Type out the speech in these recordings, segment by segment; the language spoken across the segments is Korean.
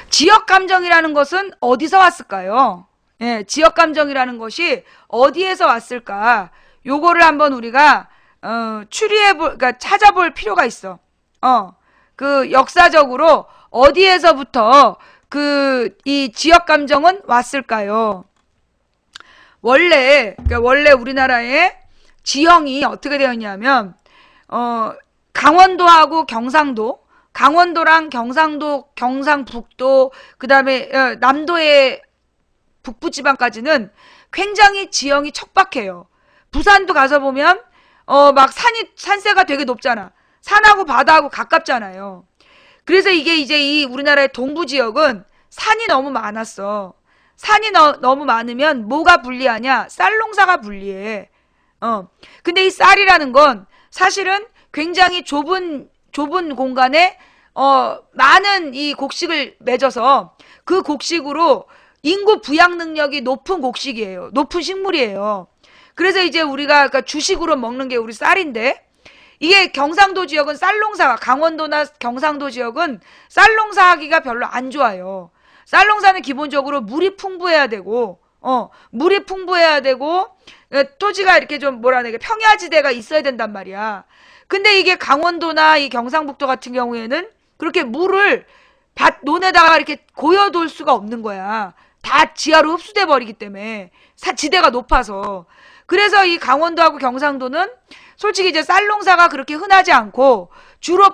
지역 감정이라는 것은 어디서 왔을까요? 예, 지역 감정이라는 것이 어디에서 왔을까? 요거를 한번 우리가 그러니까 찾아볼 필요가 있어. 그 역사적으로 어디에서부터 이 지역 감정은 왔을까요? 그러니까 원래 우리나라의 지형이 어떻게 되었냐면, 강원도하고 경상도, 강원도랑 경상도, 경상북도, 그 다음에 남도의 북부지방까지는 굉장히 지형이 척박해요. 부산도 가서 보면, 막 산세가 되게 높잖아. 산하고 바다하고 가깝잖아요. 그래서 이게 이제 이 우리나라의 동부 지역은 산이 너무 많았어. 산이 너무 많으면 뭐가 불리하냐? 쌀 농사가 불리해. 근데 이 쌀이라는 건 사실은 굉장히 좁은 공간에 많은 이 곡식을 맺어서 그 곡식으로 인구 부양 능력이 높은 곡식이에요. 높은 식물이에요. 그래서 이제 우리가 그러니까 주식으로 먹는 게 우리 쌀인데, 이게 경상도 지역은 쌀농사가, 강원도나 경상도 지역은 쌀농사하기가 별로 안 좋아요. 쌀농사는 기본적으로 물이 풍부해야 되고, 토지가 이렇게 좀 평야지대가 있어야 된단 말이야. 근데 이게 강원도나 이 경상북도 같은 경우에는 그렇게 물을 논에다가 이렇게 고여둘 수가 없는 거야. 다 지하로 흡수돼 버리기 때문에, 지대가 높아서. 그래서 이 강원도하고 경상도는 솔직히 이제 쌀농사가 그렇게 흔하지 않고 주로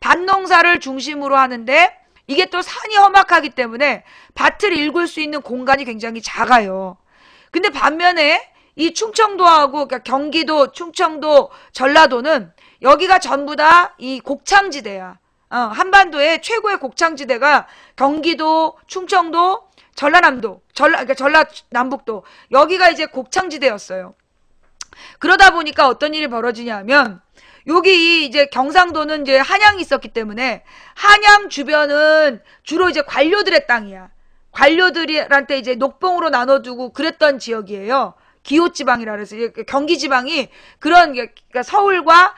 밭농사를 중심으로 하는데, 이게 또 산이 험악하기 때문에 밭을 일굴 수 있는 공간이 굉장히 작아요. 근데 반면에 이 충청도하고, 그러니까 경기도, 충청도, 전라도는 여기가 전부 다 이 곡창지대야. 한반도의 최고의 곡창지대가 경기도, 충청도, 그러니까 전라남북도, 여기가 이제 곡창지대였어요. 그러다 보니까 어떤 일이 벌어지냐면, 여기 이제 경상도는 이제 한양이 있었기 때문에 한양 주변은 주로 이제 관료들의 땅이야. 관료들한테 이제 녹봉으로 나눠두고 그랬던 지역이에요. 기호지방이라 그래서 경기지방이 그런, 그러니까 서울과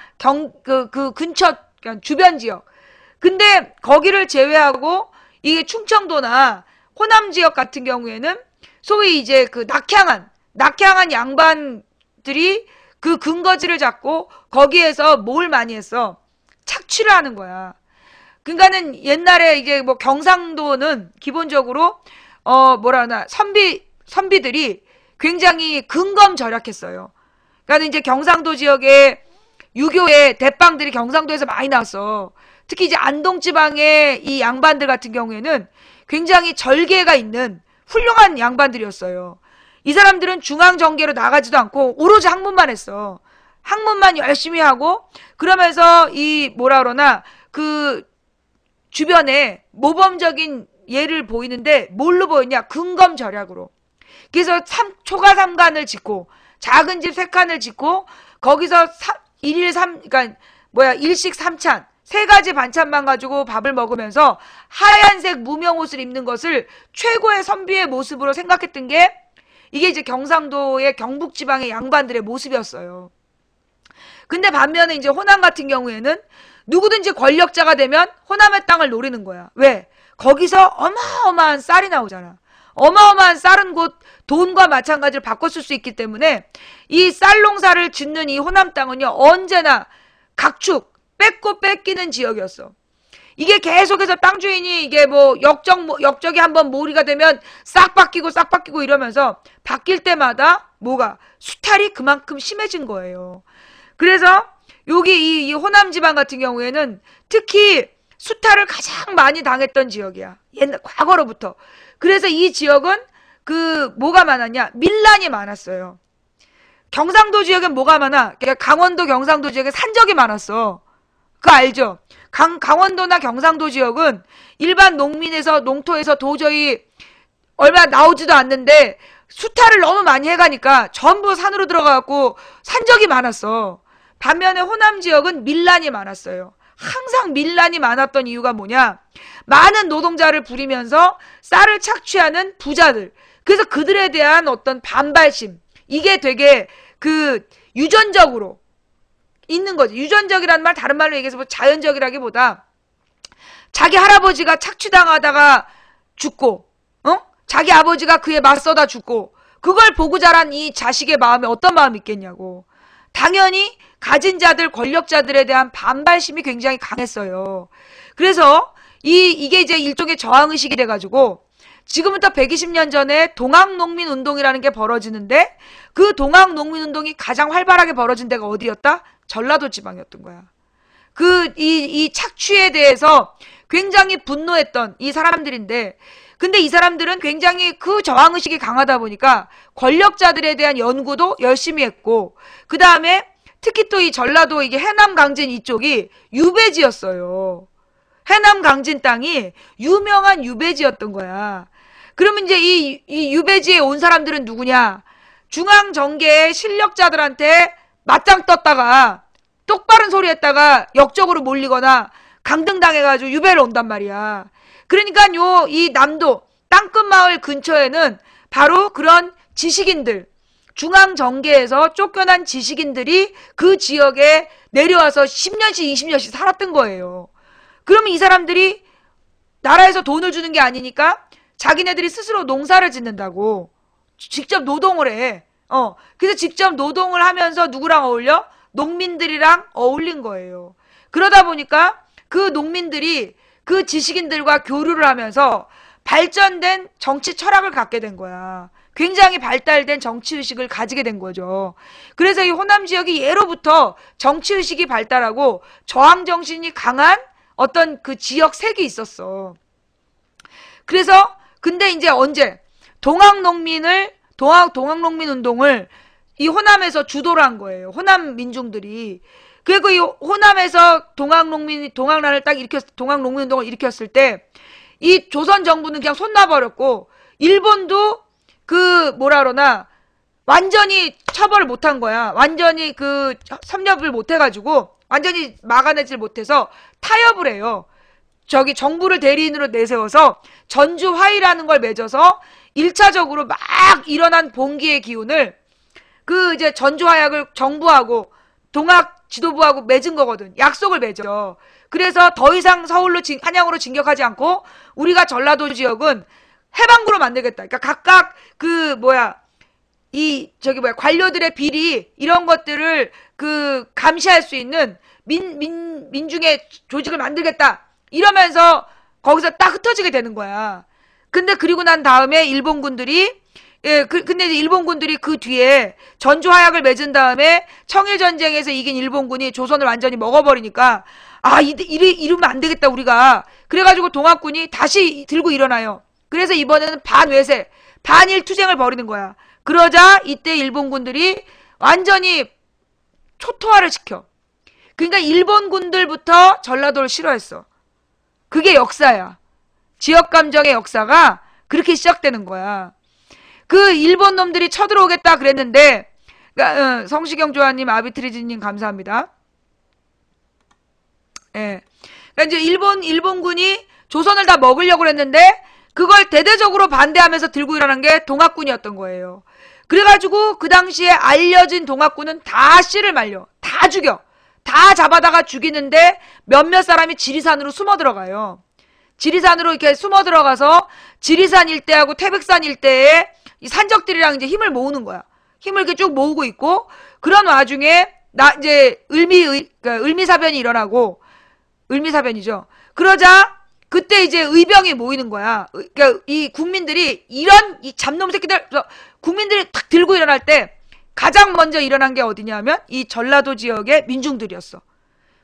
그 근처 주변 지역. 근데 거기를 제외하고 이게 충청도나 호남 지역 같은 경우에는 소위 이제 그 낙향한 양반들이 그 근거지를 잡고 거기에서 뭘 많이 했어? 착취를 하는 거야. 그러니까는 옛날에 이제 뭐 경상도는 기본적으로 선비들이 굉장히 근검절약했어요. 그러니까 이제 경상도 지역에 유교의 대빵들이 경상도에서 많이 나왔어. 특히 이제 안동 지방의 이 양반들 같은 경우에는 굉장히 절개가 있는 훌륭한 양반들이었어요. 이 사람들은 중앙정계로 나가지도 않고 오로지 학문만 했어. 학문만 열심히 하고, 그러면서 그 주변에 모범적인 예를 보이는데 뭘로 보였냐? 근검절약으로. 그래서 초가삼간을 짓고 작은 집 3칸을 짓고 거기서 일식 3찬 3가지 반찬만 가지고 밥을 먹으면서 하얀색 무명옷을 입는 것을 최고의 선비의 모습으로 생각했던 게, 이게 이제 경상도의 경북지방의 양반들의 모습이었어요. 근데 반면에 이제 호남 같은 경우에는 누구든지 권력자가 되면 호남의 땅을 노리는 거야. 왜? 거기서 어마어마한 쌀이 나오잖아. 어마어마한 쌀은 곧 돈과 마찬가지로 바꿨을 수 있기 때문에 이 쌀 농사를 짓는 이 호남 땅은요, 언제나 각축, 뺏고 뺏기는 지역이었어. 이게 계속해서 땅 주인이 이게 역적이 한번 몰이가 되면 싹 바뀌고 이러면서 바뀔 때마다 수탈이 그만큼 심해진 거예요. 그래서 여기 이 호남 지방 같은 경우에는 특히 수탈을 가장 많이 당했던 지역이야. 과거로부터. 그래서 이 지역은 뭐가 많았냐? 밀란이 많았어요. 경상도 지역엔 뭐가 많아? 그러니까 강원도, 경상도 지역에 산적이 많았어. 그거 알죠? 강원도나 경상도 지역은 일반 농토에서 도저히 얼마 나오지도 않는데 수탈을 너무 많이 해가니까 전부 산으로 들어가갖고 산적이 많았어. 반면에 호남 지역은 밀란이 많았어요. 항상 밀란이 많았던 이유가 뭐냐? 많은 노동자를 부리면서 쌀을 착취하는 부자들. 그래서 그들에 대한 어떤 반발심. 이게 되게 유전적으로 있는 거지. 유전적이라는 말 다른 말로 얘기해서 자연적이라기보다 자기 할아버지가 착취당하다가 죽고, 자기 아버지가 그에 맞서다 죽고, 그걸 보고 자란 이 자식의 마음에 어떤 마음이 있겠냐고. 당연히 가진 자들, 권력자들에 대한 반발심이 굉장히 강했어요. 그래서 이게 이제 일종의 저항의식이 돼가지고 지금부터 120년 전에 동학농민운동이라는 게 벌어지는데, 그 동학농민운동이 가장 활발하게 벌어진 데가 어디였다? 전라도 지방이었던 거야. 이 착취에 대해서 굉장히 분노했던 이 사람들인데, 근데 이 사람들은 굉장히 그 저항의식이 강하다 보니까 권력자들에 대한 연구도 열심히 했고, 그 다음에 특히 또 이 전라도 이게 해남 강진 이쪽이 유배지였어요. 해남 강진 땅이 유명한 유배지였던 거야. 그러면 이제 이 유배지에 온 사람들은 누구냐? 중앙정계의 실력자들한테 맞짱 떴다가 똑바른 소리 했다가 역적으로 몰리거나 강등당해가지고 유배를 온단 말이야. 그러니까 이 남도 땅끝마을 근처에는 바로 그런 지식인들, 중앙정계에서 쫓겨난 지식인들이 그 지역에 내려와서 10년씩 20년씩 살았던 거예요. 그러면 이 사람들이 나라에서 돈을 주는 게 아니니까 자기네들이 스스로 농사를 짓는다고 직접 노동을 해. 그래서 직접 노동을 하면서 누구랑 어울려? 농민들이랑 어울린 거예요. 그러다 보니까 그 농민들이 그 지식인들과 교류를 하면서 발전된 정치 철학을 갖게 된 거야. 굉장히 발달된 정치의식을 가지게 된 거죠. 그래서 이 호남 지역이 예로부터 정치의식이 발달하고 저항정신이 강한 어떤 그 지역 색이 있었어. 그래서 근데 이제 언제 동학농민 운동을 이 호남에서 주도를 한 거예요. 호남 민중들이. 그리고 이 호남에서 동학난을 딱 동학농민 운동을 일으켰을 때 이 조선 정부는 그냥 손 놔버렸고, 일본도 완전히 처벌을 못한 거야. 완전히 섭렵을 못해가지고 완전히 막아내질 못해서 타협을 해요. 저기 정부를 대리인으로 내세워서 전주화의라는 걸 맺어서 1차적으로 막 일어난 봉기의 기운을 이제 전주화약을 정부하고 동학 지도부하고 맺은 거거든. 약속을 맺어. 그래서 더 이상 한양으로 진격하지 않고 우리가 전라도 지역은 해방구로 만들겠다. 그러니까 각각 관료들의 비리 이런 것들을 감시할 수 있는 민중의 조직을 만들겠다. 이러면서 거기서 딱 흩어지게 되는 거야. 근데 그리고 난 다음에 일본군들이 근데 일본군들이 그 뒤에 전주화약을 맺은 다음에 청일전쟁에서 이긴 일본군이 조선을 완전히 먹어버리니까 이러면 안 되겠다 우리가. 그래가지고 동학군이 다시 들고 일어나요. 그래서 이번에는 반외세, 반일투쟁을 벌이는 거야. 그러자 이때 일본군들이 완전히 초토화를 시켜. 그러니까 일본군들부터 전라도를 싫어했어. 그게 역사야. 지역감정의 역사가 그렇게 시작되는 거야. 일본 놈들이 쳐들어오겠다 그랬는데, 성시경 조아님, 아비트리즈님 감사합니다. 예. 그러니까 이제 일본군이 조선을 다 먹으려고 그랬는데, 그걸 대대적으로 반대하면서 들고 일어난 게 동학군이었던 거예요. 그래가지고 그 당시에 알려진 동학군은 다 씨를 말려. 다 죽여. 다 잡아다가 죽이는데 몇몇 사람이 지리산으로 숨어 들어가요. 지리산으로 이렇게 숨어 들어가서 지리산 일대하고 태백산 일대에 이 산적들이랑 이제 힘을 모으는 거야. 힘을 이렇게 쭉 모으고 있고, 그런 와중에 이제 을미사변이 일어나고, 을미사변이죠. 그러자 그때 이제 의병이 모이는 거야. 그러니까 이 국민들이 이런 이 잡놈 새끼들, 국민들이 탁 들고 일어날 때 가장 먼저 일어난 게 어디냐면 이 전라도 지역의 민중들이었어.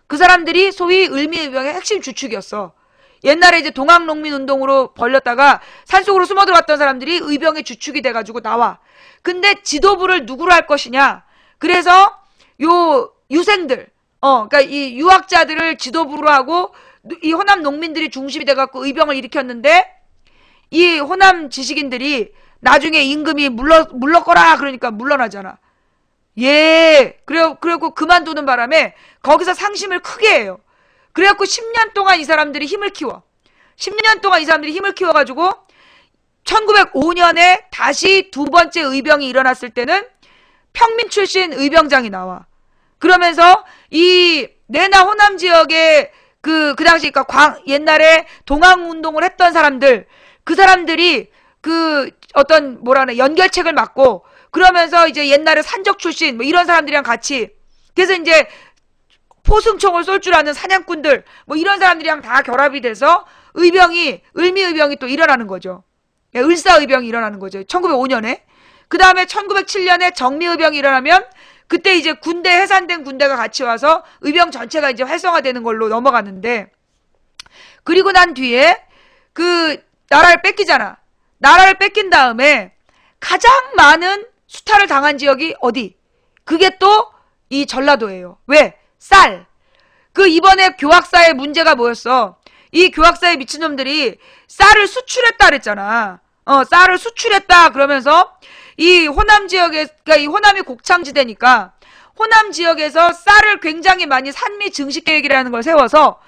그 사람들이 소위 을미의병의 핵심 주축이었어. 옛날에 이제 동학농민운동으로 벌렸다가 산속으로 숨어 들어왔던 사람들이 의병의 주축이 돼가지고 나와. 근데 지도부를 누구로 할 것이냐. 그래서 유생들, 그러니까 이 유학자들을 지도부로 하고 이 호남 농민들이 중심이 돼갖고 의병을 일으켰는데, 이 호남 지식인들이 나중에 임금이 물러거라 그러니까 물러나잖아. 그래갖고 그만두는 바람에 거기서 상심을 크게 해요. 그래갖고 10년 동안 이 사람들이 힘을 키워. 10년 동안 이 사람들이 힘을 키워가지고 1905년에 다시 두 번째 의병이 일어났을 때는 평민 출신 의병장이 나와. 그러면서 이 내나 호남 지역의 그 당시, 그니까 옛날에 동학운동을 했던 사람들, 그 사람들이 그 어떤 연결책을 맡고, 그러면서 이제 옛날에 산적 출신, 뭐 이런 사람들이랑 같이, 그래서 이제 포승총을 쏠 줄 아는 사냥꾼들, 뭐 이런 사람들이랑 다 결합이 돼서 을미의병이 또 일어나는 거죠. 을사의병이 일어나는 거죠. 1905년에. 그 다음에 1907년에 정미의병이 일어나면, 그때 이제 해산된 군대가 같이 와서 의병 전체가 이제 활성화되는 걸로 넘어갔는데, 그리고 난 뒤에 나라를 뺏기잖아. 나라를 뺏긴 다음에 가장 많은 수탈을 당한 지역이 어디? 그게 또 이 전라도예요. 왜? 쌀. 이번에 교학사의 문제가 뭐였어? 이 교학사의 미친놈들이 쌀을 수출했다 그랬잖아. 쌀을 수출했다 그러면서 이 호남 지역에, 그러니까 이 호남이 곡창지대니까 호남 지역에서 쌀을 굉장히 많이 산미 증식 계획이라는 걸 세워서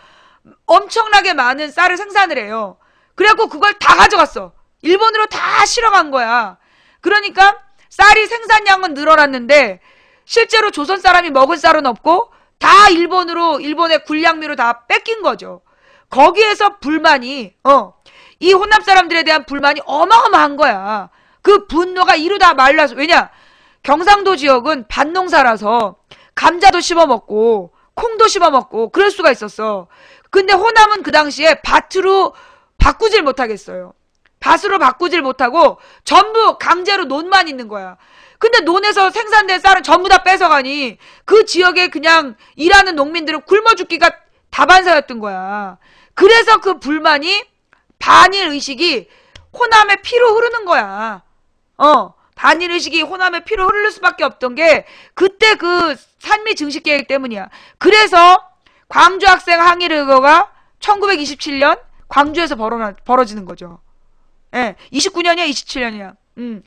엄청나게 많은 쌀을 생산을 해요. 그래갖고 그걸 다 가져갔어. 일본으로 다 실어간 거야. 그러니까 쌀이 생산량은 늘어났는데 실제로 조선 사람이 먹을 쌀은 없고 다 일본의 군량미로 다 뺏긴 거죠. 거기에서 불만이, 이 호남 사람들에 대한 불만이 어마어마한 거야. 그 분노가 이루다 말라서. 왜냐? 경상도 지역은 밭농사라서 감자도 씹어먹고 콩도 씹어먹고 그럴 수가 있었어. 근데 호남은 그 당시에 밭으로 바꾸질 못하겠어요. 밭으로 바꾸질 못하고 전부 강제로 논만 있는 거야. 근데 논에서 생산된 쌀은 전부 다 뺏어가니 그 지역에 그냥 일하는 농민들은 굶어 죽기가 다반사였던 거야. 그래서 그 불만이, 반일 의식이 호남의 피로 흐르는 거야. 반일 의식이 호남의 피로 흐를 수밖에 없던 게 그때 그 산미 증식 계획 때문이야. 그래서 광주 학생 항일 의거가 1927년 광주에서 벌어지는 거죠. 예, 29년이야, 27년이야.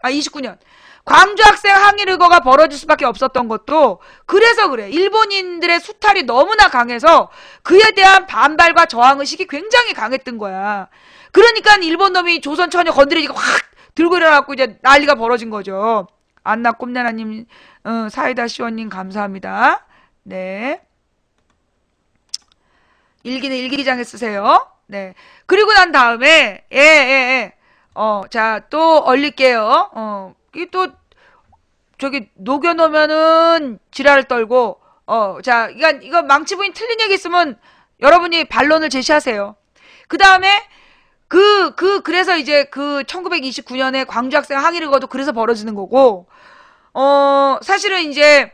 29년. 광주 학생 항일 의거가 벌어질 수밖에 없었던 것도 그래서 그래. 일본인들의 수탈이 너무나 강해서 그에 대한 반발과 저항 의식이 굉장히 강했던 거야. 그러니까 일본 놈이 조선 처녀 건드리니까 확 들고 일어나고 이제 난리가 벌어진 거죠. 안나 꼼나나님, 사이다 시원님 감사합니다. 네. 일기는 일기장에 쓰세요. 네. 그리고 난 다음에, 자, 또 얼릴게요. 이 또, 녹여놓으면은 지랄을 떨고, 자, 이거 망치부인 틀린 얘기 있으면 여러분이 반론을 제시하세요. 그 다음에, 그래서 이제 1929년에 광주 학생 항일 의거도 그래서 벌어지는 거고, 사실은 이제,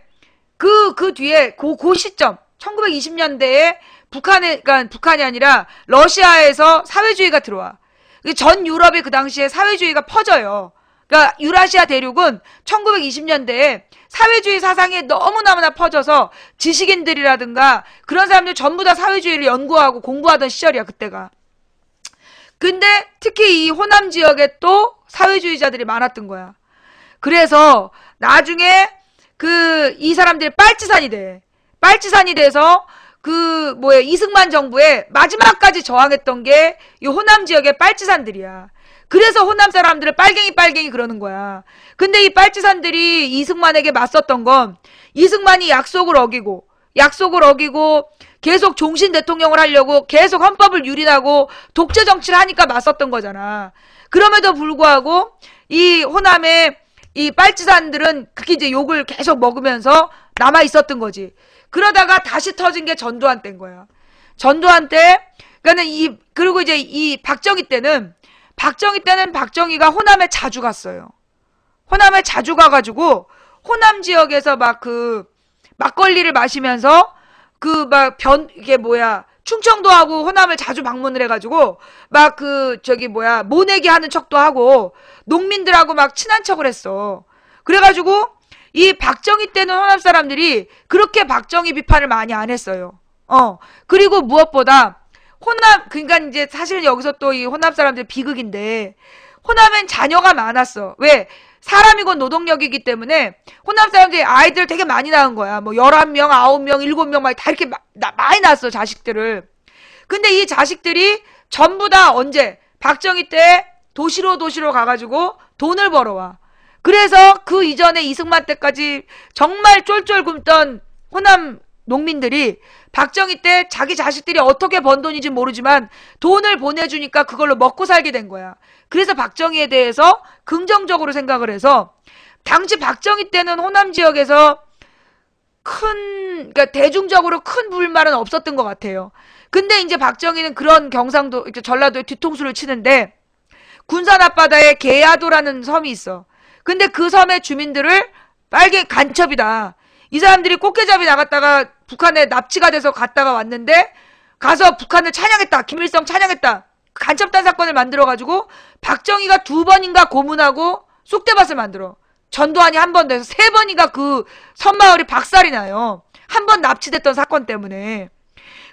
그 뒤에, 그 시점, 1920년대에 그러니까 북한이 아니라 러시아에서 사회주의가 들어와. 전 유럽이 그 당시에 사회주의가 퍼져요. 그러니까 유라시아 대륙은 1920년대에 사회주의 사상이 너무너무나 퍼져서 지식인들이라든가 그런 사람들 전부 다 사회주의를 연구하고 공부하던 시절이야, 그때가. 근데 특히 이 호남 지역에 또 사회주의자들이 많았던 거야. 그래서 나중에 이 사람들이 빨치산이 돼. 빨치산이 돼서 이승만 정부에 마지막까지 저항했던 게 이 호남 지역의 빨치산들이야. 그래서 호남 사람들을 빨갱이 그러는 거야. 근데 이 빨치산들이 이승만에게 맞섰던 건 이승만이 약속을 어기고 계속 종신 대통령을 하려고 계속 헌법을 유린하고 독재 정치를 하니까 맞섰던 거잖아. 그럼에도 불구하고 이 호남의 이 빨치산들은 그렇게 이제 욕을 계속 먹으면서 남아 있었던 거지. 그러다가 다시 터진 게 전두환 때인 거야. 전두환 때, 그리고 이제 이 박정희 때는 박정희가 호남에 자주 갔어요. 호남에 자주 가가지고, 호남 지역에서 막걸리를 마시면서, 충청도하고 호남을 자주 방문을 해가지고, 모내기 하는 척도 하고, 농민들하고 막 친한 척을 했어. 그래가지고, 이 박정희 때는 호남 사람들이 그렇게 박정희 비판을 많이 안 했어요. 그리고 무엇보다 그러니까 이제 사실은 여기서 또 이 호남 사람들 비극인데, 호남엔 자녀가 많았어. 왜? 사람이고 노동력이기 때문에 호남 사람들이 아이들 되게 많이 낳은 거야. 11명, 9명, 7명 막 다 이렇게 많이 낳았어, 자식들을. 근데 이 자식들이 전부 다 언제? 박정희 때 도시로 가가지고 돈을 벌어와. 그래서 그 이전에 이승만 때까지 정말 쫄쫄 굶던 호남 농민들이 박정희 때 자기 자식들이 어떻게 번 돈인지 모르지만 돈을 보내주니까 그걸로 먹고 살게 된 거야. 그래서 박정희에 대해서 긍정적으로 생각을 해서 당시 박정희 때는 호남 지역에서 그러니까 대중적으로 큰 불만은 없었던 것 같아요. 근데 이제 박정희는 그런 경상도, 전라도에 뒤통수를 치는데 군산 앞바다에 계야도라는 섬이 있어. 근데 그 섬의 주민들을 빨개 간첩이다. 이 사람들이 꽃게잡이 나갔다가 북한에 납치가 돼서 갔다가 왔는데 가서 북한을 찬양했다. 김일성 찬양했다. 간첩단 사건을 만들어가지고 박정희가 2번인가 고문하고 쑥대밭을 만들어. 전두환이 한 번 돼서 3번인가 그 섬마을이 박살이 나요. 한 번 납치됐던 사건 때문에.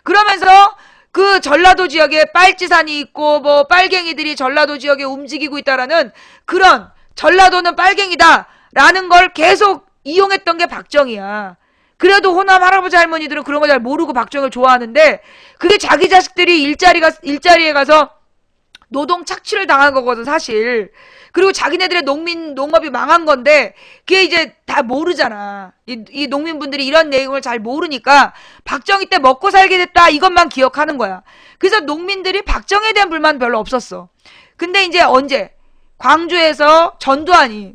그러면서 그 전라도 지역에 빨치산이 있고 뭐 빨갱이들이 전라도 지역에 움직이고 있다라는 그런 전라도는 빨갱이다라는 걸 계속 이용했던 게 박정희야. 그래도 호남 할아버지 할머니들은 그런 거 잘 모르고 박정희를 좋아하는데 그게 자기 자식들이 일자리에 가서 노동 착취를 당한 거거든 사실. 그리고 자기네들의 농업이 망한 건데 그게 이제 다 모르잖아. 이 농민분들이 이런 내용을 잘 모르니까 박정희 때 먹고 살게 됐다 이것만 기억하는 거야. 그래서 농민들이 박정희에 대한 불만 별로 없었어. 근데 이제 언제 광주에서 전두환이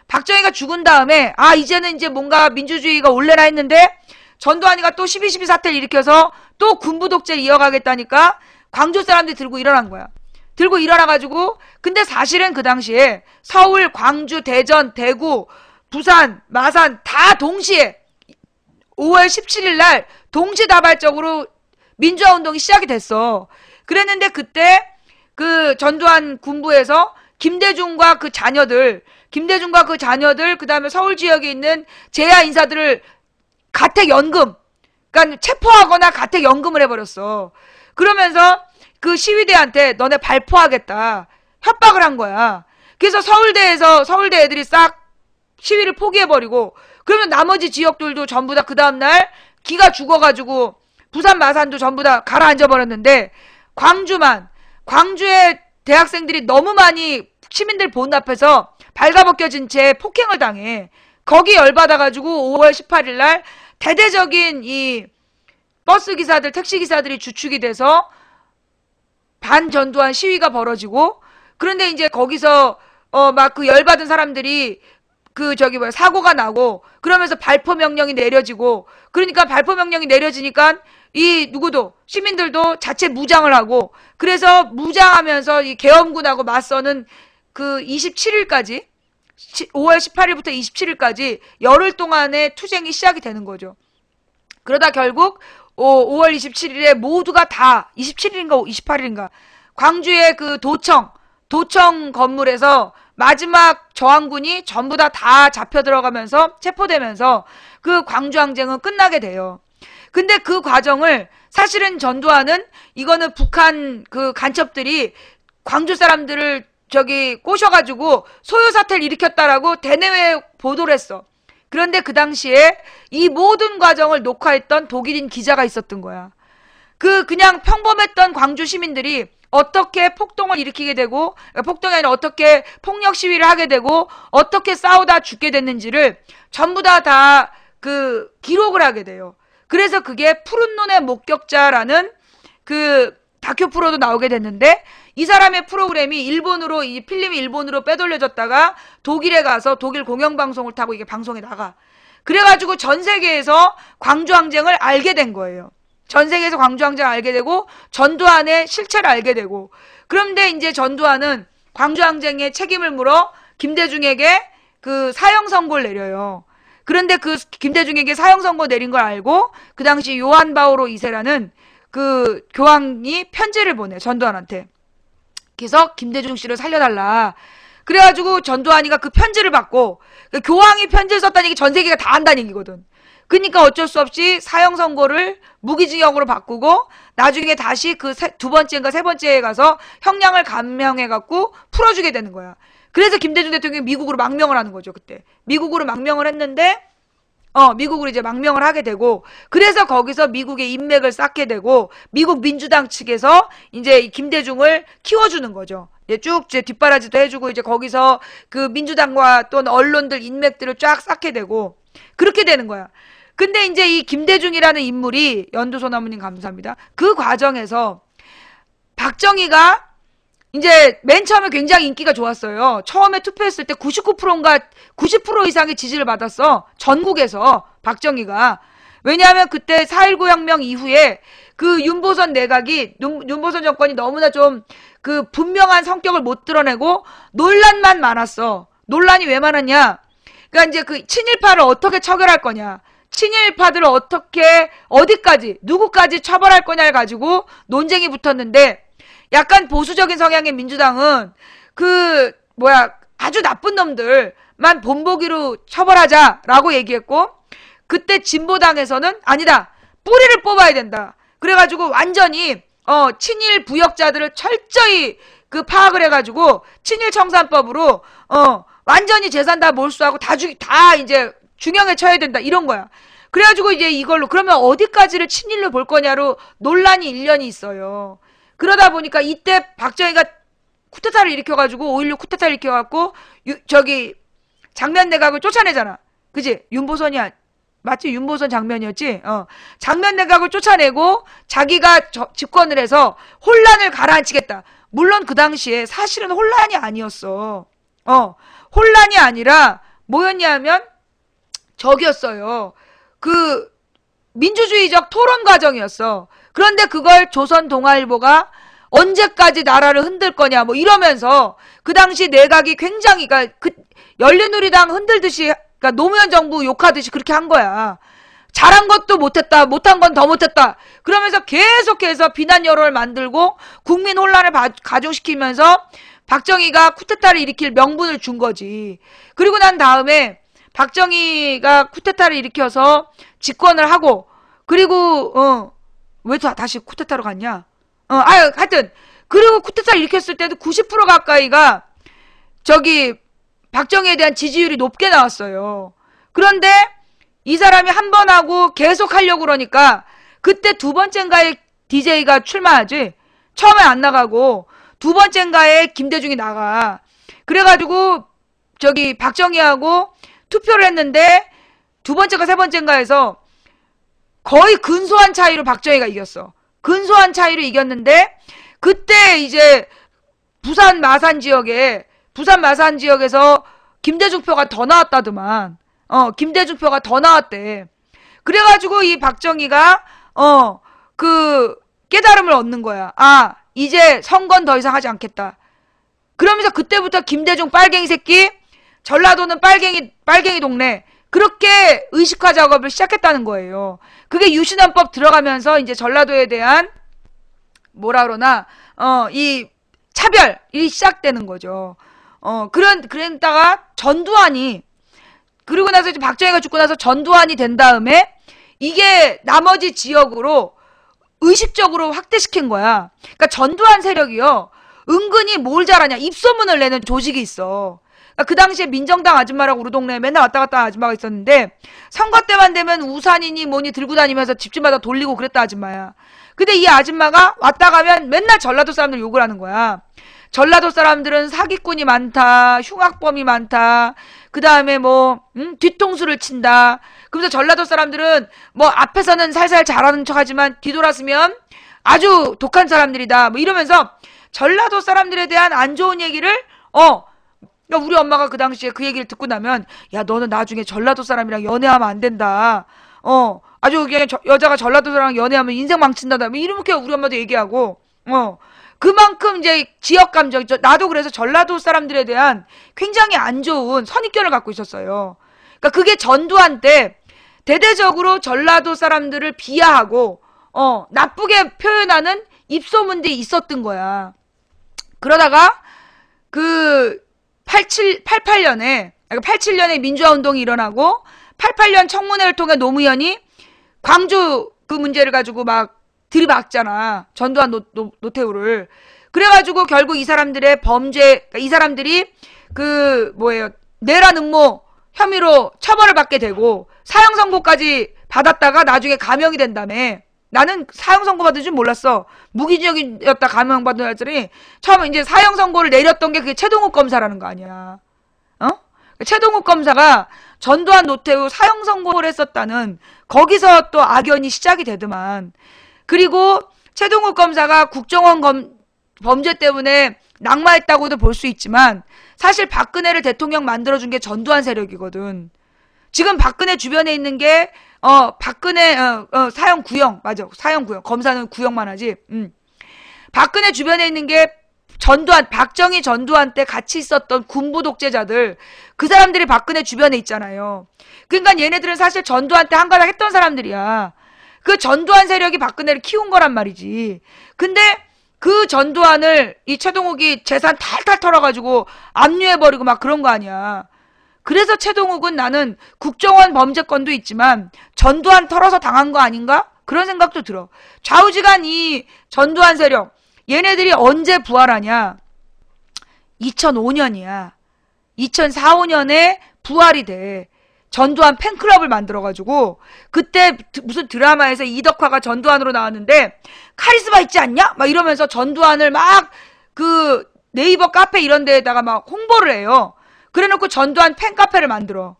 박정희가 죽은 다음에 이제는 이제 뭔가 민주주의가 올래나 했는데 전두환이가 또 12.12 사태를 일으켜서 또 군부 독재를 이어가겠다니까 광주 사람들이 들고 일어난 거야. 들고 일어나가지고 근데 사실은 그 당시에 서울, 광주, 대전, 대구, 부산, 마산 다 동시에 5월 17일 날 동시다발적으로 민주화운동이 시작이 됐어. 그랬는데 그때 그 전두환 군부에서 김대중과 그 자녀들 그 다음에 서울 지역에 있는 재야 인사들을 가택연금 그러니까 체포하거나 가택연금을 해버렸어. 그러면서 그 시위대한테 너네 발포하겠다 협박을 한 거야. 그래서 서울대 애들이 싹 시위를 포기해버리고 그러면 나머지 지역들도 전부 다 그 다음날 기가 죽어가지고 부산 마산도 전부 다 가라앉아버렸는데 광주의 대학생들이 너무 많이 시민들 본 앞에서 발가벗겨진 채 폭행을 당해. 거기 열받아가지고 5월 18일 날 대대적인 이 버스 기사들 택시 기사들이 주축이 돼서 반전두환 시위가 벌어지고 그런데 이제 거기서 막 그 열받은 사람들이 사고가 나고 그러면서 발포 명령이 내려지고 그러니까 발포 명령이 내려지니까 시민들도 자체 무장을 하고 그래서 무장하면서 이 계엄군하고 맞서는 그 27일까지 5월 18일부터 27일까지 열흘 동안의 투쟁이 시작이 되는 거죠. 그러다 결국 5월 27일에 모두가 다 27일인가 28일인가 광주의 그 도청 건물에서 마지막 저항군이 전부 다 잡혀 들어가면서 체포되면서 그 광주항쟁은 끝나게 돼요. 근데 그 과정을 사실은 전두환은 이거는 북한 그 간첩들이 광주 사람들을 꼬셔가지고 소요 사태를 일으켰다라고 대내외 보도를 했어. 그런데 그 당시에 이 모든 과정을 녹화했던 독일인 기자가 있었던 거야. 그냥 평범했던 광주 시민들이 어떻게 폭동을 일으키게 되고 폭동이 아니라 어떻게 폭력 시위를 하게 되고 어떻게 싸우다 죽게 됐는지를 전부 다 기록을 하게 돼요. 그래서 그게 푸른 눈의 목격자라는 그 다큐 프로도 나오게 됐는데 이 사람의 프로그램이 이 필름이 일본으로 빼돌려졌다가 독일에 가서 독일 공영방송을 타고 이게 방송에 나가. 그래가지고 전 세계에서 광주항쟁을 알게 된 거예요. 전 세계에서 광주항쟁을 알게 되고 전두환의 실체를 알게 되고 그런데 이제 전두환은 광주항쟁의 책임을 물어 김대중에게 그 사형 선고를 내려요. 그런데 그 김대중에게 사형 선고 내린 걸 알고 그 당시 요한 바오로 2세라는 그 교황이 편지를 보내 전두환한테. 그래서 김대중 씨를 살려달라. 그래가지고 전두환이가 그 편지를 받고 그 교황이 편지를 썼다는 얘기 전 세계가 다 안다는 얘기거든. 그러니까 어쩔 수 없이 사형 선고를 무기징역으로 바꾸고 나중에 다시 그 2번째인가 3번째에 가서 형량을 감형해갖고 풀어주게 되는 거야. 그래서 김대중 대통령이 미국으로 망명을 하는 거죠. 그때 미국으로 망명을 했는데 미국으로 이제 망명을 하게 되고 그래서 거기서 미국의 인맥을 쌓게 되고 미국 민주당 측에서 이제 김대중을 키워주는 거죠. 쭉 이제 뒷바라지도 해주고 이제 거기서 그 민주당과 또는 언론들 인맥들을 쫙 쌓게 되고 그렇게 되는 거야. 근데 이제 이 김대중이라는 인물이, 연두소나무님 감사합니다. 그 과정에서 박정희가 이제 맨 처음에 굉장히 인기가 좋았어요. 처음에 투표했을 때 99%인가 90% 이상의 지지를 받았어. 전국에서 박정희가. 왜냐하면 그때 4.19 혁명 이후에 그 윤보선 내각이, 윤보선 정권이 너무나 좀 그 분명한 성격을 못 드러내고 논란만 많았어. 논란이 왜 많았냐? 그러니까 이제 그 친일파를 어떻게 처결할 거냐? 친일파들을 어떻게, 어디까지, 누구까지 처벌할 거냐를 가지고 논쟁이 붙었는데, 약간 보수적인 성향의 민주당은 아주 나쁜 놈들만 본보기로 처벌하자라고 얘기했고, 그때 진보당에서는 아니다, 뿌리를 뽑아야 된다. 그래가지고 완전히 친일 부역자들을 철저히 그 파악을 해가지고 친일 청산법으로 완전히 재산 다 몰수하고 다 이제 중형에 처해야 된다, 이런 거야. 그래가지고 이제 이걸로 그러면 어디까지를 친일로 볼 거냐로 논란이 1년이 있어요. 그러다 보니까 이때 박정희가 쿠데타를 일으켜가지고 5.16 쿠데타를 일으켜갖고 장면 내각을 쫓아내잖아. 그지? 맞지? 윤보선 장면이었지? 장면 내각을 쫓아내고 자기가 집권을 해서 혼란을 가라앉히겠다. 물론 그 당시에 사실은 혼란이 아니었어. 혼란이 아니라 뭐였냐면 저기였어요. 그 민주주의적 토론 과정이었어. 그런데 그걸 조선동아일보가 언제까지 나라를 흔들 거냐 뭐 이러면서 그 당시 내각이 굉장히, 그러니까 그 열린우리당 흔들듯이, 그러니까 노무현 정부 욕하듯이 그렇게 한 거야. 잘한 것도 못했다, 못한 건 더 못했다. 그러면서 계속해서 비난 여론을 만들고 국민 혼란을 가중시키면서 박정희가 쿠데타를 일으킬 명분을 준 거지. 그리고 난 다음에 박정희가 쿠데타를 일으켜서 집권을 하고, 그리고 왜 다시 쿠데타로 갔냐? 하여튼 그리고 쿠데타를 일으켰을 때도 90% 가까이가 박정희에 대한 지지율이 높게 나왔어요. 그런데 이 사람이 한 번 하고 계속 하려고 그러니까 그때 두 번째인가에 DJ가 출마하지. 처음에 안 나가고 두 번째인가에 김대중이 나가. 그래가지고 박정희하고 투표를 했는데 두 번째가 세 번째인가에서 거의 근소한 차이로 박정희가 이겼어. 근소한 차이로 이겼는데 그때 이제 부산 마산 지역에서 김대중 표가 더 나왔다더만. 김대중 표가 더 나왔대. 그래가지고 이 박정희가 깨달음을 얻는 거야. 아, 이제 선거는 더 이상 하지 않겠다. 그러면서 그때부터 김대중 빨갱이 새끼, 전라도는 빨갱이 동네, 그렇게 의식화 작업을 시작했다는 거예요. 그게 유신헌법 들어가면서 이제 전라도에 대한 이 차별이 시작되는 거죠. 그랬다가 전두환이, 그리고 나서 이제 박정희가 죽고 나서 전두환이 된 다음에 이게 나머지 지역으로 의식적으로 확대시킨 거야. 그러니까 전두환 세력이요, 은근히 뭘 잘하냐, 입소문을 내는 조직이 있어. 그러니까 그 당시에 민정당 아줌마라고 우리 동네에 맨날 왔다 갔다 아줌마가 있었는데, 선거 때만 되면 우산이니 뭐니 들고 다니면서 집집마다 돌리고 그랬다 아줌마야. 근데 이 아줌마가 왔다 가면 맨날 전라도 사람들 욕을 하는 거야. 전라도 사람들은 사기꾼이 많다, 흉악범이 많다, 그 다음에 뒤통수를 친다. 그러면서 전라도 사람들은 앞에서는 살살 잘하는 척 하지만 뒤돌아서면 아주 독한 사람들이다, 이러면서 전라도 사람들에 대한 안 좋은 얘기를, 우리 엄마가 그 당시에 그 얘기를 듣고 나면, 야, 너는 나중에 전라도 사람이랑 연애하면 안 된다. 아주 그냥 여자가 전라도 사람이랑 연애하면 인생 망친다. 이렇게 우리 엄마도 얘기하고, 그만큼 이제 지역 감정, 나도 그래서 전라도 사람들에 대한 굉장히 안 좋은 선입견을 갖고 있었어요. 그러니까 그게 전두환 때 대대적으로 전라도 사람들을 비하하고, 나쁘게 표현하는 입소문들이 있었던 거야. 그러다가 88년에 민주화 운동이 일어나고 88년 청문회를 통해 노무현이 광주 그 문제를 가지고 막 들이박잖아. 전두환 노태우를. 그래가지고 결국 이 사람들의 이 사람들이 내란 음모 혐의로 처벌을 받게 되고 사형 선고까지 받았다가 나중에 감형이 된다며. 나는 사형 선고 받은 줄 몰랐어. 무기징역이었다 감형 받은 애들이 처음에 이제 사형 선고를 내렸던 게 그게 최동욱 검사라는 거 아니야. 최동욱 검사가 전두환, 노태우 사형 선고를 했었다는 거기서 또 악연이 시작이 되더만. 그리고 최동욱 검사가 국정원 범죄 때문에 낙마했다고도 볼 수 있지만 사실 박근혜를 대통령 만들어준 게 전두환 세력이거든. 지금 박근혜 주변에 있는 게 박근혜 사형 구형, 맞아, 사형 구형. 검사는 구형만 하지. 박근혜 주변에 있는 게 전두환, 박정희 전두환 때 같이 있었던 군부 독재자들, 그 사람들이 박근혜 주변에 있잖아요. 그러니까 얘네들은 사실 전두환 때 한가닥 했던 사람들이야. 그 전두환 세력이 박근혜를 키운 거란 말이지. 근데 그 전두환을 이 최동욱이 재산 탈탈 털어가지고 압류해버리고 막 그런 거 아니야. 그래서 최동욱은 나는 국정원 범죄건도 있지만 전두환 털어서 당한 거 아닌가? 그런 생각도 들어. 좌우지간 이 전두환 세력, 얘네들이 언제 부활하냐? 2005년이야. 2004, 5년에 부활이 돼. 전두환 팬클럽을 만들어가지고 그때 무슨 드라마에서 이덕화가 전두환으로 나왔는데 카리스마 있지 않냐? 막 이러면서 전두환을 막 그 네이버 카페 이런 데에다가 막 홍보를 해요. 그래놓고 전두환 팬카페를 만들어.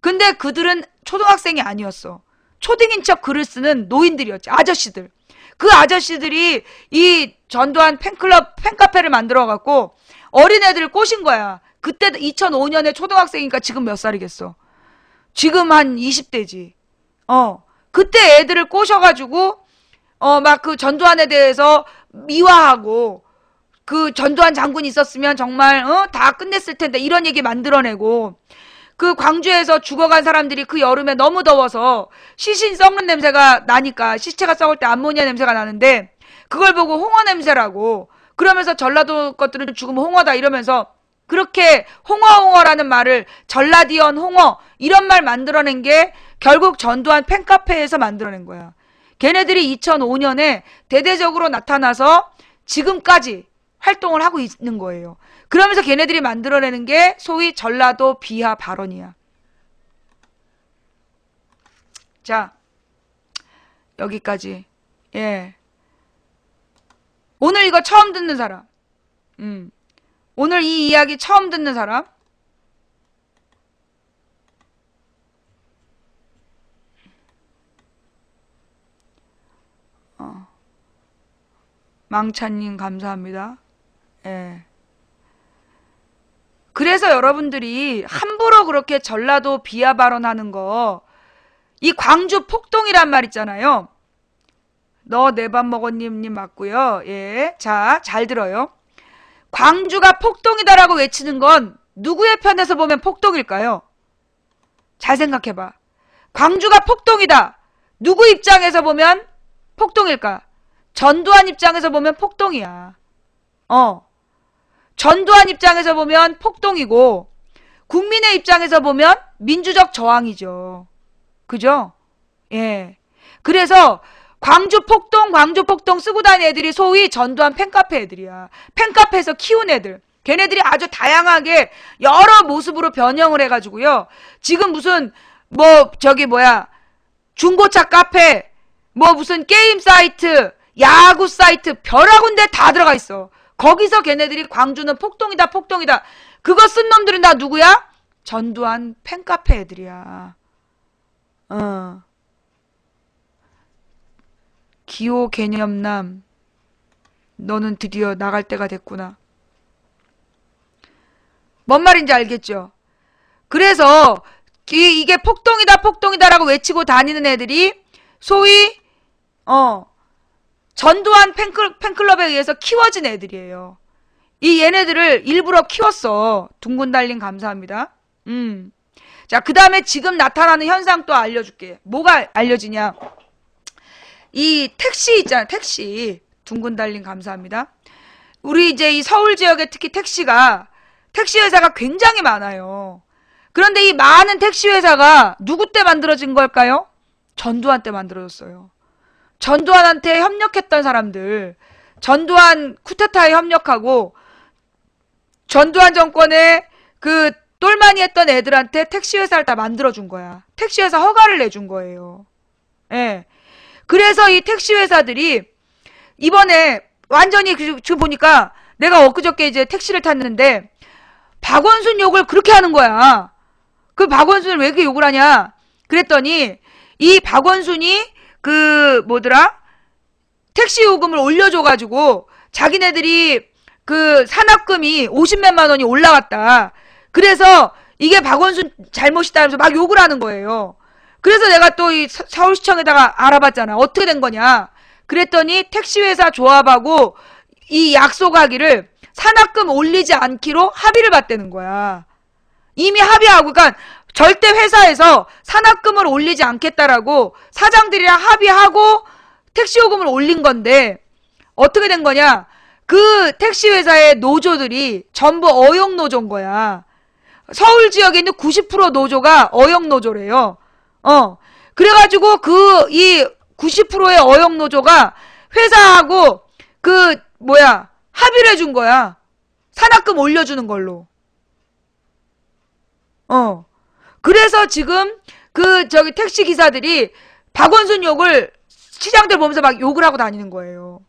근데 그들은 초등학생이 아니었어. 초딩인 척 글을 쓰는 노인들이었지. 아저씨들. 그 아저씨들이 이 전두환 팬클럽 팬카페를 만들어갖고 어린애들을 꼬신 거야. 그때 2005년에 초등학생이니까 지금 몇 살이겠어? 지금 한 20대지. 그때 애들을 꼬셔가지고, 막 그 전두환에 대해서 미화하고, 그 전두환 장군이 있었으면 정말, 다 끝냈을 텐데, 이런 얘기 만들어내고, 그 광주에서 죽어간 사람들이 그 여름에 너무 더워서 시신 썩는 냄새가 나니까, 시체가 썩을 때 암모니아 냄새가 나는데, 그걸 보고 홍어 냄새라고, 그러면서 전라도 것들은 죽으면 홍어다 이러면서, 그렇게 홍어라는 말을 전라디언 홍어 이런 말 만들어낸 게 결국 전두환 팬카페에서 만들어낸 거야. 걔네들이 2005년에 대대적으로 나타나서 지금까지 활동을 하고 있는 거예요. 그러면서 걔네들이 만들어내는 게 소위 전라도 비하 발언이야. 자, 여기까지. 예. 오늘 이거 처음 듣는 사람. 오늘 이 이야기 처음 듣는 사람? 망찬님 감사합니다. 예. 그래서 여러분들이 함부로 그렇게 전라도 비하 발언하는 거, 이 광주 폭동이란 말 있잖아요. 너 내 밥 먹었님 맞고요. 예. 자, 잘 들어요. 광주가 폭동이다라고 외치는 건 누구의 편에서 보면 폭동일까요? 잘 생각해봐. 광주가 폭동이다. 누구 입장에서 보면 폭동일까? 전두환 입장에서 보면 폭동이야. 전두환 입장에서 보면 폭동이고 국민의 입장에서 보면 민주적 저항이죠. 그죠? 예. 그래서 광주 폭동 쓰고 다니는 애들이 소위 전두환 팬카페 애들이야. 팬카페에서 키운 애들. 걔네들이 아주 다양하게 여러 모습으로 변형을 해가지고요. 지금 무슨 중고차 카페, 무슨 게임 사이트, 야구 사이트, 별하군데 다 들어가 있어. 거기서 걔네들이 광주는 폭동이다. 그거 쓴 놈들은 다 누구야? 전두환 팬카페 애들이야. 기호 개념남, 너는 드디어 나갈 때가 됐구나. 뭔 말인지 알겠죠? 그래서 이게 폭동이다라고 외치고 다니는 애들이 소위 전두환 팬클럽에 의해서 키워진 애들이에요. 이 얘네들을 일부러 키웠어. 둥근 달린 감사합니다. 자, 그 다음에 지금 나타나는 현상 또 알려줄게. 뭐가 알려지냐? 이 택시 있잖아, 택시. 둥근 달린 감사합니다. 우리 이제 이 서울 지역에 특히 택시 회사가 굉장히 많아요. 그런데 이 많은 택시 회사가 누구 때 만들어진 걸까요? 전두환 때 만들어졌어요. 전두환한테 협력했던 사람들, 전두환 쿠데타에 협력하고 전두환 정권에 그 똘마니 했던 애들한테 택시 회사를 다 만들어준 거야. 택시 회사 허가를 내준 거예요. 예. 그래서 이 택시 회사들이 이번에 완전히 지금 보니까 내가 엊그저께 이제 택시를 탔는데 박원순 욕을 그렇게 하는 거야. 그 박원순을 왜 이렇게 욕을 하냐? 그랬더니 이 박원순이 그 뭐더라? 택시 요금을 올려줘가지고 자기네들이 그 산학금이 50몇만 원이 올라갔다. 그래서 이게 박원순 잘못이다 하면서 막 욕을 하는 거예요. 그래서 내가 또 이 서울시청에다가 알아봤잖아. 어떻게 된 거냐? 그랬더니 택시회사 조합하고 이 약속하기를 산학금 올리지 않기로 합의를 봤다는 거야. 이미 합의하고, 그러니까 절대 회사에서 산학금을 올리지 않겠다라고 사장들이랑 합의하고 택시요금을 올린 건데 어떻게 된 거냐? 그 택시회사의 노조들이 전부 어용노조인 거야. 서울 지역에 있는 90% 노조가 어용노조래요. 그래가지고 이 90%의 어용노조가 회사하고 합의를 해준 거야. 산학금 올려주는 걸로. 그래서 지금 택시 기사들이 박원순 욕을 시장들 보면서 막 욕을 하고 다니는 거예요.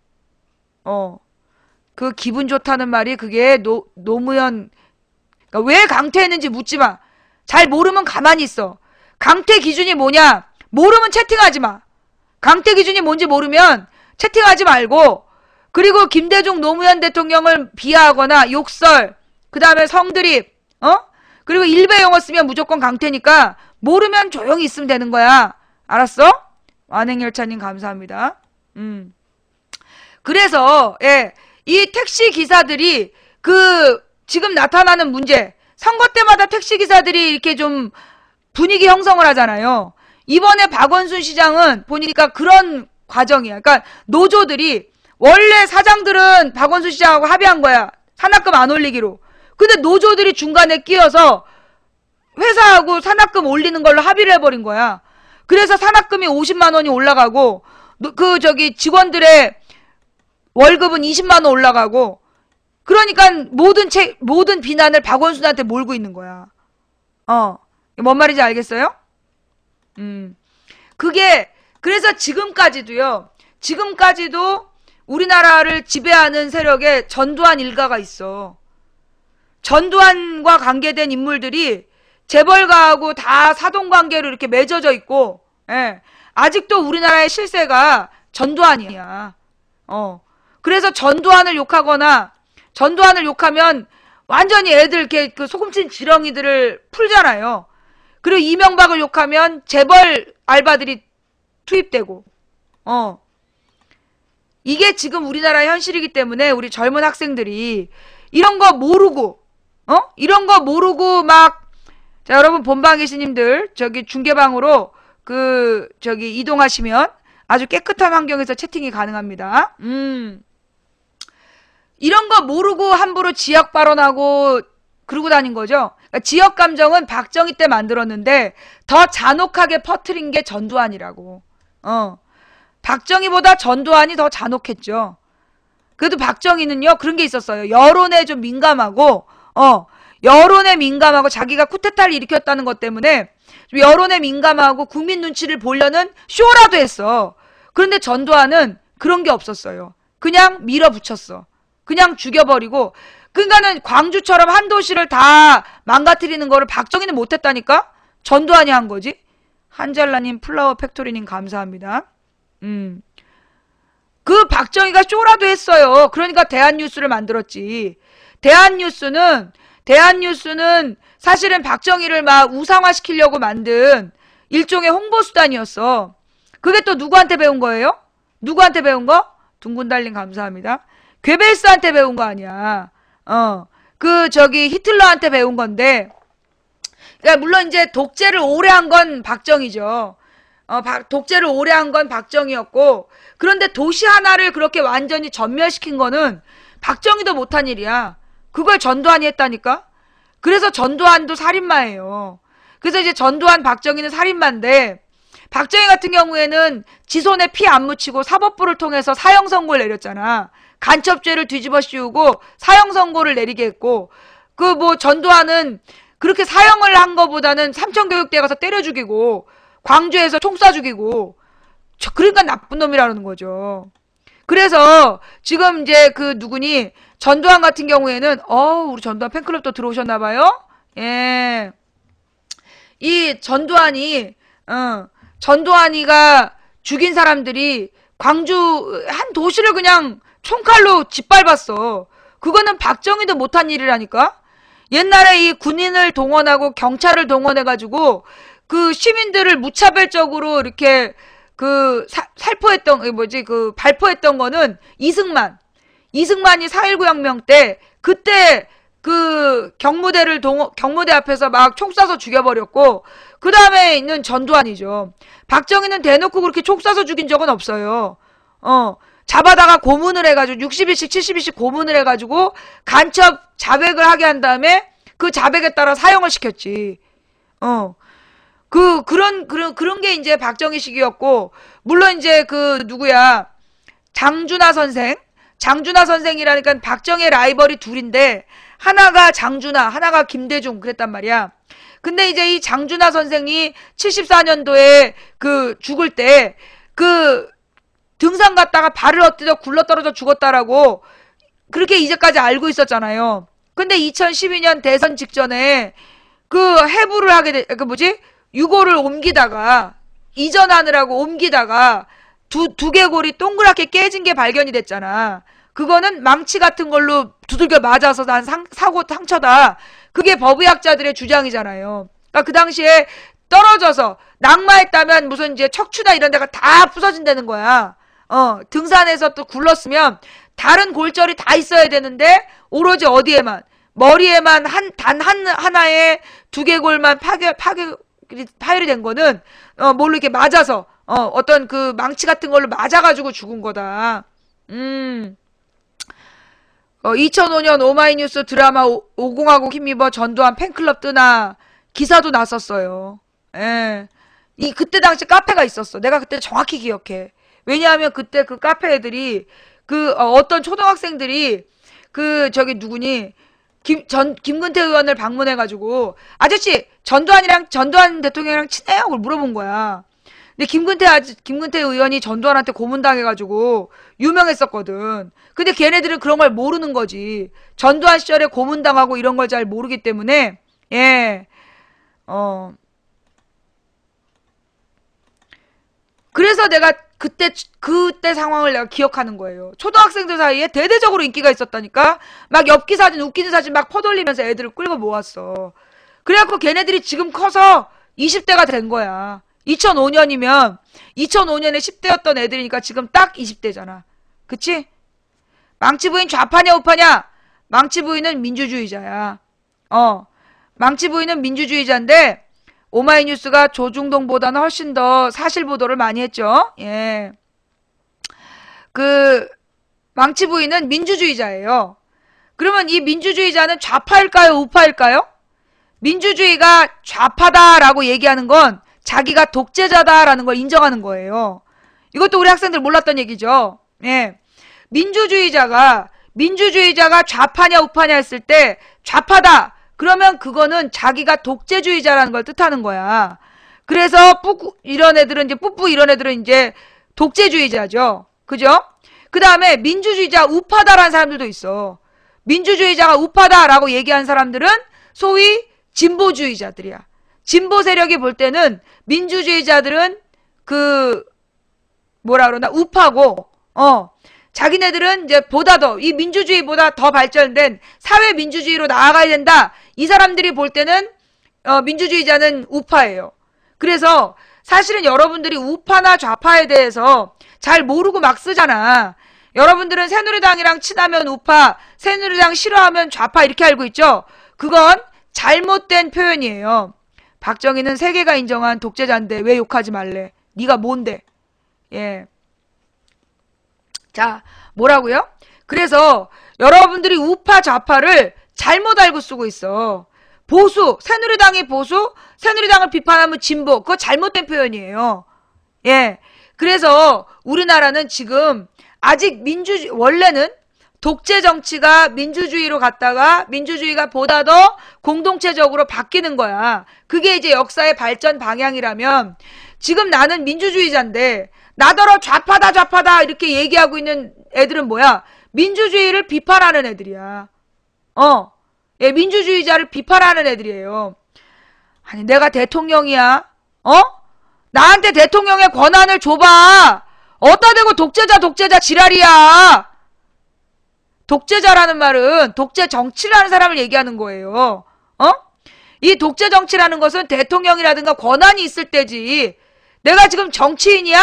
그 기분 좋다는 말이 그게 노무현, 그러니까 왜 강퇴했는지 묻지 마. 잘 모르면 가만히 있어. 강퇴 기준이 뭐냐? 모르면 채팅하지 마. 강퇴 기준이 뭔지 모르면 채팅하지 말고, 그리고 김대중 노무현 대통령을 비하하거나 욕설, 그 다음에 성드립, 그리고 일베 용어 쓰면 무조건 강퇴니까 모르면 조용히 있으면 되는 거야. 알았어? 완행열차님 감사합니다. 그래서 이 택시 기사들이 지금 나타나는 문제, 선거 때마다 택시 기사들이 이렇게 좀 분위기 형성을 하잖아요. 이번에 박원순 시장은 보니까 그런 과정이야. 그러니까 노조들이 원래 사장들은 박원순 시장하고 합의한 거야. 산학금 안 올리기로. 근데 노조들이 중간에 끼어서 회사하고 산학금 올리는 걸로 합의를 해버린 거야. 그래서 산학금이 50만 원이 올라가고 직원들의 월급은 20만 원 올라가고, 그러니까 모든 비난을 박원순한테 몰고 있는 거야. 뭔 말인지 알겠어요? 그래서 지금까지도 우리나라를 지배하는 세력에 전두환 일가가 있어. 전두환과 관계된 인물들이 재벌가하고 다 사돈관계로 이렇게 맺어져 있고, 아직도 우리나라의 실세가 전두환이야. 그래서 전두환을 욕하면 완전히 애들 이렇게 소금친 지렁이들을 풀잖아요. 그리고 이명박을 욕하면 재벌 알바들이 투입되고, 이게 지금 우리나라 현실이기 때문에 우리 젊은 학생들이 이런 거 모르고 자, 여러분 본방 계시님들 중계방으로 이동하시면 아주 깨끗한 환경에서 채팅이 가능합니다. 이런 거 모르고 함부로 지역 발언하고 그러고 다닌 거죠. 그러니까 지역 감정은 박정희 때 만들었는데 더 잔혹하게 퍼뜨린 게 전두환이라고. 박정희보다 전두환이 더 잔혹했죠. 그래도 박정희는요, 그런 게 있었어요. 여론에 좀 민감하고, 자기가 쿠데타를 일으켰다는 것 때문에 좀 여론에 민감하고 국민 눈치를 보려는 쇼라도 했어. 그런데 전두환은 그런 게 없었어요. 그냥 밀어붙였어. 그냥 죽여버리고, 그러니까는 광주처럼 한 도시를 다 망가뜨리는 거를 박정희는 못했다니까? 전두환이 한 거지? 한잘라님, 플라워 팩토리님 감사합니다. 그 박정희가 쇼라도 했어요. 그러니까 대한뉴스를 만들었지. 대한뉴스는 사실은 박정희를 막 우상화시키려고 만든 일종의 홍보수단이었어. 그게 또 누구한테 배운 거예요? 누구한테 배운 거? 둥근달님 감사합니다. 괴벨스한테 배운 거 아니야. 히틀러한테 배운 건데, 그러니까 물론 이제 독재를 오래 한 건 박정희죠. 독재를 오래 한 건 박정희였고, 그런데 도시 하나를 그렇게 완전히 전멸시킨 거는 박정희도 못한 일이야. 그걸 전두환이 했다니까? 그래서 전두환도 살인마예요. 그래서 이제 전두환, 박정희는 살인마인데, 박정희 같은 경우에는 지 손에 피 안 묻히고 사법부를 통해서 사형 선고를 내렸잖아. 간첩죄를 뒤집어 씌우고 사형 선고를 내리게 했고, 전두환은 그렇게 사형을 한 거보다는 삼천교육대 가서 때려 죽이고, 광주에서 총 쏴 죽이고, 그러니까 나쁜 놈이라는 거죠. 그래서 지금 이제 전두환 같은 경우에는 우리 전두환 팬클럽도 들어오셨나봐요. 예. 이 전두환이가 죽인 사람들이 광주 한 도시를 그냥 총칼로 짓밟았어. 그거는 박정희도 못한 일이라니까? 옛날에 이 군인을 동원하고 경찰을 동원해가지고 그 시민들을 무차별적으로 이렇게 발포했던 거는 이승만이 4.19 혁명 때 그때 그 경무대 앞에서 막 총 쏴서 죽여버렸고, 그 다음에 있는 전두환이죠. 박정희는 대놓고 그렇게 총 쏴서 죽인 적은 없어요. 잡아다가 고문을 해가지고 60일씩 70일씩 고문을 해가지고 간첩 자백을 하게 한 다음에 그 자백에 따라 사형을 시켰지. 그런 게 이제 박정희식이었고, 물론 이제 장준하 선생이라니까 박정희 라이벌이 둘인데, 하나가 장준하, 하나가 김대중 그랬단 말이야. 근데 이제 이 장준하 선생이 74년도에 죽을 때 등산 갔다가 발을 엇뜨려 굴러떨어져 죽었다라고 그렇게 이제까지 알고 있었잖아요. 근데 2012년 대선 직전에 해부를 유고를 이전하느라고 옮기다가 두개골이 동그랗게 깨진 게 발견이 됐잖아. 그거는 망치 같은 걸로 두들겨 맞아서 난 상처다. 그게 법의학자들의 주장이잖아요. 그러니까 그 당시에 떨어져서 낙마했다면 무슨 이제 척추나 이런 데가 다 부서진다는 거야. 등산에서 또 굴렀으면 다른 골절이 다 있어야 되는데 오로지 어디에만, 머리에만 단 하나의 두개골만 파열이 된 거는 뭘로 이렇게 맞아서 어떤 망치 같은 걸로 맞아가지고 죽은 거다. 2005년 오마이뉴스 드라마 오공화국 힘입어 전두환 팬클럽 뜨나 기사도 났었어요. 예. 그때 당시 카페가 있었어. 내가 그때 정확히 기억해. 왜냐하면 그때 그 카페 애들이 어떤 초등학생들이 김근태 의원을 방문해가지고 아저씨 전두환 대통령이랑 친해요? 그걸 물어본 거야. 근데 김근태 의원이 전두환한테 고문당해가지고 유명했었거든. 근데 걔네들은 그런 걸 모르는 거지. 전두환 시절에 고문당하고 이런 걸 잘 모르기 때문에, 예. 그래서 내가 그때 상황을 내가 기억하는 거예요. 초등학생들 사이에 대대적으로 인기가 있었다니까? 막 엽기 사진, 웃기는 사진 막 퍼돌리면서 애들을 끌고 모았어. 그래갖고 걔네들이 지금 커서 20대가 된 거야. 2005년에 10대였던 애들이니까 지금 딱 20대잖아. 그치? 망치 부인 좌파냐 우파냐? 망치 부인은 민주주의자야. 망치 부인은 민주주의자인데 오마이뉴스가 조중동보다는 훨씬 더 사실 보도를 많이 했죠. 예. 망치 부인은 민주주의자예요. 그러면 이 민주주의자는 좌파일까요? 우파일까요? 민주주의가 좌파다라고 얘기하는 건 자기가 독재자다라는 걸 인정하는 거예요. 이것도 우리 학생들 몰랐던 얘기죠. 예. 민주주의자가 좌파냐 우파냐 했을 때 좌파다. 그러면 그거는 자기가 독재주의자라는 걸 뜻하는 거야. 그래서 이런 애들은 이제 독재주의자죠. 그죠? 그 다음에 민주주의자 우파다라는 사람들도 있어. 민주주의자가 우파다라고 얘기한 사람들은 소위 진보주의자들이야. 진보 세력이 볼 때는 민주주의자들은 우파고, 자기네들은 이제 이 민주주의보다 더 발전된 사회 민주주의로 나아가야 된다. 이 사람들이 볼 때는, 민주주의자는 우파예요. 그래서 사실은 여러분들이 우파나 좌파에 대해서 잘 모르고 막 쓰잖아. 여러분들은 새누리당이랑 친하면 우파, 새누리당 싫어하면 좌파 이렇게 알고 있죠? 그건 잘못된 표현이에요. 박정희는 세계가 인정한 독재자인데 왜 욕하지 말래? 네가 뭔데? 예. 자, 뭐라고요? 그래서 여러분들이 우파 좌파를 잘못 알고 쓰고 있어. 새누리당이 보수, 새누리당을 비판하면 진보. 그거 잘못된 표현이에요. 예. 그래서 우리나라는 지금 아직 원래는 독재 정치가 민주주의로 갔다가 민주주의가 보다 더 공동체적으로 바뀌는 거야. 그게 이제 역사의 발전 방향이라면 지금 나는 민주주의자인데 나더러 좌파다 이렇게 얘기하고 있는 애들은 뭐야? 민주주의를 비판하는 애들이야. 예, 민주주의자를 비판하는 애들이에요. 아니, 내가 대통령이야? 어? 나한테 대통령의 권한을 줘봐. 어디다 대고 독재자 지랄이야. 독재자라는 말은 독재 정치를 하는 사람을 얘기하는 거예요. 어? 이 독재 정치라는 것은 대통령이라든가 권한이 있을 때지. 내가 지금 정치인이야?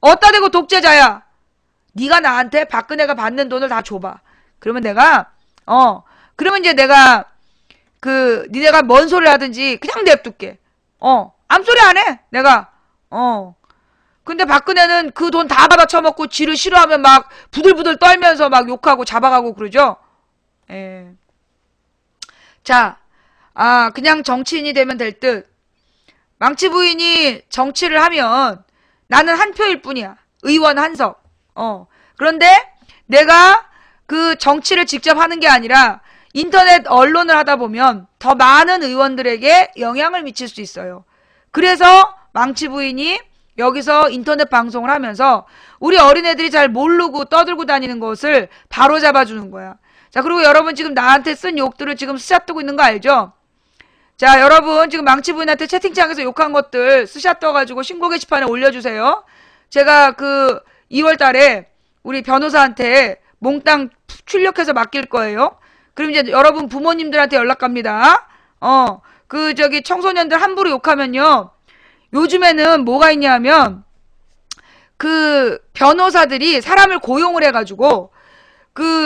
어디다 대고 독재자야. 네가 나한테 박근혜가 받는 돈을 다 줘봐. 그러면 그러면 이제 내가 니네가 뭔 소리를 하든지 그냥 냅둘게. 아무 소리 안 해. 내가. 근데 박근혜는 그 돈 다 받아 처먹고 지를 싫어하면 막 부들부들 떨면서 막 욕하고 잡아가고 그러죠. 예. 자, 그냥 정치인이 되면 될 듯. 망치 부인이 정치를 하면 나는 한 표일 뿐이야. 의원 한석. 그런데 내가 그 정치를 직접 하는 게 아니라 인터넷 언론을 하다 보면 더 많은 의원들에게 영향을 미칠 수 있어요. 그래서 망치 부인이 여기서 인터넷 방송을 하면서 우리 어린애들이 잘 모르고 떠들고 다니는 것을 바로 잡아주는 거야. 자, 그리고 여러분 지금 나한테 쓴 욕들을 지금 스샷 뜨고 있는 거 알죠? 자, 여러분 지금 망치 부인한테 채팅창에서 욕한 것들 스샷 떠가지고 신고 게시판에 올려주세요. 제가 2월 달에 우리 변호사한테 몽땅 출력해서 맡길 거예요. 그럼 이제 여러분 부모님들한테 연락 갑니다. 청소년들 함부로 욕하면요. 요즘에는 뭐가 있냐면 변호사들이 사람을 고용을 해가지고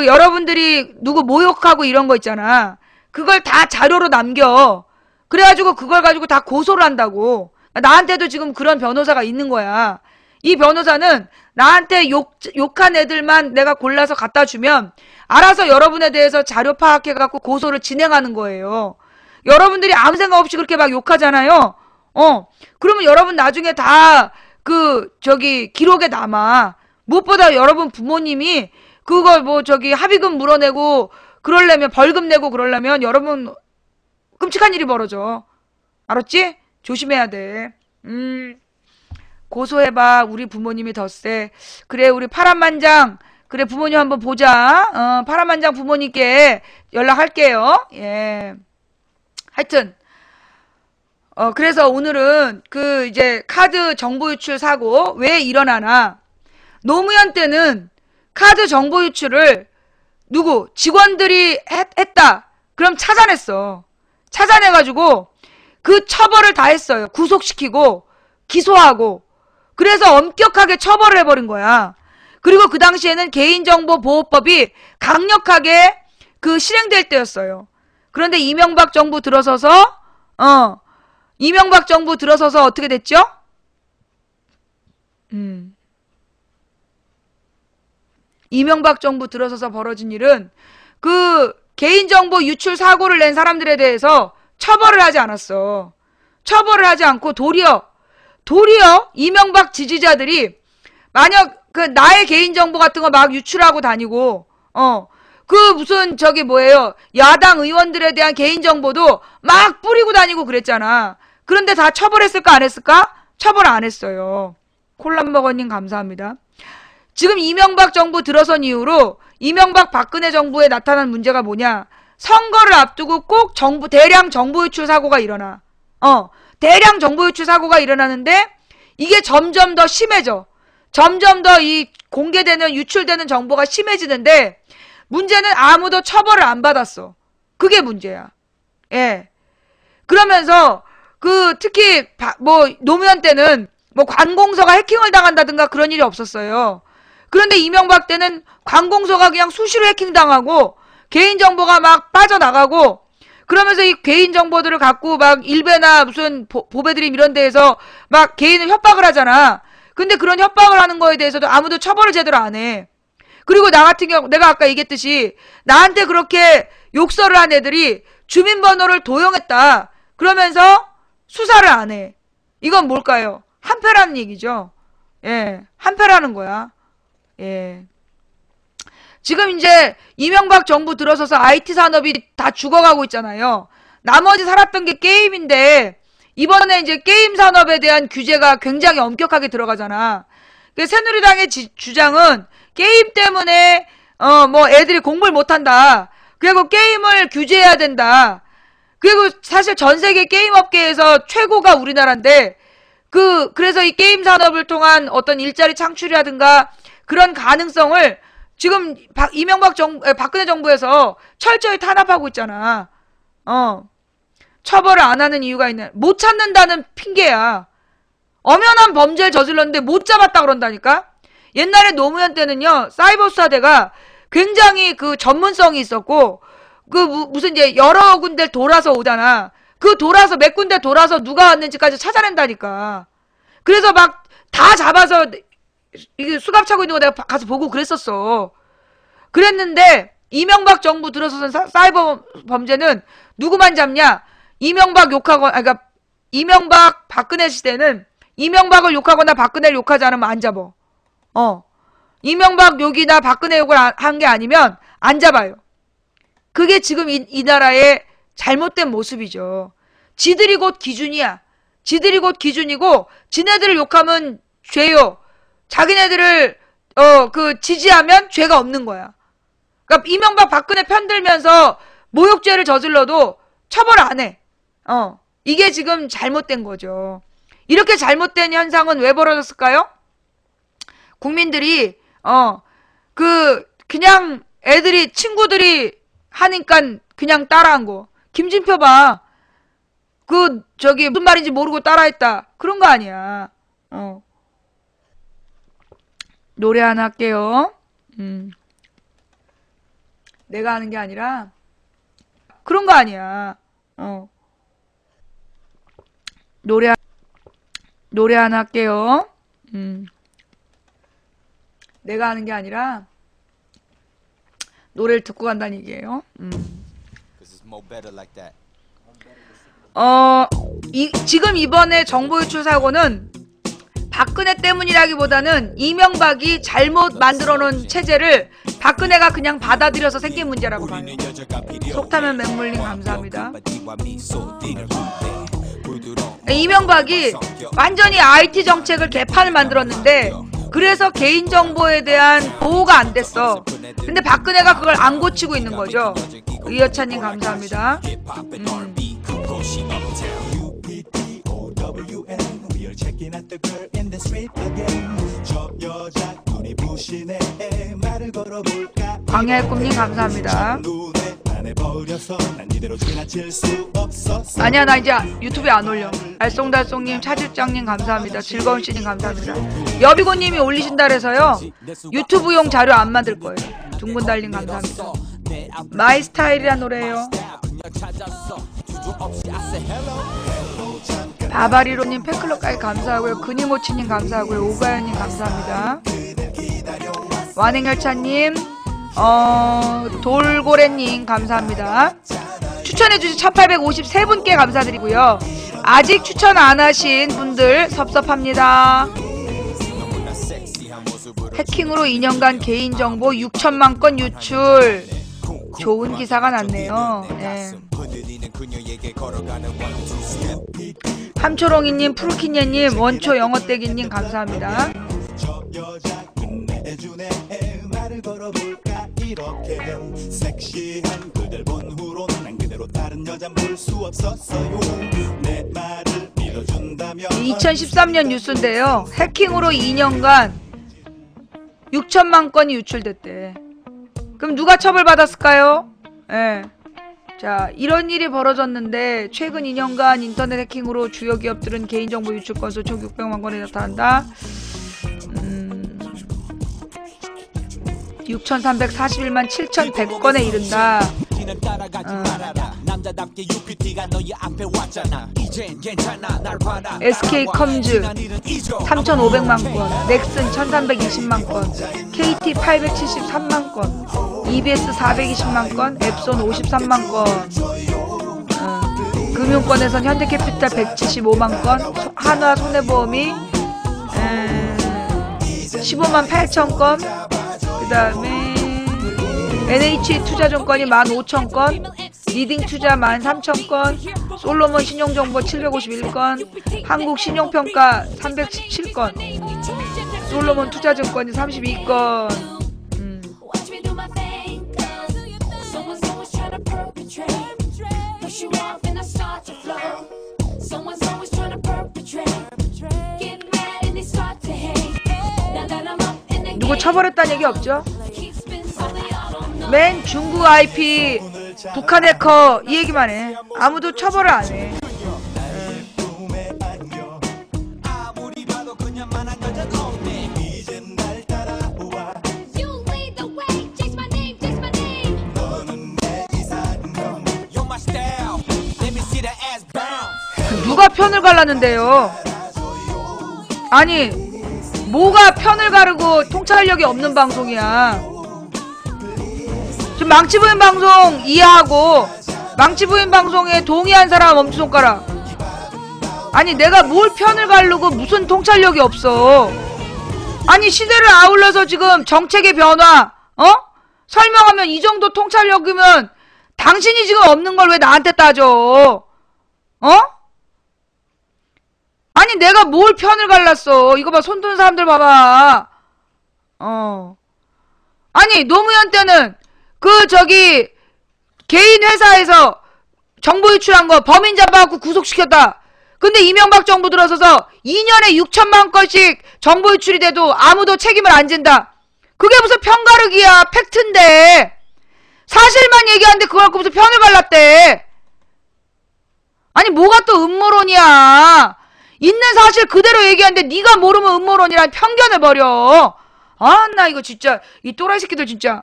여러분들이 누구 모욕하고 이런 거 있잖아. 그걸 다 자료로 남겨. 그래가지고 그걸 가지고 다 고소를 한다고. 나한테도 지금 그런 변호사가 있는 거야. 이 변호사는 나한테 욕한 애들만 내가 골라서 갖다 주면 알아서 여러분에 대해서 자료 파악해갖고 고소를 진행하는 거예요. 여러분들이 아무 생각 없이 그렇게 막 욕하잖아요. 그러면 여러분 나중에 다 기록에 남아. 무엇보다 여러분 부모님이 그걸 합의금 물어내고 그러려면 벌금 내고 그러려면 여러분 끔찍한 일이 벌어져. 알았지? 조심해야 돼. 고소해봐. 우리 부모님이 더 세. 그래, 우리 파란만장. 그래, 부모님 한번 보자. 파란만장 부모님께 연락할게요. 예. 하여튼, 그래서 오늘은 이제 카드 정보 유출 사고 왜 일어나나. 노무현 때는 카드 정보 유출을 직원들이 했다. 그럼 찾아냈어. 찾아내가지고 그 처벌을 다 했어요. 구속시키고 기소하고. 그래서 엄격하게 처벌을 해버린 거야. 그리고 그 당시에는 개인정보보호법이 강력하게 실행될 때였어요. 그런데 이명박 정부 들어서서 어떻게 됐죠? 이명박 정부 들어서서 벌어진 일은 개인정보 유출 사고를 낸 사람들에 대해서 처벌을 하지 않았어. 처벌을 하지 않고 도리어 이명박 지지자들이 만약 나의 개인정보 같은 거 막 유출하고 다니고 무슨 야당 의원들에 대한 개인정보도 막 뿌리고 다니고 그랬잖아. 그런데 다 처벌했을까 안 했을까? 처벌 안 했어요. 콜라먹어님 감사합니다. 지금 이명박 정부 들어선 이후로 이명박 박근혜 정부에 나타난 문제가 뭐냐. 선거를 앞두고 꼭 대량 정보 유출 사고가 일어나. 대량 정보 유출 사고가 일어나는데 이게 점점 더 심해져. 점점 더 이 공개되는 유출되는 정보가 심해지는데 문제는 아무도 처벌을 안 받았어. 그게 문제야. 예. 그러면서 특히 노무현 때는 관공서가 해킹을 당한다든가 그런 일이 없었어요. 그런데 이명박 때는 관공서가 그냥 수시로 해킹당하고 개인정보가 막 빠져나가고 그러면서 이 개인정보들을 갖고 막 일베나 무슨 보배드림 이런 데에서 막 개인을 협박을 하잖아. 근데 그런 협박을 하는 거에 대해서도 아무도 처벌을 제대로 안 해. 그리고 나 같은 경우 내가 아까 얘기했듯이 나한테 그렇게 욕설을 한 애들이 주민번호를 도용했다. 그러면서 수사를 안 해. 이건 뭘까요? 한패라는 얘기죠. 예, 한패라는 거야. 예. 지금 이제 이명박 정부 들어서서 IT 산업이 다 죽어가고 있잖아요. 나머지 살았던 게 게임인데 이번에 이제 게임 산업에 대한 규제가 굉장히 엄격하게 들어가잖아. 새누리당의 주장은 게임 때문에 애들이 공부를 못한다. 그리고 게임을 규제해야 된다. 그리고 사실 전 세계 게임 업계에서 최고가 우리나라인데, 그래서 이 게임 산업을 통한 어떤 일자리 창출이라든가 그런 가능성을 지금 박근혜 정부에서 철저히 탄압하고 있잖아. 처벌을 안 하는 이유가 있네. 못 찾는다는 핑계야. 엄연한 범죄를 저질렀는데 못 잡았다 그런다니까? 옛날에 노무현 때는요, 사이버 수사대가 굉장히 그 전문성이 있었고, 무슨 이제 여러 군데 돌아서 오잖아. 돌아서 몇 군데 돌아서 누가 왔는지까지 찾아낸다니까. 그래서 막 다 잡아서 이게 수갑 차고 있는 거 내가 가서 보고 그랬었어. 그랬는데 이명박 정부 들어서선 사이버 범죄는 누구만 잡냐? 이명박 욕하거나, 그러니까 이명박 박근혜 시대는 이명박을 욕하거나 박근혜를 욕하지 않으면 안 잡어. 이명박 욕이나 박근혜 욕을 한 게 아니면 안 잡아요. 그게 지금 이 나라의 잘못된 모습이죠. 지들이 곧 기준이야. 지들이 곧 기준이고, 지네들을 욕하면 죄요. 자기네들을, 지지하면 죄가 없는 거야. 그러니까 이명박 박근혜 편들면서 모욕죄를 저질러도 처벌 안 해. 이게 지금 잘못된 거죠. 이렇게 잘못된 현상은 왜 벌어졌을까요? 국민들이, 그냥 친구들이 하니까 그냥 따라한 거. 김진표 봐. 무슨 말인지 모르고 따라했다. 그런 거 아니야. 노래 하나 할게요. 내가 하는 게 아니라, 그런 거 아니야. 노래 하나 할게요. 내가 하는 게 아니라, 노래를 듣고 간다는 얘기예요. 지금 이번에 정보 유출 사고는 박근혜 때문이라기보다는 이명박이 잘못 만들어 놓은 체제를 박근혜가 그냥 받아들여서 생긴 문제라고 봐요. 속타면 맹물님 감사합니다. 이명박이 완전히 IT 정책을 개판을 만들었는데, 그래서 개인정보에 대한 보호가 안 됐어. 근데 박근혜가 그걸 안 고치고 있는 거죠. 이여찬님 감사합니다. 광야의 꿈님 감사합니다. 아니야, 나 이제 유튜브에 안 올려. 알쏭달쏭님, 차질장님 감사합니다. 즐거운씨님 감사합니다. 여비고님이 올리신다 그래서요, 유튜브용 자료 안 만들 거예요. 둥근달님 감사합니다. 마이 스타일이란 노래예요. 바바리로님 팬클럽까지 감사하고요. 근이모치님 감사하고요. 오가연님 감사합니다. 완행열차님, 돌고래님 감사합니다. 추천해주신 1853분께 감사드리고요. 아직 추천 안 하신 분들 섭섭합니다. 해킹으로 2년간 개인정보 6천만 건 유출. 좋은 기사가 났네요. 네. 함초롱이님, 푸르키냐님, 원초 영어떼기님 감사합니다. 섹시한 그댈 본 후로는 난 그대로 다른 여잔 볼 수 없었어요. 내 말을 믿어준다면. 2013년 뉴스인데요. 해킹으로 2년간 6천만 건이 유출됐대. 그럼 누가 처벌받았을까요? 예. 자, 이런 일이 벌어졌는데 최근 2년간 인터넷 해킹으로 주요 기업들은 개인정보 유출 건수 총 600만 건에 나타난다. 6,341만 7,100건에 이른다. SK컴즈 3,500만 건, 넥슨 1,320만 건, KT 873만 건, EBS 420만 건, 앱손 53만 건. 금융권에선 현대캐피탈 175만 건, 한화 손해보험이 15만 8천 건, 그 다음에 NH투자증권이 15,000건, 리딩투자 13,000건, 솔로몬 신용정보 751건, 한국신용평가 317건, 솔로몬 투자증권이 32건. 누구 처벌했다는 얘기 없죠? 맨 중국 IP, 북한 해커 이 얘기만 해. 아무도 처벌을 안 해. 누가 편을 갈랐는데요? 아니, 뭐가 편을 가르고 통찰력이 없는 방송이야. 지금 망치부인 방송 이해하고 망치부인 방송에 동의한 사람 엄지손가락. 아니, 내가 뭘 편을 가르고 무슨 통찰력이 없어. 아니, 시대를 아울러서 지금 정책의 변화 설명하면 이 정도 통찰력이면 당신이 지금 없는 걸 왜 나한테 따져? 아니, 내가 뭘 편을 갈랐어. 이거 봐, 손 드는 사람들 봐봐. 아니, 노무현 때는 개인 회사에서 정보 유출한 거 범인 잡아갖고 구속시켰다. 근데 이명박 정부 들어서서 2년에 6천만 건씩 정보 유출이 돼도 아무도 책임을 안 진다. 그게 무슨 편가르기야. 팩트인데. 사실만 얘기하는데 그걸 갖고 무슨 편을 갈랐대. 아니, 뭐가 또 음모론이야. 있는 사실 그대로 얘기하는데 네가 모르면 음모론이란 편견을 버려. 아, 나 이거 진짜 이 또라이 새끼들 진짜.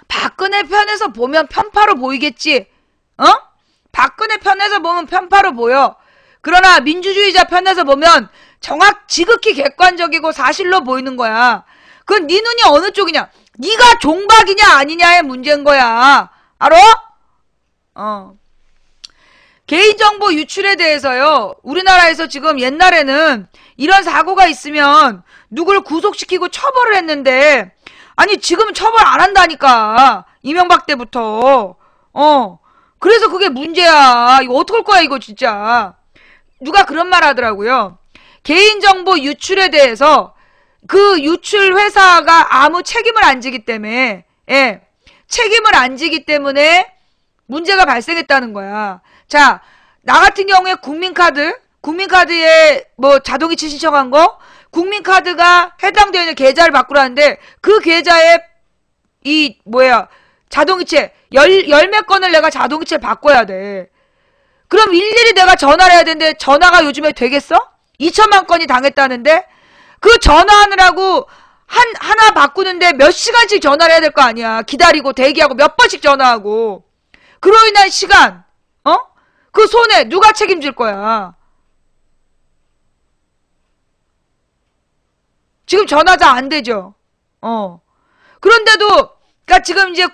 박근혜 편에서 보면 편파로 보이겠지. 박근혜 편에서 보면 편파로 보여. 그러나 민주주의자 편에서 보면 지극히 객관적이고 사실로 보이는 거야. 그건 네 눈이 어느 쪽이냐. 네가 종박이냐 아니냐의 문제인 거야. 알아? 개인정보 유출에 대해서요. 우리나라에서 지금 옛날에는 이런 사고가 있으면 누굴 구속시키고 처벌을 했는데 아니, 지금은 처벌 안 한다니까. 이명박 때부터. 그래서 그게 문제야. 이거 어떡할 거야, 이거 진짜. 누가 그런 말 하더라고요. 개인정보 유출에 대해서 그 유출 회사가 아무 책임을 안 지기 때문에, 책임을 안 지기 때문에 문제가 발생했다는 거야. 자, 나 같은 경우에 국민카드에 뭐 자동이체 신청한 거, 국민카드가 해당되어 있는 계좌를 바꾸라는데 그 계좌에 자동이체 열 몇 건을 내가 자동이체 바꿔야 돼. 그럼 일일이 내가 전화를 해야 되는데 전화가 요즘에 되겠어? 2천만 건이 당했다는데 그 전화하느라고 하나 바꾸는데 몇 시간씩 전화를 해야 될 거 아니야. 기다리고 대기하고 몇 번씩 전화하고. 그로 인한 시간, 그 손해 누가 책임질 거야. 지금 전화자 안 되죠. 그런데도, 그러니까 지금 이제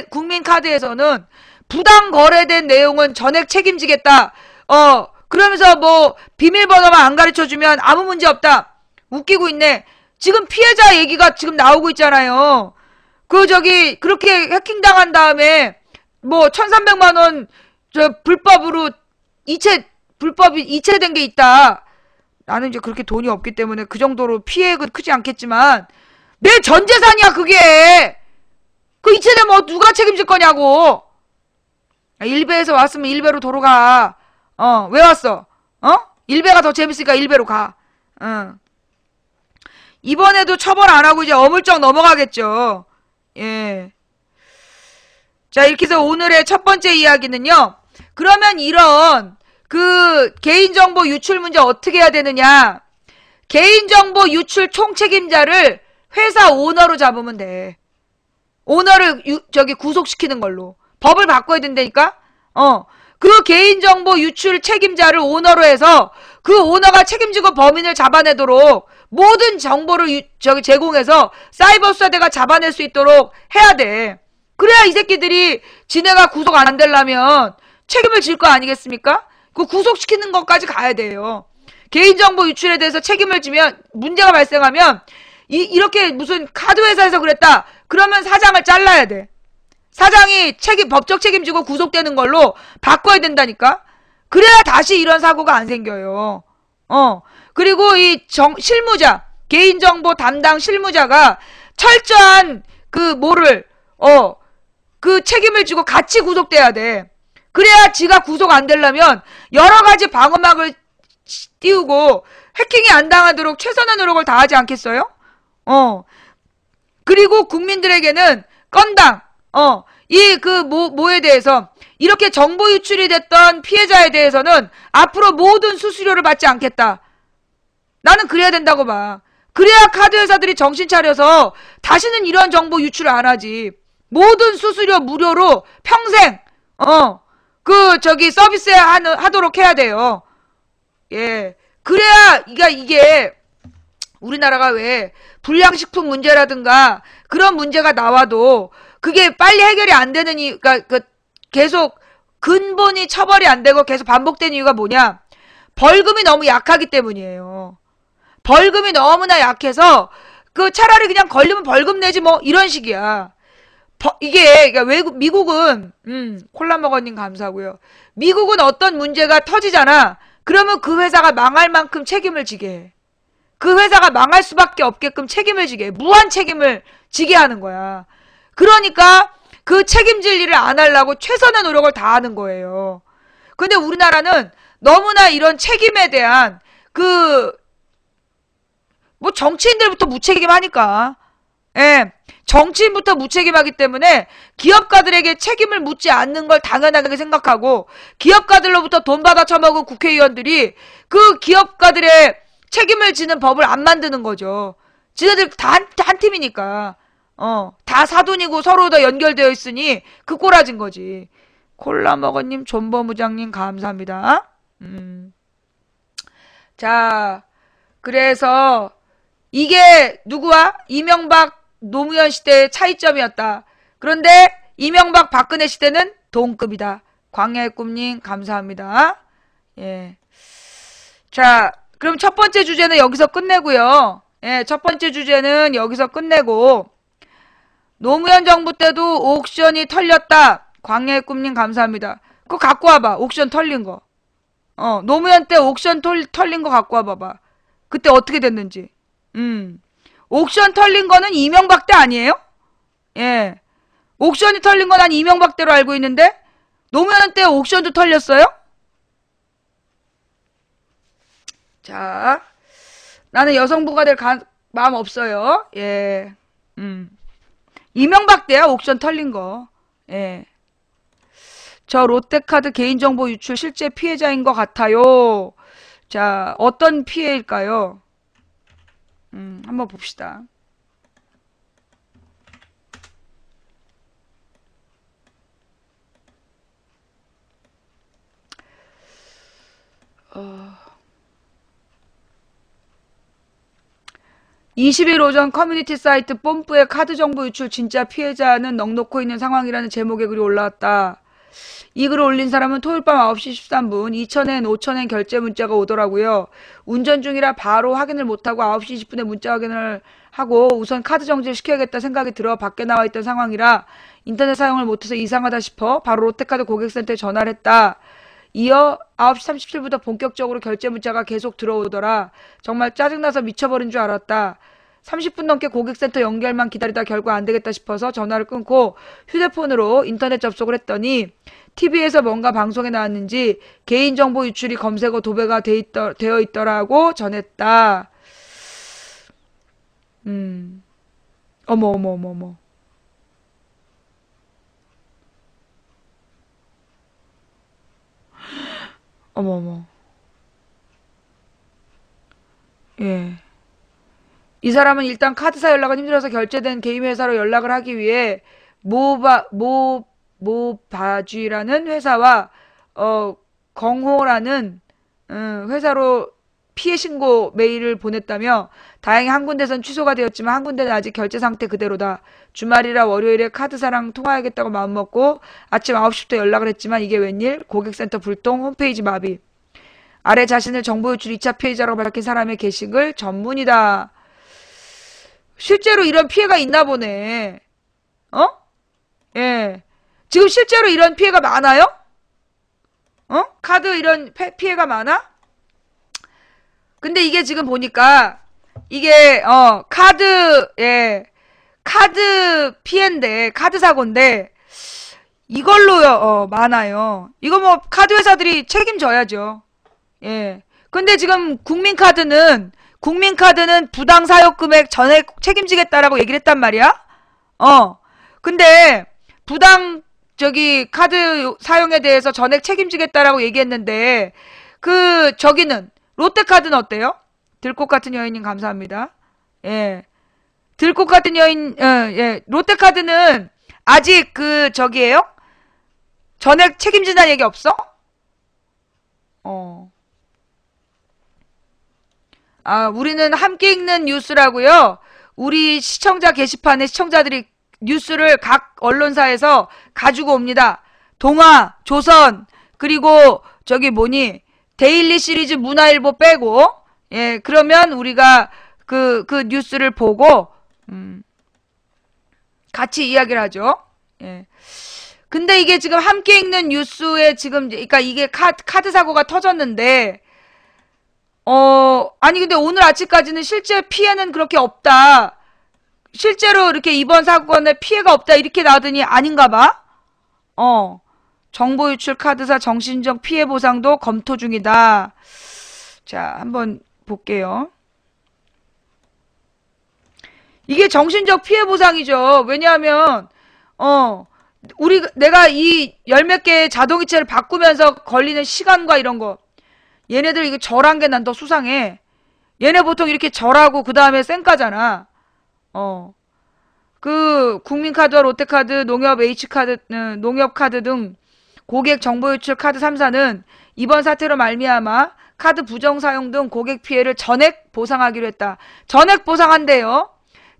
국민카드에서는 부당 거래된 내용은 전액 책임지겠다. 그러면서 뭐 비밀번호만 안 가르쳐주면 아무 문제 없다. 웃기고 있네. 지금 피해자 얘기가 지금 나오고 있잖아요. 그렇게 해킹당한 다음에 뭐 1,300만 원 불법이 이체된 게 있다. 나는 이제 그렇게 돈이 없기 때문에 그 정도로 피해액은 크지 않겠지만 내 전 재산이야 그게. 그 이체되면 누가 책임질 거냐고. 일베에서 왔으면 일베로 도로 가. 왜 왔어? 일베가 더 재밌으니까 일베로 가. 이번에도 처벌 안 하고 이제 어물쩍 넘어가겠죠. 예. 자, 이렇게 해서 오늘의 첫 번째 이야기는요. 그러면 이런 개인정보 유출 문제 어떻게 해야 되느냐. 개인정보 유출 총책임자를 회사 오너로 잡으면 돼. 오너를 구속시키는 걸로. 법을 바꿔야 된다니까? 그 개인정보 유출 책임자를 오너로 해서 그 오너가 책임지고 범인을 잡아내도록 모든 정보를 제공해서 사이버 수사대가 잡아낼 수 있도록 해야 돼. 그래야 이 새끼들이 지네가 구속 안 되려면 책임을 질 거 아니겠습니까? 그 구속시키는 것까지 가야 돼요. 개인정보 유출에 대해서 책임을 지면 문제가 발생하면 이렇게 무슨 카드회사에서 그랬다. 그러면 사장을 잘라야 돼. 사장이 법적 책임지고 구속되는 걸로 바꿔야 된다니까? 그래야 다시 이런 사고가 안 생겨요. 그리고 실무자, 개인정보 담당 실무자가 철저한 그 책임을 지고 같이 구속돼야 돼. 그래야 지가 구속 안 되려면 여러 가지 방어막을 띄우고 해킹이 안 당하도록 최선의 노력을 다하지 않겠어요? 그리고 국민들에게는 건당, 뭐에 대해서 이렇게 정보 유출이 됐던 피해자에 대해서는 앞으로 모든 수수료를 받지 않겠다. 나는 그래야 된다고 봐. 그래야 카드 회사들이 정신 차려서 다시는 이런 정보 유출을 안 하지. 모든 수수료 무료로 평생 서비스 하도록 해야 돼요. 예. 그래야 이게 우리나라가 왜 불량식품 문제라든가 그런 문제가 나와도 그게 빨리 해결이 안 되는 그러니까 계속 근본이 처벌이 안 되고 계속 반복되는 이유가 뭐냐? 벌금이 너무 약하기 때문이에요. 벌금이 너무나 약해서 차라리 그냥 걸리면 벌금 내지 뭐 이런 식이야. 그러니까 미국은 콜라먹어님 감사하고요. 미국은 어떤 문제가 터지잖아. 그러면 그 회사가 망할 만큼 책임을 지게 해. 그 회사가 망할 수밖에 없게끔 책임을 지게 해. 무한 책임을 지게 하는 거야. 그러니까 그 책임질 일을 안 하려고 최선의 노력을 다하는 거예요. 근데 우리나라는 너무나 이런 책임에 대한 정치인들부터 무책임하니까. 예. 정치인부터 무책임하기 때문에 기업가들에게 책임을 묻지 않는 걸 당연하게 생각하고 기업가들로부터 돈 받아 처먹은 국회의원들이 그 기업가들의 책임을 지는 법을 안 만드는 거죠. 지네들 다 한 팀이니까. 다 사돈이고 서로 다 연결되어 있으니 그 꼬라진 거지. 콜라먹어님, 존버무장님 감사합니다. 자, 그래서 이게 누구와? 이명박 노무현 시대의 차이점이었다. 그런데 이명박 박근혜 시대는 동급이다. 광야의 꿈님 감사합니다. 예. 자, 그럼 첫 번째 주제는 여기서 끝내고요. 예, 첫 번째 주제는 여기서 끝내고 노무현 정부 때도 옥션이 털렸다. 광야의 꿈님 감사합니다. 그거 갖고 와봐. 옥션 털린 거. 노무현 때 옥션 털린 거 갖고 와봐봐. 그때 어떻게 됐는지. 옥션 털린 거는 이명박 때 아니에요? 예. 옥션이 털린 건 난 이명박 때로 알고 있는데 노무현 때 옥션도 털렸어요? 자, 나는 여성부가 될 마음 없어요. 예. 이명박 때야 옥션 털린 거. 예. 저 롯데카드 개인정보 유출 실제 피해자인 것 같아요. 자, 어떤 피해일까요? 한번 봅시다. 어... 20일 오전 커뮤니티 사이트 뽐뿌의 카드 정보 유출 진짜 피해자는 넉넉히 있는 상황이라는 제목의 글이 올라왔다. 이 글을 올린 사람은 토요일 밤 9시 13분 2,000엔, 5,000엔 결제 문자가 오더라고요. 운전 중이라 바로 확인을 못하고 9시 20분에 문자 확인을 하고 우선 카드 정지를 시켜야겠다 생각이 들어 밖에 나와 있던 상황이라 인터넷 사용을 못해서 이상하다 싶어 바로 롯데카드 고객센터에 전화를 했다. 이어 9시 37분부터 본격적으로 결제 문자가 계속 들어오더라. 정말 짜증나서 미쳐버린 줄 알았다. 30분 넘게 고객센터 연결만 기다리다 결국 안되겠다 싶어서 전화를 끊고 휴대폰으로 인터넷 접속을 했더니 TV에서 뭔가 방송에 나왔는지 개인정보 유출이 검색어 도배가 되어 있더라고 전했다. 어머. 어머. 예. 이 사람은 일단 카드사 연락은 힘들어서 결제된 개인 회사로 연락을 하기 위해 모바쥐라는 회사와 경호라는 회사로 피해 신고 메일을 보냈다며 다행히 한 군데선 취소가 되었지만 한 군데는 아직 결제 상태 그대로다. 주말이라 월요일에 카드사랑 통화하겠다고 마음먹고 아침 9시부터 연락을 했지만 이게 웬일? 고객센터 불통, 홈페이지 마비. 아래 자신을 정보 유출 2차 피해자라고 밝힌 사람의 게시글 전문이다. 실제로 이런 피해가 있나 보네. 예. 지금 실제로 이런 피해가 많아요? 카드 이런 피해가 많아? 근데 이게 지금 보니까 이게 카드 피해인데 카드 사고인데 이걸로요, 많아요. 이거 뭐, 카드 회사들이 책임져야죠. 예. 근데 지금 국민카드는 부당 사용 금액 전액 책임지겠다라고 얘기를 했단 말이야? 근데, 부당, 카드 사용에 대해서 전액 책임지겠다라고 얘기했는데, 롯데카드는 어때요? 들꽃 같은 여인님 감사합니다. 예. 들꽃 같은 여인, 예. 롯데카드는 아직 전액 책임진다는 얘기 없어? 우리는 함께 읽는 뉴스라고요. 우리 시청자 게시판에 시청자들이 뉴스를 각 언론사에서 가지고 옵니다. 동아, 조선, 그리고 데일리 시리즈 문화일보 빼고, 예, 그러면 우리가 그 뉴스를 보고, 같이 이야기를 하죠. 예. 근데 이게 지금 함께 읽는 뉴스에 그러니까 이게 카드 사고가 터졌는데, 아니, 근데 오늘 아침까지는 실제 피해는 그렇게 없다. 실제로 이렇게 이번 사건에 피해가 없다. 이렇게 나오더니 아닌가 봐. 정보 유출 카드사 정신적 피해 보상도 검토 중이다. 자, 한번 볼게요. 이게 정신적 피해 보상이죠. 왜냐하면, 내가 이 열 몇 개의 자동이체를 바꾸면서 걸리는 시간과 이런 거. 얘네들 이거 절한 게 난 더 수상해. 얘네 보통 이렇게 절하고 그 다음에 쌩까잖아. 국민카드와 롯데카드, 농협 H카드, 농협카드 등 고객 정보 유출 카드 3사는 이번 사태로 말미암아 카드 부정 사용 등 고객 피해를 전액 보상하기로 했다. 전액 보상한대요.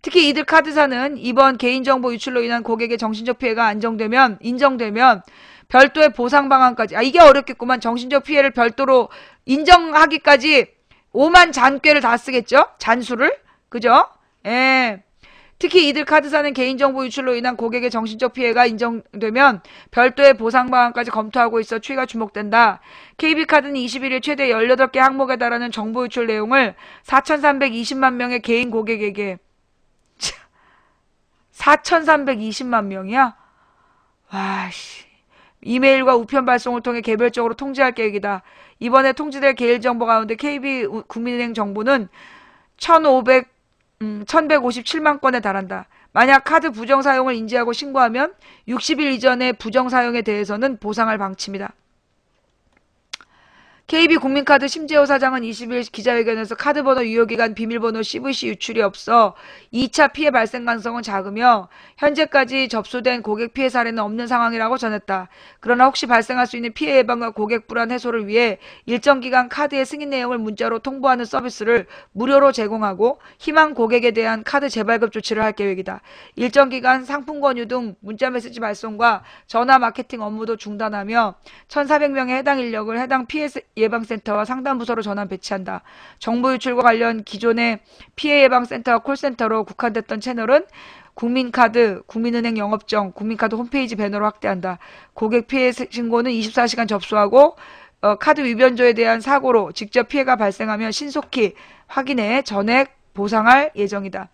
특히 이들 카드사는 이번 개인정보 유출로 인한 고객의 정신적 피해가 인정되면 별도의 보상 방안까지, 이게 어렵겠구만. 정신적 피해를 별도로 인정하기까지 5만 잔꾀를 다 쓰겠죠? 잔수를? 그죠? 예. 특히 이들 카드사는 개인정보 유출로 인한 고객의 정신적 피해가 인정되면 별도의 보상 방안까지 검토하고 있어 추이가 주목된다. KB카드는 21일 최대 18개 항목에 달하는 정보 유출 내용을 4,320만 명의 개인 고객에게 4,320만 명이야? 와씨. 이메일과 우편 발송을 통해 개별적으로 통지할 계획이다. 이번에 통지될 개인정보 가운데 KB 국민은행 정보는 1157만 건에 달한다. 만약 카드 부정 사용을 인지하고 신고하면 60일 이전의 부정 사용에 대해서는 보상할 방침이다. KB국민카드 심재호 사장은 20일 기자회견에서 카드번호 유효기간 비밀번호 CVC 유출이 없어 2차 피해 발생 가능성은 작으며 현재까지 접수된 고객 피해 사례는 없는 상황이라고 전했다. 그러나 혹시 발생할 수 있는 피해 예방과 고객 불안 해소를 위해 일정 기간 카드의 승인 내용을 문자로 통보하는 서비스를 무료로 제공하고 희망 고객에 대한 카드 재발급 조치를 할 계획이다. 일정 기간 상품 권유 등 문자 메시지 발송과 전화 마케팅 업무도 중단하며 1,400명의 해당 인력을 해당 피해 예방센터와 상담부서로 전환 배치한다. 정보 유출과 관련 기존의 피해 예방센터와 콜센터로 국한됐던 채널은 국민카드, 국민은행 영업정, 국민카드 홈페이지 배너로 확대한다. 고객 피해 신고는 24시간 접수하고 카드 위변조에 대한 사고로 직접 피해가 발생하면 신속히 확인해 전액 보상할 예정이다.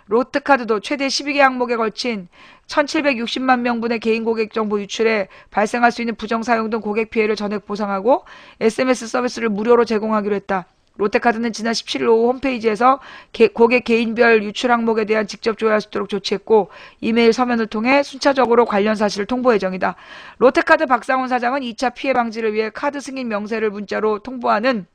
롯데카드도 최대 12개 항목에 걸친 1760만 명분의 개인 고객 정보 유출에 발생할 수 있는 부정 사용 등 고객 피해를 전액 보상하고 SMS 서비스를 무료로 제공하기로 했다. 롯데카드는 지난 17일 오후 홈페이지에서 고객 개인별 유출 항목에 대한 직접 조회할 수 있도록 조치했고 이메일 서면을 통해 순차적으로 관련 사실을 통보 예정이다. 롯데카드 박상훈 사장은 2차 피해 방지를 위해 카드 승인 명세를 문자로 통보하는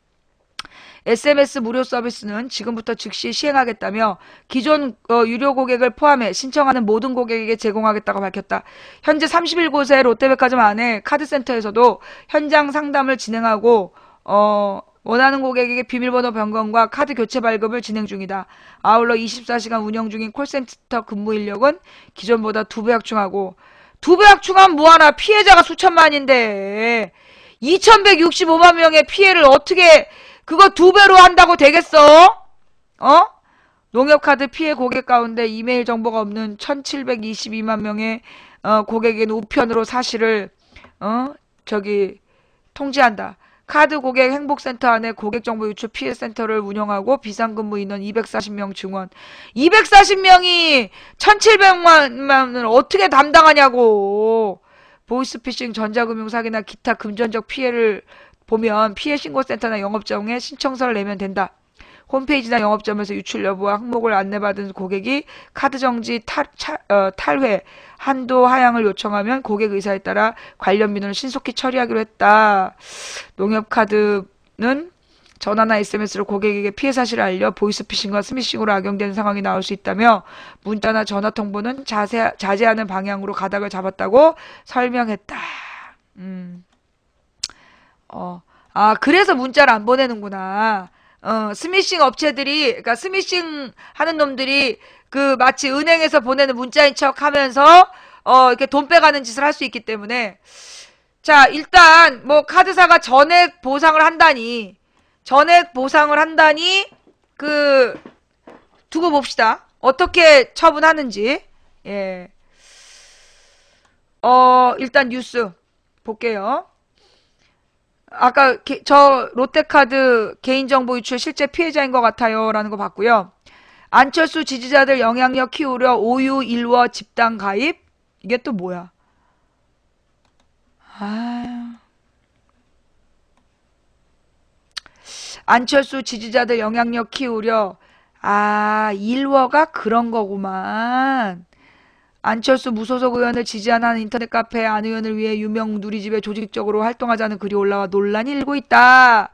SMS 무료 서비스는 지금부터 즉시 시행하겠다며 기존 유료 고객을 포함해 신청하는 모든 고객에게 제공하겠다고 밝혔다. 현재 31곳의 롯데백화점 안에 카드센터에서도 현장 상담을 진행하고 원하는 고객에게 비밀번호 변경과 카드 교체 발급을 진행 중이다. 아울러 24시간 운영 중인 콜센터 근무 인력은 기존보다 2배 확충하고 2배 확충하면 뭐하나 피해자가 수천만인데 2165만 명의 피해를 어떻게 그거 2배로 한다고 되겠어? 농협카드 피해 고객 가운데 이메일 정보가 없는 1722만 명의 고객에게는 우편으로 사실을 통지한다. 카드 고객 행복센터 안에 고객정보 유출 피해센터를 운영하고 비상근무 인원 240명 증원. 240명이 1700만을 어떻게 담당하냐고. 보이스피싱, 전자금융 사기나 기타 금전적 피해를 보면 피해 신고센터나 영업정에 신청서를 내면 된다. 홈페이지나 영업점에서 유출 여부와 항목을 안내받은 고객이 카드 정지, 탈회, 한도 하향을 요청하면 고객 의사에 따라 관련 민원을 신속히 처리하기로 했다. 농협카드는 전화나 SMS로 고객에게 피해 사실을 알려 보이스피싱과 스미싱으로 악용되는 상황이 나올 수 있다며 문자나 전화 통보는 자제하는 방향으로 가닥을 잡았다고 설명했다. 그래서 문자를 안 보내는구나. 스미싱 업체들이, 그러니까 스미싱 하는 놈들이 그 마치 은행에서 보내는 문자인 척 하면서 이렇게 돈 빼가는 짓을 할 수 있기 때문에. 자, 일단 뭐 카드사가 전액 보상을 한다니 두고 봅시다. 어떻게 처분하는지. 예. 일단 뉴스 볼게요. 아까 저 롯데카드 개인정보 유출 실제 피해자인 것 같아요 라는 거 봤고요. 안철수 지지자들 영향력 키우려 오유 일워 집단 가입? 이게 또 뭐야? 안철수 지지자들 영향력 키우려. 일워가 그런 거구만. 안철수 무소속 의원을 지지하는 인터넷 카페 안 의원을 위해 유명 누리집에 조직적으로 활동하자는 글이 올라와 논란이 일고 있다.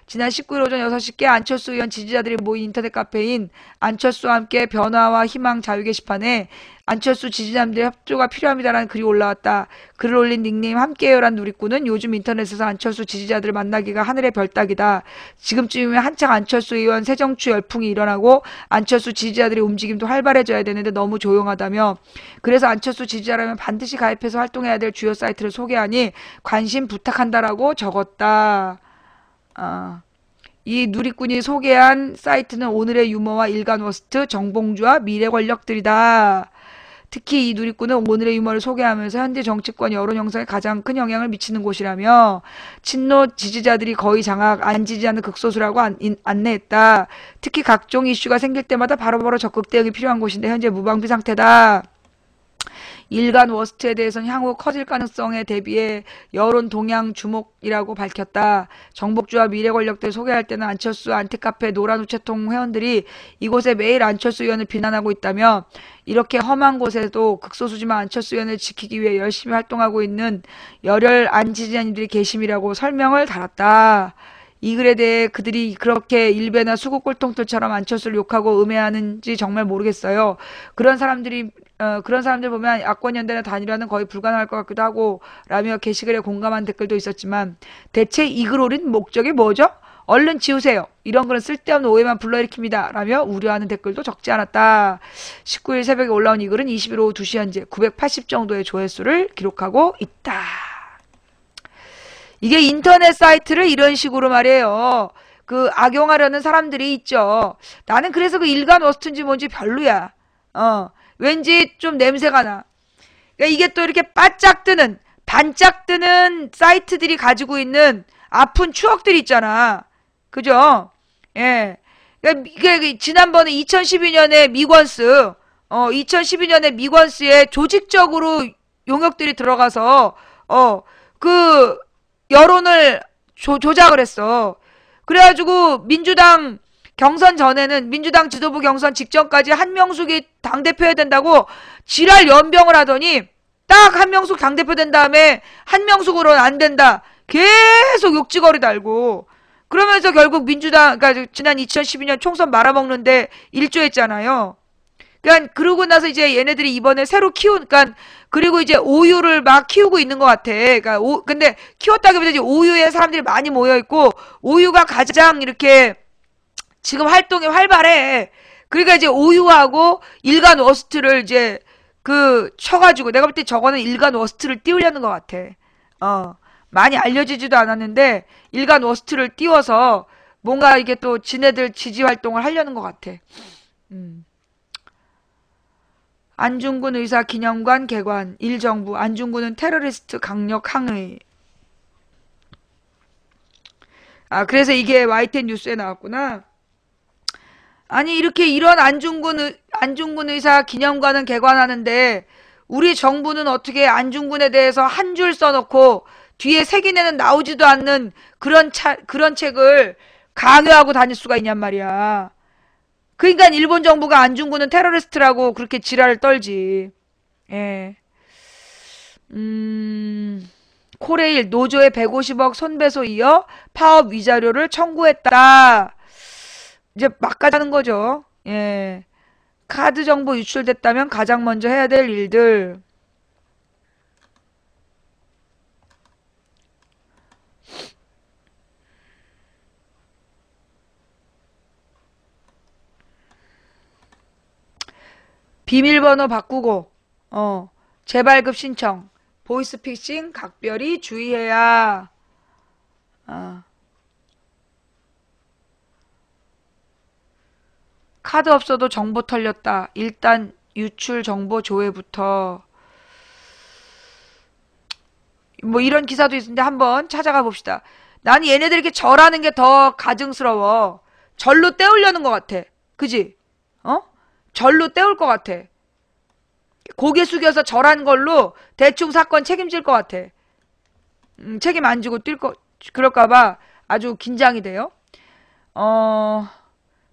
지난 19일 오전 6시께 안철수 의원 지지자들이 모인 인터넷 카페인 안철수와 함께 변화와 희망 자유 게시판에 안철수 지지자들의 협조가 필요합니다라는 글이 올라왔다. 글을 올린 닉네임 함께해요란 누리꾼은 요즘 인터넷에서 안철수 지지자들을 만나기가 하늘의 별 따기다. 지금쯤이면 한창 안철수 의원 새정치 열풍이 일어나고 안철수 지지자들의 움직임도 활발해져야 되는데 너무 조용하다며, 그래서 안철수 지지자라면 반드시 가입해서 활동해야 될 주요 사이트를 소개하니 관심 부탁한다라고 적었다. 이 누리꾼이 소개한 사이트는 오늘의 유머와 일간워스트, 정봉주와 미래 권력들이다. 특히 이 누리꾼은 오늘의 유머를 소개하면서 현재 정치권 여론 형성에 가장 큰 영향을 미치는 곳이라며 친노 지지자들이 거의 장악, 안 지지하는 극소수라고 안내했다. 특히 각종 이슈가 생길 때마다 바로바로 적극 대응이 필요한 곳인데 현재 무방비 상태다. 일간 워스트에 대해서는 향후 커질 가능성에 대비해 여론 동향 주목이라고 밝혔다. 정복주와 미래 권력들 소개할 때는 안철수 안티카페 노란 우체통 회원들이 이곳에 매일 안철수 의원을 비난하고 있다며 이렇게 험한 곳에도 극소수지만 안철수 의원을 지키기 위해 열심히 활동하고 있는 열혈 안지지자님들이 계심이라고 설명을 달았다. 이 글에 대해 그들이 그렇게 일베나 수국 꼴통들처럼 안철수를 욕하고 음해하는지 정말 모르겠어요. 그런 사람들 보면 야권연대나 단일화는 거의 불가능할 것 같기도 하고 라며 게시글에 공감한 댓글도 있었지만 대체 이 글 올린 목적이 뭐죠? 얼른 지우세요. 이런 글은 쓸데없는 오해만 불러일으킵니다. 라며 우려하는 댓글도 적지 않았다. 19일 새벽에 올라온 이 글은 20일 오후 2시 현재 980 정도의 조회수를 기록하고 있다. 이게 인터넷 사이트를 이런 식으로 말이에요. 악용하려는 사람들이 있죠. 나는 그래서 그 일간 워스트인지 뭔지 별로야. 왠지 좀 냄새가 나. 그러니까 이게 또 이렇게 반짝 뜨는 사이트들이 가지고 있는 아픈 추억들이 있잖아. 그죠? 예. 그러니까 이게 지난번에 2012년에 미권스에 조직적으로 용역들이 들어가서, 여론을 조작을 했어. 그래가지고 민주당 경선 전에는 민주당 지도부 경선 직전까지 한명숙이 당대표 해야 된다고 지랄 연병을 하더니 딱 한명숙 당대표 된 다음에 한명숙으로는 안 된다. 계속 욕지거리 달고 그러면서 결국 민주당, 그러니까 지난 2012년 총선 말아먹는데 일조했잖아요. 그러니까 그러고 나서 이제 얘네들이 이번에 새로 그러니까 그리고 이제 오유를 막 키우고 있는 것 같아. 그러니까 근데 키웠다기보다 이제 오유에 사람들이 많이 모여 있고 오유가 가장 이렇게 지금 활동이 활발해. 그러니까 이제 오유하고 일간 워스트를 이제 쳐가지고 내가 볼 때 저거는 일간 워스트를 띄우려는 것 같아. 많이 알려지지도 않았는데 일간 워스트를 띄워서 뭔가 이게 또 지네들 지지 활동을 하려는 것 같아. 안중근 의사 기념관 개관, 일정부, 안중근은 테러리스트 강력 항의. 그래서 이게 YTN 뉴스에 나왔구나. 아니, 이렇게 이런 안중근 의사 기념관은 개관하는데, 우리 정부는 어떻게 안중근에 대해서 한 줄 써놓고 뒤에 색인에는 나오지도 않는 그런 책을 강요하고 다닐 수가 있냔 말이야. 그러니까 일본 정부가 안중근은 테러리스트라고 그렇게 지랄을 떨지. 예. 코레일 노조의 150억 손배소 이어 파업 위자료를 청구했다. 이제 막 가자는 거죠. 예. 카드 정보 유출됐다면 가장 먼저 해야 될 일들. 비밀번호 바꾸고, 재발급 신청, 보이스피싱 각별히 주의해야. 카드 없어도 정보 털렸다. 일단 유출 정보 조회부터. 뭐 이런 기사도 있는데 한번 찾아가 봅시다. 난 얘네들 이렇게 절하는 게 더 가증스러워. 절로 떼우려는 것 같아. 그지? 절로 떼울 것 같아. 고개 숙여서 절한 걸로 대충 사건 책임질 것 같아. 책임 안 지고 그럴까봐 아주 긴장이 돼요.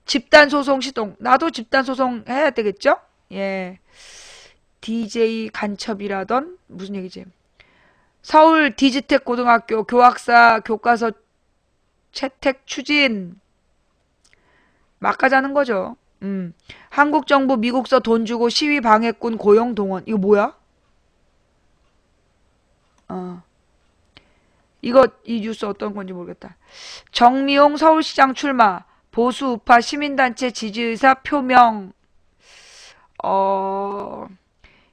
집단소송 시동. 나도 집단소송 해야 되겠죠? 예. DJ 간첩이라던, 무슨 얘기지? 서울 디지텍 고등학교 교학사 교과서 채택 추진. 막 가자는 거죠. 한국 정부 미국서 돈 주고 시위 방해꾼 고용 동원. 이거 뭐야? 이 뉴스 어떤 건지 모르겠다. 정미용 서울시장 출마. 보수 우파 시민단체 지지의사 표명.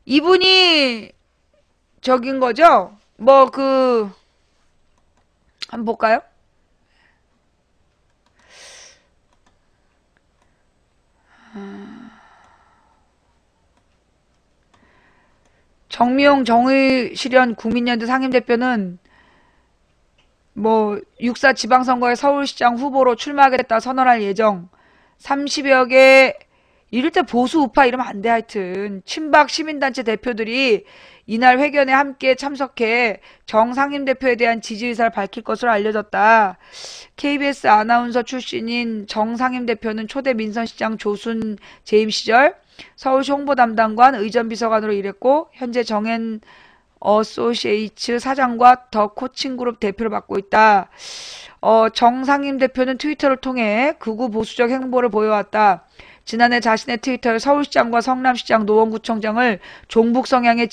이분이 저긴 거죠? 한번 볼까요? 정미용 정의실현 국민연대 상임대표는 6.4 지방선거에 서울시장 후보로 출마하겠다 선언할 예정. 30여 개 이럴 때 보수 우파 이러면 안 돼. 하여튼 친박 시민단체 대표들이 이날 회견에 함께 참석해 정 상임대표에 대한 지지 의사를 밝힐 것으로 알려졌다. KBS 아나운서 출신인 정 상임대표는 초대 민선시장 조순 재임 시절 서울시 홍보담당관 의전비서관으로 일했고 현재 정엔 어소시에이츠 사장과 더 코칭그룹 대표를 맡고 있다. 정 상임대표는 트위터를 통해 극우 보수적 행보를 보여왔다. 지난해 자신의 트위터에 서울시장과 성남시장, 노원구청장을 종북 성향의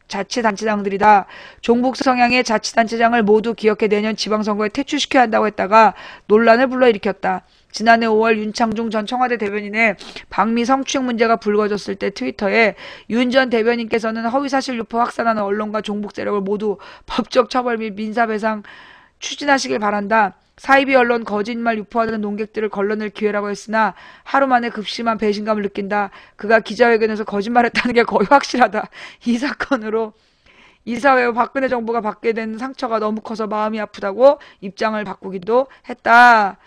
자치단체장들이다. 종북 성향의 자치단체장을 모두 기억해 내년 지방선거에 퇴출시켜야 한다고 했다가 논란을 불러일으켰다. 지난해 5월 윤창중 전 청와대 대변인의 방미 성추행 문제가 불거졌을 때 트위터에 윤 전 대변인께서는 허위사실 유포 확산하는 언론과 종북 세력을 모두 법적 처벌 및 민사배상 추진하시길 바란다. 사이비 언론 거짓말 유포하는 논객들을 걸러낼 기회라고 했으나 하루 만에 급심한 배신감을 느낀다. 그가 기자회견에서 거짓말했다는 게 거의 확실하다. 이 사건으로 이사회와 박근혜 정부가 받게 된 상처가 너무 커서 마음이 아프다고 입장을 바꾸기도 했다.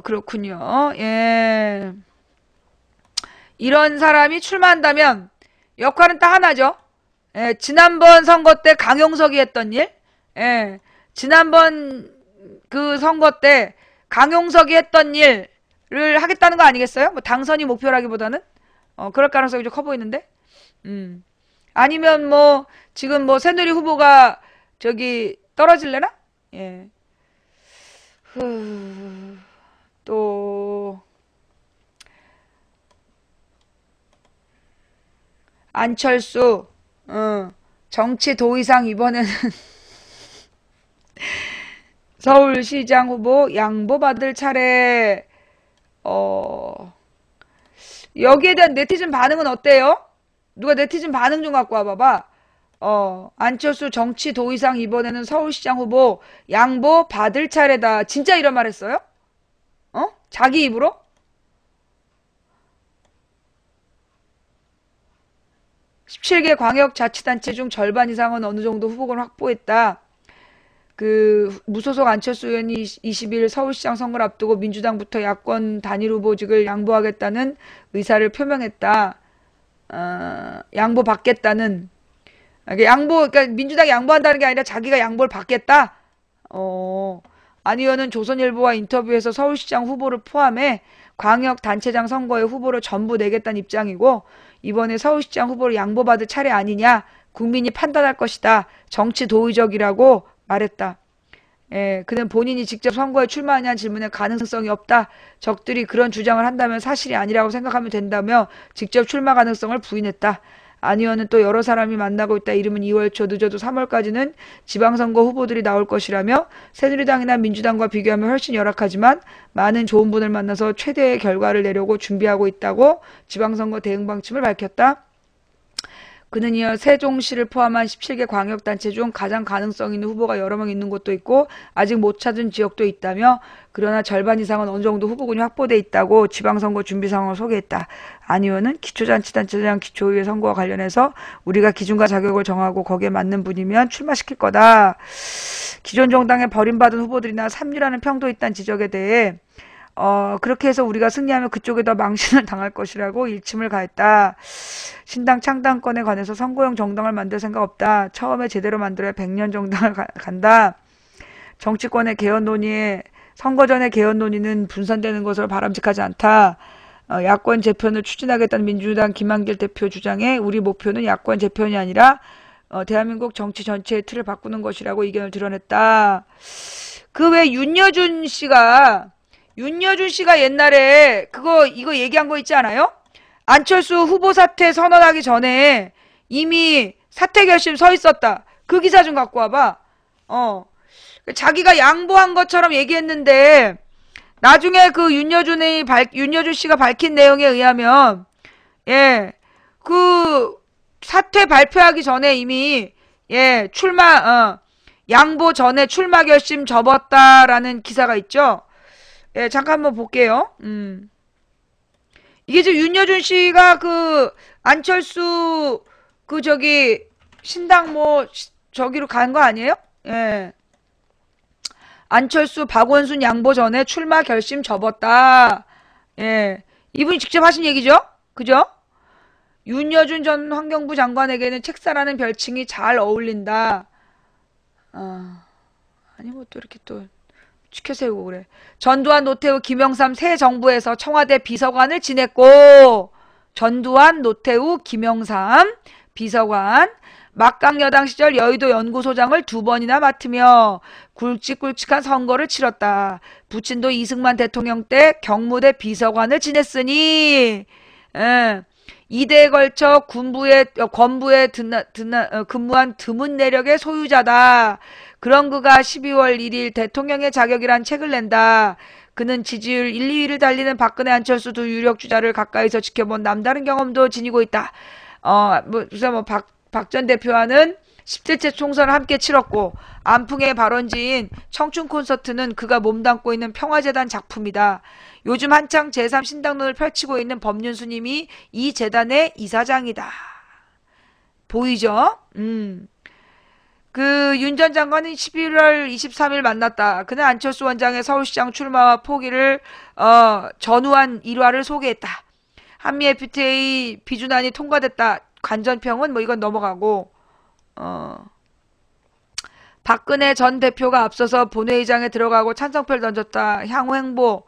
그렇군요. 예. 이런 사람이 출마한다면 역할은 딱 하나죠. 예, 지난번 선거 때 강용석이 했던 일. 예. 지난번 그 선거 때 강용석이 했던 일을 하겠다는 거 아니겠어요? 당선이 목표라기보다는 그럴 가능성이 좀 커 보이는데. 아니면 지금 새누리 후보가 저기 떨어질래나? 예. 또 안철수 정치 도의상 이번에는 서울시장 후보 양보받을 차례. 여기에 대한 네티즌 반응은 어때요? 누가 네티즌 반응 좀 갖고 와봐봐. 안철수 정치 도의상 이번에는 서울시장 후보 양보 받을 차례다. 진짜 이런 말 했어요? 자기 입으로? (17개) 광역자치단체 중 절반 이상은 어느 정도 후보군을 확보했다. 무소속 안철수 의원이 20일 서울시장 선거를 앞두고 민주당부터 야권 단일 후보직을 양보하겠다는 의사를 표명했다. 양보받겠다는, 그러니까 민주당이 양보한다는 게 아니라 자기가 양보를 받겠다? 안 의원은 조선일보와 인터뷰에서 서울시장 후보를 포함해 광역단체장 선거에 후보를 전부 내겠다는 입장이고, 이번에 서울시장 후보를 양보받을 차례 아니냐, 국민이 판단할 것이다, 정치 도의적이라고 말했다. 그는 본인이 직접 선거에 출마하냐는 질문에 가능성이 없다, 적들이 그런 주장을 한다면 사실이 아니라고 생각하면 된다며 직접 출마 가능성을 부인했다. 안 의원은 또 여러 사람이 만나고 있다. 이르면 2월 초, 늦어도 3월까지는 지방선거 후보들이 나올 것이라며 새누리당이나 민주당과 비교하면 훨씬 열악하지만 많은 좋은 분을 만나서 최대의 결과를 내려고 준비하고 있다고 지방선거 대응 방침을 밝혔다. 그는 이어 세종시를 포함한 17개 광역단체 중 가장 가능성 있는 후보가 여러 명 있는 곳도 있고 아직 못 찾은 지역도 있다며, 그러나 절반 이상은 어느 정도 후보군이 확보돼 있다고 지방선거 준비 상황을 소개했다. 안 의원은 기초자치단체장 기초의회 선거와 관련해서 우리가 기준과 자격을 정하고 거기에 맞는 분이면 출마시킬 거다. 기존 정당에 버림받은 후보들이나 삼류라는 평도 있다는 지적에 대해 그렇게 해서 우리가 승리하면 그쪽에 더 망신을 당할 것이라고 일침을 가했다. 신당 창당권에 관해서 선거용 정당을 만들 생각 없다. 처음에 제대로 만들어야 100년 정당을 간다. 정치권의 개헌 논의에 선거 전의 개헌 논의는 분산되는 것으로 바람직하지 않다. 야권 재편을 추진하겠다는 민주당 김한길 대표 주장에 우리 목표는 야권 재편이 아니라 대한민국 정치 전체의 틀을 바꾸는 것이라고 의견을 드러냈다. 그 외 윤여준 씨가 옛날에 이거 얘기한 거 있지 않아요? 안철수 후보 사퇴 선언하기 전에 이미 사퇴 결심 서 있었다. 그 기사 좀 갖고 와봐. 자기가 양보한 것처럼 얘기했는데 나중에 그 윤여준 씨가 밝힌 내용에 의하면, 그 사퇴 발표하기 전에 이미 양보 전에 출마 결심 접었다라는 기사가 있죠. 잠깐 한번 볼게요. 이게 지금 윤여준 씨가 그 안철수 신당 저기로 간 거 아니에요? 안철수 박원순 양보 전에 출마 결심 접었다. 이분이 직접 하신 얘기죠? 그죠? 윤여준 전 환경부 장관에게는 책사라는 별칭이 잘 어울린다. 아니 뭐 또 이렇게 또 지켜세우고 그래. 전두환, 노태우, 김영삼 새 정부에서 청와대 비서관을 지냈고, 전두환, 노태우, 김영삼 비서관, 막강 여당 시절 여의도 연구소장을 2번이나 맡으며 굵직굵직한 선거를 치렀다. 부친도 이승만 대통령 때 경무대 비서관을 지냈으니 2대에 걸쳐 권부에 근무한 드문 내력의 소유자다. 그런 그가 12월 1일 대통령의 자격이란 책을 낸다. 그는 지지율 1, 2위를 달리는 박근혜, 안철수 두 유력 주자를 가까이서 지켜본 남다른 경험도 지니고 있다. 박 전 대표와는 17째 총선을 함께 치렀고, 안풍의 발원지인 청춘 콘서트는 그가 몸담고 있는 평화재단 작품이다. 요즘 한창 제3신당론을 펼치고 있는 법륜스님이 이 재단의 이사장이다. 보이죠? 그 윤 전 장관은 11월 23일 만났다. 그는 안철수 원장의 서울시장 출마와 포기를 전후한 일화를 소개했다. 한미 FTA 비준안이 통과됐다. 관전평은 이건 넘어가고, 박근혜 전 대표가 앞서서 본회의장에 들어가고 찬성표를 던졌다. 향후 행보,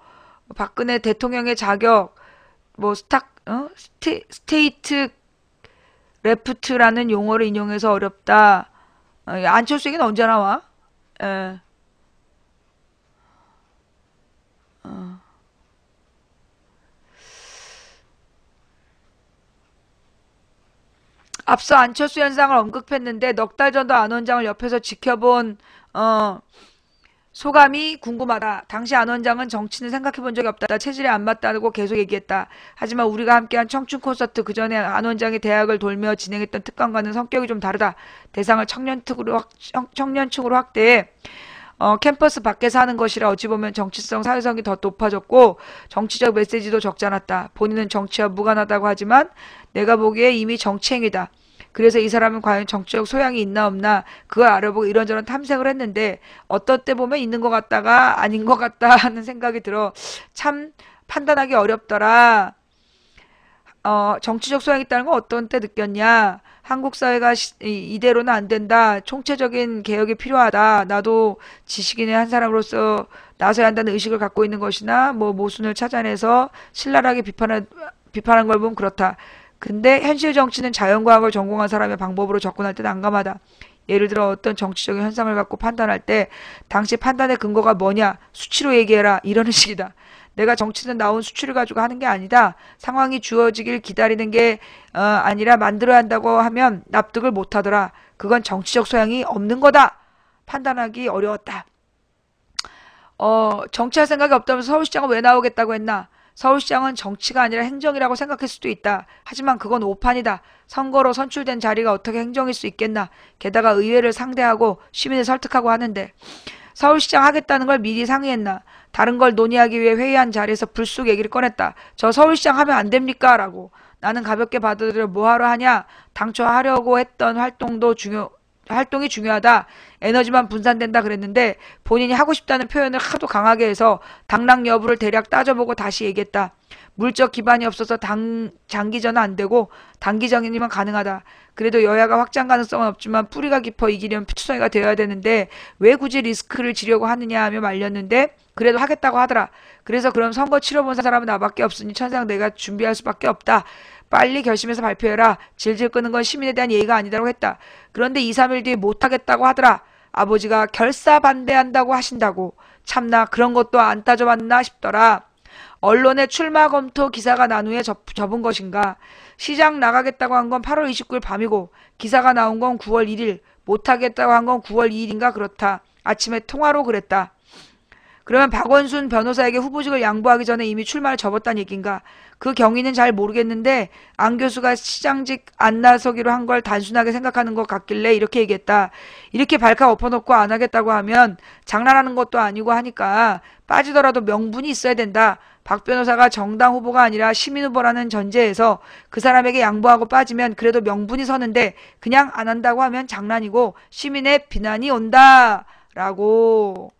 박근혜 대통령의 자격, 스테이트 레프트라는 용어를 인용해서 어렵다. 안철수 얘기는 언제 나와? 앞서 안철수 현상을 언급했는데 넉 달 전도 안 원장을 옆에서 지켜본 소감이 궁금하다. 당시 안 원장은 정치는 생각해본 적이 없다. 체질에 안 맞다고 계속 얘기했다. 하지만 우리가 함께한 청춘 콘서트 그 전에 안 원장이 대학을 돌며 진행했던 특강과는 성격이 좀 다르다. 대상을 청년층으로 확대해 캠퍼스 밖에서 하는 것이라 어찌 보면 정치성, 사회성이 더 높아졌고 정치적 메시지도 적지 않았다. 본인은 정치와 무관하다고 하지만 내가 보기에 이미 정치행위다. 그래서 이 사람은 과연 정치적 소양이 있나 없나 그걸 알아보고 이런저런 탐색을 했는데 어떤 때 보면 있는 것 같다가 아닌 것 같다 하는 생각이 들어 참 판단하기 어렵더라. 정치적 소양이 있다는 건 어떤 때 느꼈냐? 한국 사회가 이대로는 안 된다. 총체적인 개혁이 필요하다. 나도 지식인의 한 사람으로서 나서야 한다는 의식을 갖고 있는 것이나 뭐 모순을 찾아내서 신랄하게 비판한 걸 보면 그렇다. 근데 현실 정치는 자연과학을 전공한 사람의 방법으로 접근할 때 난감하다. 예를 들어 어떤 정치적인 현상을 갖고 판단할 때 당시 판단의 근거가 뭐냐? 수치로 얘기해라. 이러는 식이다. 내가 정치는 나온 수치를 가지고 하는 게 아니다. 상황이 주어지길 기다리는 게 아니라 만들어야 한다고 하면 납득을 못 하더라. 그건 정치적 소양이 없는 거다. 판단하기 어려웠다. 정치할 생각이 없다면서 서울시장은 왜 나오겠다고 했나? 서울시장은 정치가 아니라 행정이라고 생각할 수도 있다. 하지만 그건 오판이다. 선거로 선출된 자리가 어떻게 행정일 수 있겠나? 게다가 의회를 상대하고 시민을 설득하고 하는데 서울시장 하겠다는 걸 미리 상의했나? 다른 걸 논의하기 위해 회의한 자리에서 불쑥 얘기를 꺼냈다. 저 서울시장 하면 안 됩니까? 라고. 나는 가볍게 받아들여 뭐하러 하냐? 당초 하려고 했던 활동이 중요하다. 에너지만 분산된다 그랬는데 본인이 하고 싶다는 표현을 하도 강하게 해서 당락 여부를 대략 따져보고 다시 얘기했다. 물적 기반이 없어서 장기전은 안 되고 단기전이면 가능하다. 그래도 여야가 확장 가능성은 없지만 뿌리가 깊어 이기려면 투성이가 되어야 되는데 왜 굳이 리스크를 지려고 하느냐 하며 말렸는데 그래도 하겠다고 하더라. 그래서 그럼 선거 치러본 사람은 나밖에 없으니 천상 내가 준비할 수밖에 없다. 빨리 결심해서 발표해라. 질질 끄는 건 시민에 대한 예의가 아니다라고 했다. 그런데 2, 3일 뒤에 못하겠다고 하더라. 아버지가 결사 반대한다고 하신다고. 참나 그런 것도 안 따져봤나 싶더라. 언론에 출마 검토 기사가 난 후에 접은 것인가. 시장 나가겠다고 한 건 8월 29일 밤이고 기사가 나온 건 9월 1일. 못하겠다고 한 건 9월 2일인가 그렇다. 아침에 통화로 그랬다. 그러면 박원순 변호사에게 후보직을 양보하기 전에 이미 출마를 접었다는 얘긴가? 그 경위는 잘 모르겠는데 안 교수가 시장직 안 나서기로 한 걸 단순하게 생각하는 것 같길래 이렇게 얘기했다. 이렇게 발칵 엎어놓고 안 하겠다고 하면 장난하는 것도 아니고 하니까 빠지더라도 명분이 있어야 된다. 박 변호사가 정당 후보가 아니라 시민 후보라는 전제에서 그 사람에게 양보하고 빠지면 그래도 명분이 서는데 그냥 안 한다고 하면 장난이고 시민의 비난이 온다. 라고.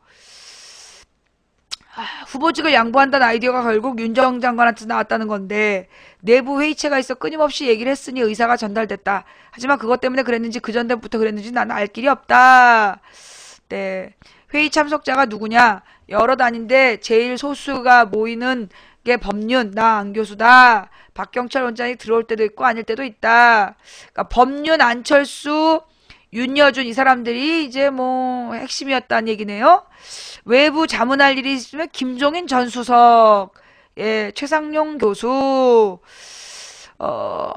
후보직을 양보한다는 아이디어가 결국 윤 전 장관한테 나왔다는 건데 내부 회의체가 있어 끊임없이 얘기를 했으니 의사가 전달됐다. 하지만 그것 때문에 그랬는지 그 전부터 그랬는지 난 알 길이 없다. 네. 회의 참석자가 누구냐? 여러 단인데 제일 소수가 모이는 게 법륜, 나 안교수다. 박경철 원장이 들어올 때도 있고 아닐 때도 있다. 그러니까 법륜, 안철수, 윤여준 이 사람들이 이제 뭐 핵심이었다는 얘기네요. 외부 자문할 일이 있으면 김종인 전 수석, 예, 최상용 교수, 어,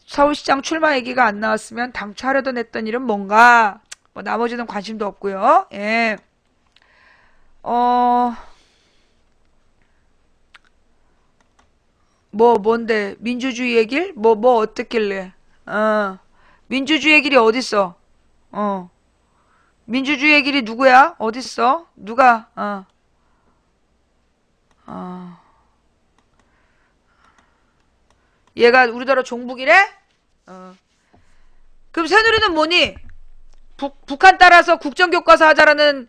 서울시장 출마 얘기가 안 나왔으면 당초 하려던 했던 일은 뭔가, 뭐 나머지는 관심도 없고요. 예, 어, 뭔데 민주주의 얘길? 뭐 어떻길래? 민주주의 길이 어딨어? 어. 민주주의의 길이 누구야? 어딨어? 누가? 어. 얘가 우리나라 종북이래? 어. 그럼 새누리는 뭐니? 북한 따라서 국정교과서 하자라는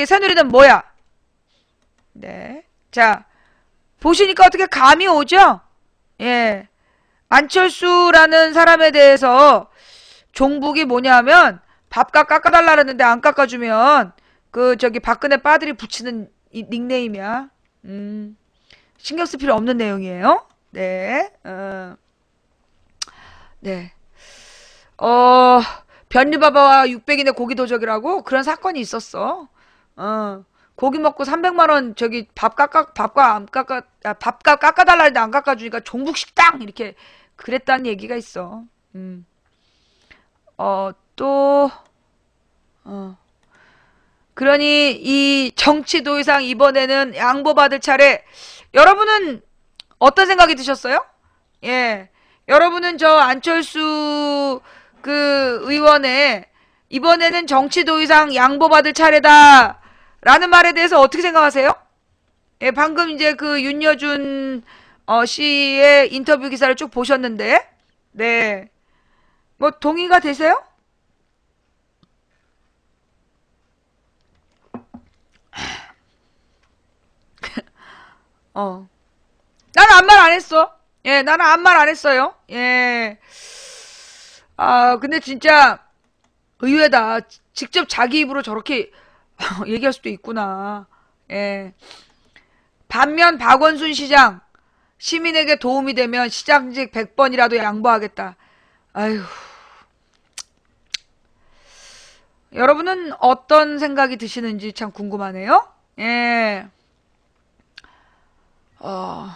새누리는 뭐야? 네. 자, 보시니까 어떻게 감이 오죠? 예. 안철수라는 사람에 대해서 종북이 뭐냐면 밥값 깎아달라 그랬는데 안 깎아주면 박근혜 빠들이 붙이는 닉네임이야. 신경 쓸 필요 없는 내용이에요. 네. 네. 변리바바와 600인의 고기도적이라고 그런 사건이 있었어. 고기 먹고 300만 원 밥값 깎아달라 했는데 안 깎아주니까 종북식당 이렇게 그랬다는 얘기가 있어. 또, 그러니 이 정치도의상 이번에는 양보받을 차례. 여러분은 어떤 생각이 드셨어요? 예. 여러분은 저 안철수 의원의 이번에는 정치도의상 양보받을 차례다. 라는 말에 대해서 어떻게 생각하세요? 예, 방금 이제 윤여준 씨의 인터뷰 기사를 쭉 보셨는데, 네. 뭐 동의가 되세요? 난 아무 말 안 했어. 예, 나는 아무 말 안 했어요. 예. 아, 근데 진짜 의외다. 직접 자기 입으로 저렇게 얘기할 수도 있구나. 예. 반면 박원순 시장, 시민에게 도움이 되면 시장직 100번이라도 양보하겠다. 아휴. 여러분은 어떤 생각이 드시는지 참 궁금하네요. 예. 어.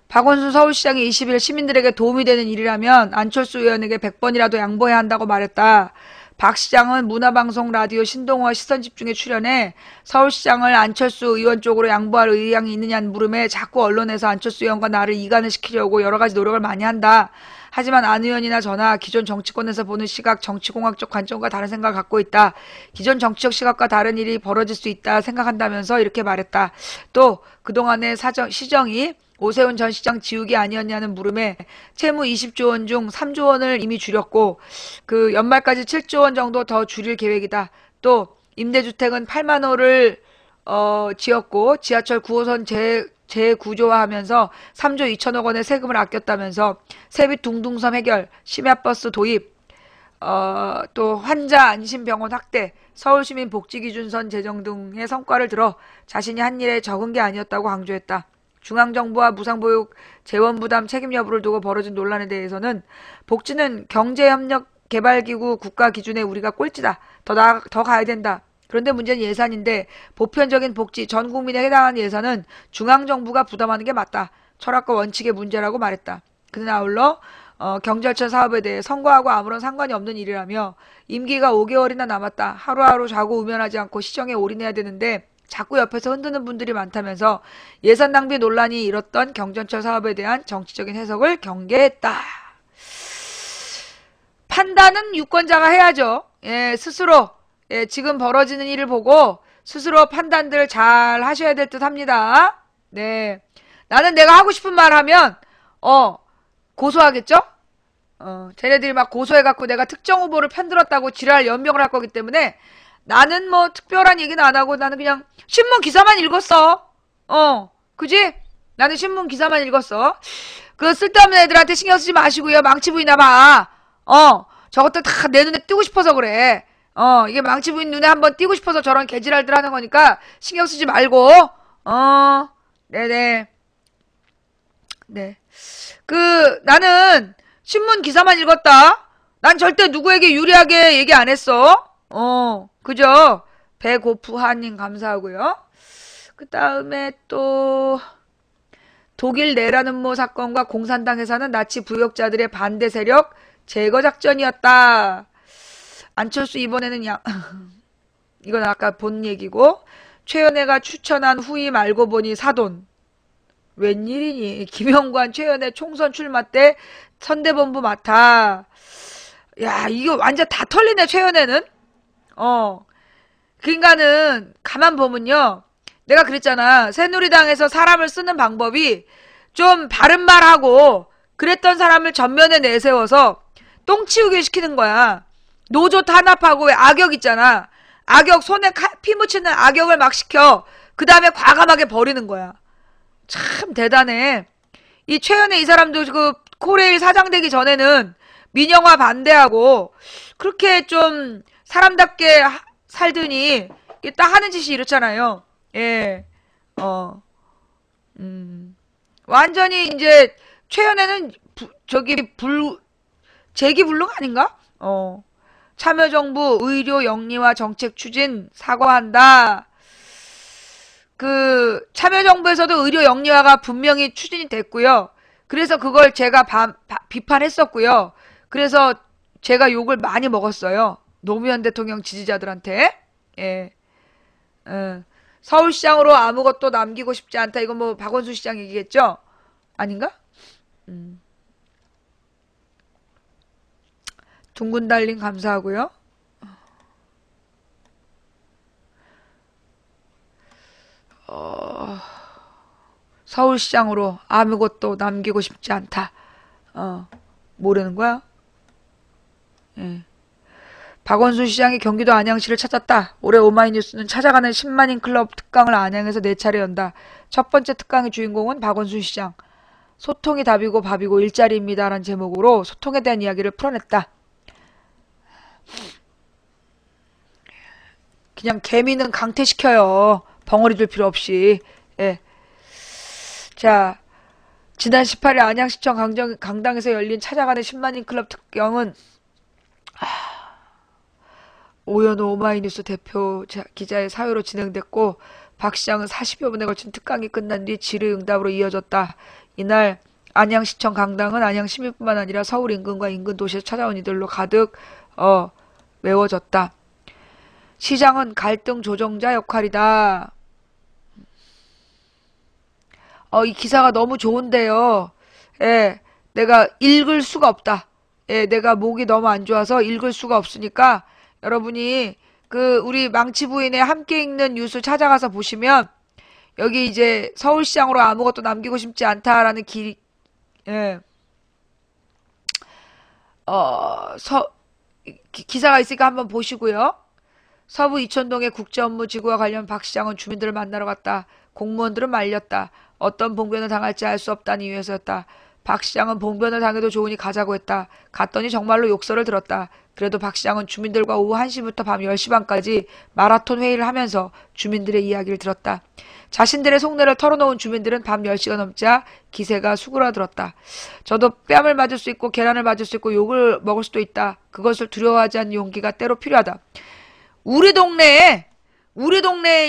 박원순 서울시장이 20일 시민들에게 도움이 되는 일이라면 안철수 의원에게 100번이라도 양보해야 한다고 말했다. 박 시장은 문화방송 라디오 신동호와 시선집중에 출연해 서울시장을 안철수 의원 쪽으로 양보할 의향이 있느냐는 물음에 자꾸 언론에서 안철수 의원과 나를 이간을 시키려고 여러 가지 노력을 많이 한다. 하지만 안 의원이나 저나 기존 정치권에서 보는 시각, 정치공학적 관점과 다른 생각을 갖고 있다. 기존 정치적 시각과 다른 일이 벌어질 수 있다 생각한다면서 이렇게 말했다. 또 그동안의 시정이 오세훈 전 시장 지우기 아니었냐는 물음에 채무 20조 원 중 3조 원을 이미 줄였고 그 연말까지 7조 원 정도 더 줄일 계획이다. 또 임대주택은 8만 호를 지었고 지하철 9호선 재구조화하면서 3조 2천억 원의 세금을 아꼈다면서 세빛 둥둥섬 해결, 심야버스 도입, 또 환자 안심병원 확대, 서울시민 복지기준선 제정 등의 성과를 들어 자신이 한 일에 적은 게 아니었다고 강조했다. 중앙정부와 무상보육 재원부담 책임 여부를 두고 벌어진 논란에 대해서는 복지는 경제협력개발기구 국가 기준에 우리가 꼴찌다. 더 가야 된다. 그런데 문제는 예산인데 보편적인 복지, 전 국민에 해당하는 예산은 중앙정부가 부담하는 게 맞다. 철학과 원칙의 문제라고 말했다. 그는 아울러 경찰청 사업에 대해 선거하고 아무런 상관이 없는 일이라며 임기가 5개월이나 남았다. 하루하루 자고 우면하지 않고 시정에 올인해야 되는데 자꾸 옆에서 흔드는 분들이 많다면서 예산 낭비 논란이 일었던 경전철 사업에 대한 정치적인 해석을 경계했다. 판단은 유권자가 해야죠. 예, 스스로 지금 벌어지는 일을 보고 스스로 판단들 잘 하셔야 될 듯 합니다. 네, 나는 내가 하고 싶은 말 하면 고소하겠죠? 쟤네들이 막 고소해갖고 내가 특정 후보를 편들었다고 지랄 연명을 할 거기 때문에 나는 뭐 특별한 얘기는 안 하고 나는 그냥 신문 기사만 읽었어. 그지? 나는 신문 기사만 읽었어. 그 쓸데없는 애들한테 신경 쓰지 마시고요. 망치 부이나 봐. 저것들 다 내 눈에 띄고 싶어서 그래. 이게 망치 부인 눈에 한번 띄고 싶어서 저런 개지랄들 하는 거니까 신경 쓰지 말고. 네네. 네. 나는 신문 기사만 읽었다. 난 절대 누구에게 유리하게 얘기 안 했어. 그죠? 배고프하님 감사하고요. 그 다음에 또 독일 내란음모 사건과 공산당 해산은 나치 부역자들의 반대 세력 제거 작전이었다. 안철수 이번에는 이건 아까 본 얘기고 최연애가 추천한 후임 알고 보니 사돈. 웬일이니? 김영관 최연애 총선 출마 때 선대본부 맡아. 야, 이거 완전 다 털리네 최연애는. 그러니까는 가만 보면요. 내가 그랬잖아. 새누리당에서 사람을 쓰는 방법이 좀 바른 말하고 그랬던 사람을 전면에 내세워서 똥치우게 시키는 거야. 노조 탄압하고 왜 악역 있잖아. 악역 손에 피 묻히는 악역을 막 시켜. 그 다음에 과감하게 버리는 거야. 참 대단해. 이 최연애 이 사람도 그 코레일 사장 되기 전에는 민영화 반대하고 그렇게 좀 사람답게 살더니 딱 하는 짓이 이렇잖아요. 예. 완전히 이제 최연애는 재기불능 아닌가? 참여정부 의료 영리화 정책 추진 사과한다. 그 참여정부에서도 의료 영리화가 분명히 추진이 됐고요. 그래서 그걸 제가 비판했었고요. 그래서 제가 욕을 많이 먹었어요. 노무현 대통령 지지자들한테. 예. 서울시장으로 아무것도 남기고 싶지 않다. 이건 뭐 박원순 시장 얘기겠죠? 아닌가? 둥근 달님 감사하고요. 서울시장으로 아무것도 남기고 싶지 않다. 모르는 거야? 예. 박원순 시장이 경기도 안양시를 찾았다. 올해 오마이뉴스는 찾아가는 10만인 클럽 특강을 안양에서 4차례 연다. 첫 번째 특강의 주인공은 박원순 시장. 소통이 답이고 밥이고 일자리입니다. 라는 제목으로 소통에 대한 이야기를 풀어냈다. 그냥 개미는 강퇴시켜요. 벙어리 들 필요 없이. 예. 자, 지난 18일 안양시청 강당에서 열린 찾아가는 10만인 클럽 특강은 오연호 오마이뉴스 대표 기자의 사유로 진행됐고 박 시장은 40여 분에 걸친 특강이 끝난 뒤 질의응답으로 이어졌다. 이날 안양시청 강당은 안양 시민뿐만 아니라 서울 인근과 인근 도시에서 찾아온 이들로 가득 메워졌다. 시장은 갈등 조정자 역할이다. 이 기사가 너무 좋은데요. 예, 내가 읽을 수가 없다. 예, 내가 목이 너무 안 좋아서 읽을 수가 없으니까 여러분이 우리 망치 부인의 함께 읽는 뉴스 찾아가서 보시면 여기 이제 서울시장으로 아무것도 남기고 싶지 않다라는 예, 기사가 있으니까 한번 보시고요. 서부 이천동의 국제업무지구와 관련 박 시장은 주민들을 만나러 갔다. 공무원들은 말렸다. 어떤 봉변을 당할지 알 수 없다는 이유에서였다. 박 시장은 봉변을 당해도 좋으니 가자고 했다. 갔더니 정말로 욕설을 들었다. 그래도 박 시장은 주민들과 오후 1시부터 밤 10시 반까지 마라톤 회의를 하면서 주민들의 이야기를 들었다. 자신들의 속내를 털어놓은 주민들은 밤 10시가 넘자 기세가 수그러들었다. 저도 뺨을 맞을 수 있고 계란을 맞을 수 있고 욕을 먹을 수도 있다. 그것을 두려워하지 않는 용기가 때로 필요하다. 우리 동네에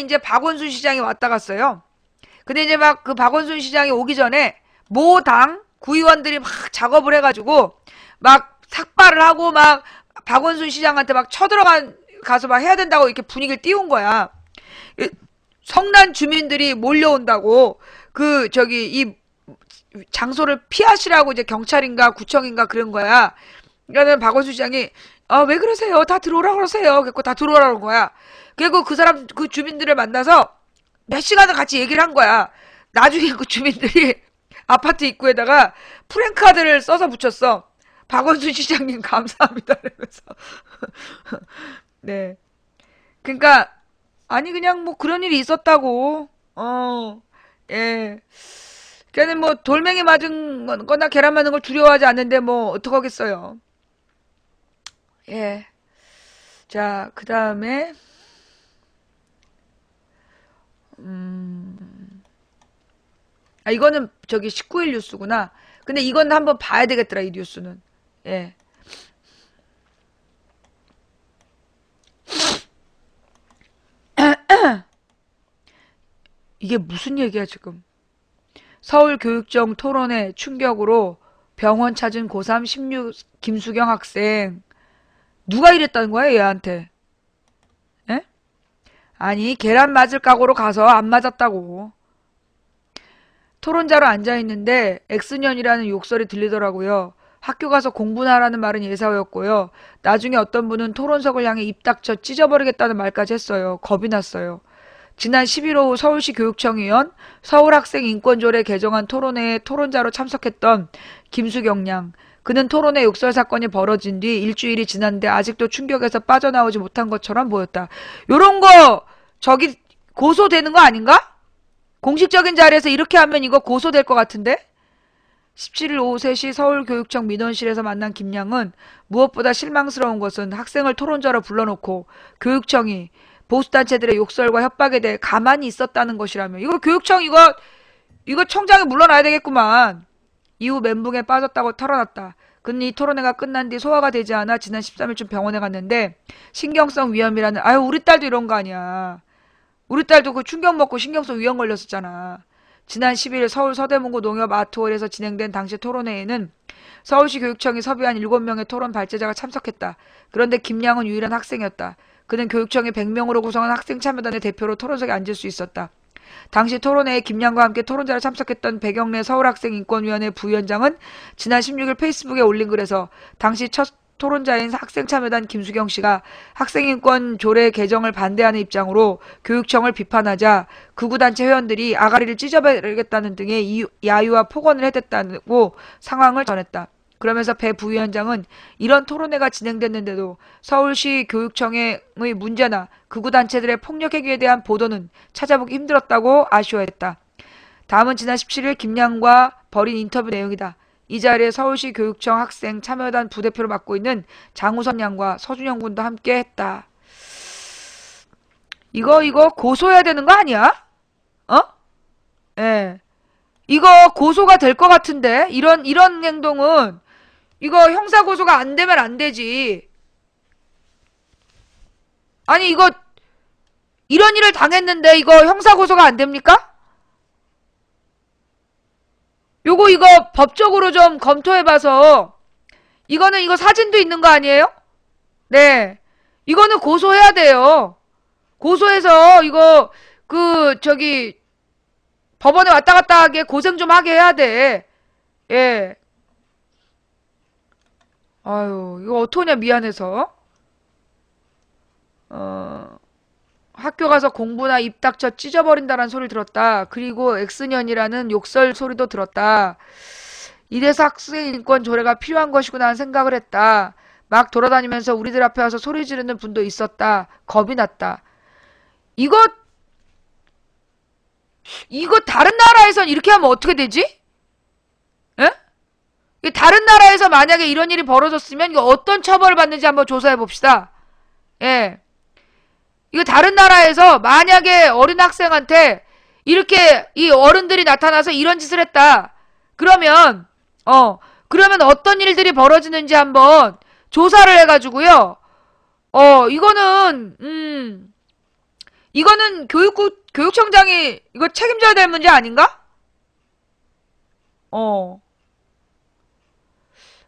이제 박원순 시장이 왔다 갔어요. 근데 이제 막 그 박원순 시장이 오기 전에 모 당 구의원들이 막 작업을 해가지고 막 삭발을 하고 막 박원순 시장한테 막 가서 막 해야 된다고 이렇게 분위기를 띄운 거야. 성난 주민들이 몰려온다고 이 장소를 피하시라고 이제 경찰인가 구청인가 그런 거야. 그러면 박원순 시장이 왜 그러세요? 다 들어오라 그러세요. 그래서 다 들어오라 그런 거야. 그리고 그 주민들을 만나서 몇 시간을 같이 얘기를 한 거야. 나중에 그 주민들이 아파트 입구에다가 프랭카드를 써서 붙였어. 박원순 시장님 감사합니다. 이러면서. 네. 그러니까 아니 그냥 뭐 그런 일이 있었다고. 예. 걔는 뭐 돌멩이 맞은 거나 계란 맞는 걸 두려워하지 않는데 뭐 어떡하겠어요. 예. 자, 그 다음에 이거는 저기 19일 뉴스구나. 근데 이건 한번 봐야 되겠더라, 이 뉴스는. 예. 이게 무슨 얘기야, 지금. 서울교육청 토론회 충격으로 병원 찾은 고3 16 김수경 학생. 누가 이랬다는 거야, 얘한테? 예? 아니, 계란 맞을 각오로 가서 안 맞았다고. 토론자로 앉아있는데 X년이라는 욕설이 들리더라고요. 학교 가서 공부나 하라는 말은 예사였고요. 나중에 어떤 분은 토론석을 향해 입 닥쳐 찢어버리겠다는 말까지 했어요. 겁이 났어요. 지난 11일 오후 서울시 교육청위원 서울학생인권조례 개정안 토론회에 토론자로 참석했던 김수경 양. 그는 토론회 욕설 사건이 벌어진 뒤 일주일이 지났는데 아직도 충격에서 빠져나오지 못한 것처럼 보였다. 요런 거 저기 고소되는 거 아닌가? 공식적인 자리에서 이렇게 하면 이거 고소될 것 같은데? 17일 오후 3시 서울교육청 민원실에서 만난 김양은 무엇보다 실망스러운 것은 학생을 토론자로 불러놓고 교육청이 보수단체들의 욕설과 협박에 대해 가만히 있었다는 것이라며. 이거 교육청 이거 청장에 물러나야 되겠구만. 이후 멘붕에 빠졌다고 털어놨다. 그는 이 토론회가 끝난 뒤 소화가 되지 않아 지난 13일쯤 병원에 갔는데 신경성 위염이라는 우리 딸도 이런 거 아니야. 우리 딸도 그 충격 먹고 신경성 위염 걸렸었잖아. 지난 10일 서울 서대문구 농협 아트홀에서 진행된 당시 토론회에는 서울시 교육청이 섭외한 7명의 토론 발제자가 참석했다. 그런데 김양은 유일한 학생이었다. 그는 교육청이 100명으로 구성한 학생참여단의 대표로 토론석에 앉을 수 있었다. 당시 토론회에 김양과 함께 토론자로 참석했던 백영래 서울학생인권위원회 부위원장은 지난 16일 페이스북에 올린 글에서 당시 첫 토론자인 학생참여단 김수경 씨가 학생인권 조례 개정을 반대하는 입장으로 교육청을 비판하자 극우단체 회원들이 아가리를 찢어버리겠다는 등의 야유와 폭언을 해댔다고 상황을 전했다. 그러면서 배 부위원장은 이런 토론회가 진행됐는데도 서울시 교육청의 문제나 극우단체들의 폭력 행위에 대한 보도는 찾아보기 힘들었다고 아쉬워했다. 다음은 지난 17일 김양과 벌인 인터뷰 내용이다. 이 자리에 서울시 교육청 학생 참여단 부대표를 맡고 있는 장우선 양과 서준영 군도 함께 했다. 이거 고소해야 되는 거 아니야? 어? 예. 이거 고소가 될 것 같은데 이런 행동은 이거 형사 고소가 안 되면 안 되지. 아니 이거 이런 일을 당했는데 이거 형사 고소가 안 됩니까? 이거 법적으로 좀 검토해봐서 이거는 이거 사진도 있는 거 아니에요? 네. 이거는 고소해야 돼요. 고소해서 이거 법원에 왔다 갔다 하게 고생 좀 하게 해야 돼. 예. 아유, 이거 어떡하냐 미안해서. 학교 가서 공부나 입 닥쳐 찢어버린다는 소리 들었다. 그리고 X년이라는 욕설 소리도 들었다. 이래서 학생 인권 조례가 필요한 것이구나 하는 생각을 했다. 막 돌아다니면서 우리들 앞에 와서 소리 지르는 분도 있었다. 겁이 났다. 이거 다른 나라에선 이렇게 하면 어떻게 되지? 예? 다른 나라에서 만약에 이런 일이 벌어졌으면 이거 어떤 처벌을 받는지 한번 조사해 봅시다. 예. 이거 다른 나라에서 만약에 어린 학생한테 이렇게 이 어른들이 나타나서 이런 짓을 했다. 그러면 어떤 일들이 벌어지는지 한번 조사를 해가지고요. 이거는 교육청장이 이거 책임져야 될 문제 아닌가?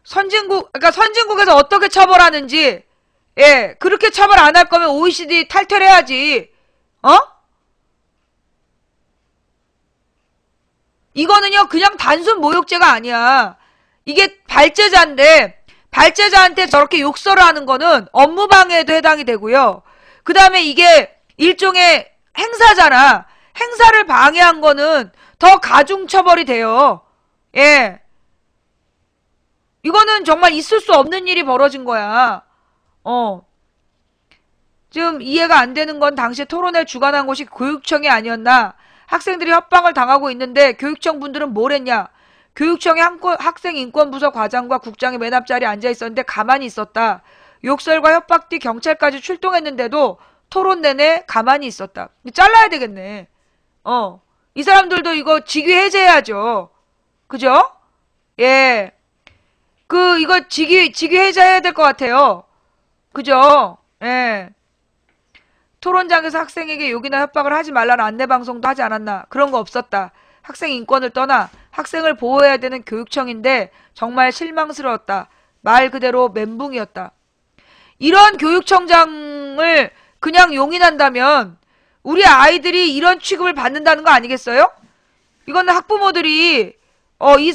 그러니까 선진국에서 어떻게 처벌하는지, 예, 그렇게 처벌 안 할 거면 OECD 탈퇴를 해야지. 이거는요, 그냥 단순 모욕죄가 아니야. 이게 발제자인데, 발제자한테 저렇게 욕설을 하는 거는 업무방해에도 해당이 되고요. 그 다음에 이게 일종의 행사잖아. 행사를 방해한 거는 더 가중처벌이 돼요. 예. 이거는 정말 있을 수 없는 일이 벌어진 거야. 지금 이해가 안 되는 건 당시에 토론회를 주관한 곳이 교육청이 아니었나. 학생들이 협박을 당하고 있는데 교육청 분들은 뭘 했냐. 교육청의 학생인권부서 과장과 국장이 맨 앞자리에 앉아있었는데 가만히 있었다. 욕설과 협박 뒤 경찰까지 출동했는데도 토론 내내 가만히 있었다. 잘라야 되겠네. 이 사람들도 이거 직위 해제해야죠. 그죠? 예. 이거 직위 해제해야 될 것 같아요. 그죠? 예. 토론장에서 학생에게 욕이나 협박을 하지 말라는 안내방송도 하지 않았나. 그런 거 없었다. 학생 인권을 떠나 학생을 보호해야 되는 교육청인데 정말 실망스러웠다. 말 그대로 멘붕이었다. 이런 교육청장을 그냥 용인한다면 우리 아이들이 이런 취급을 받는다는 거 아니겠어요? 이거는 학부모들이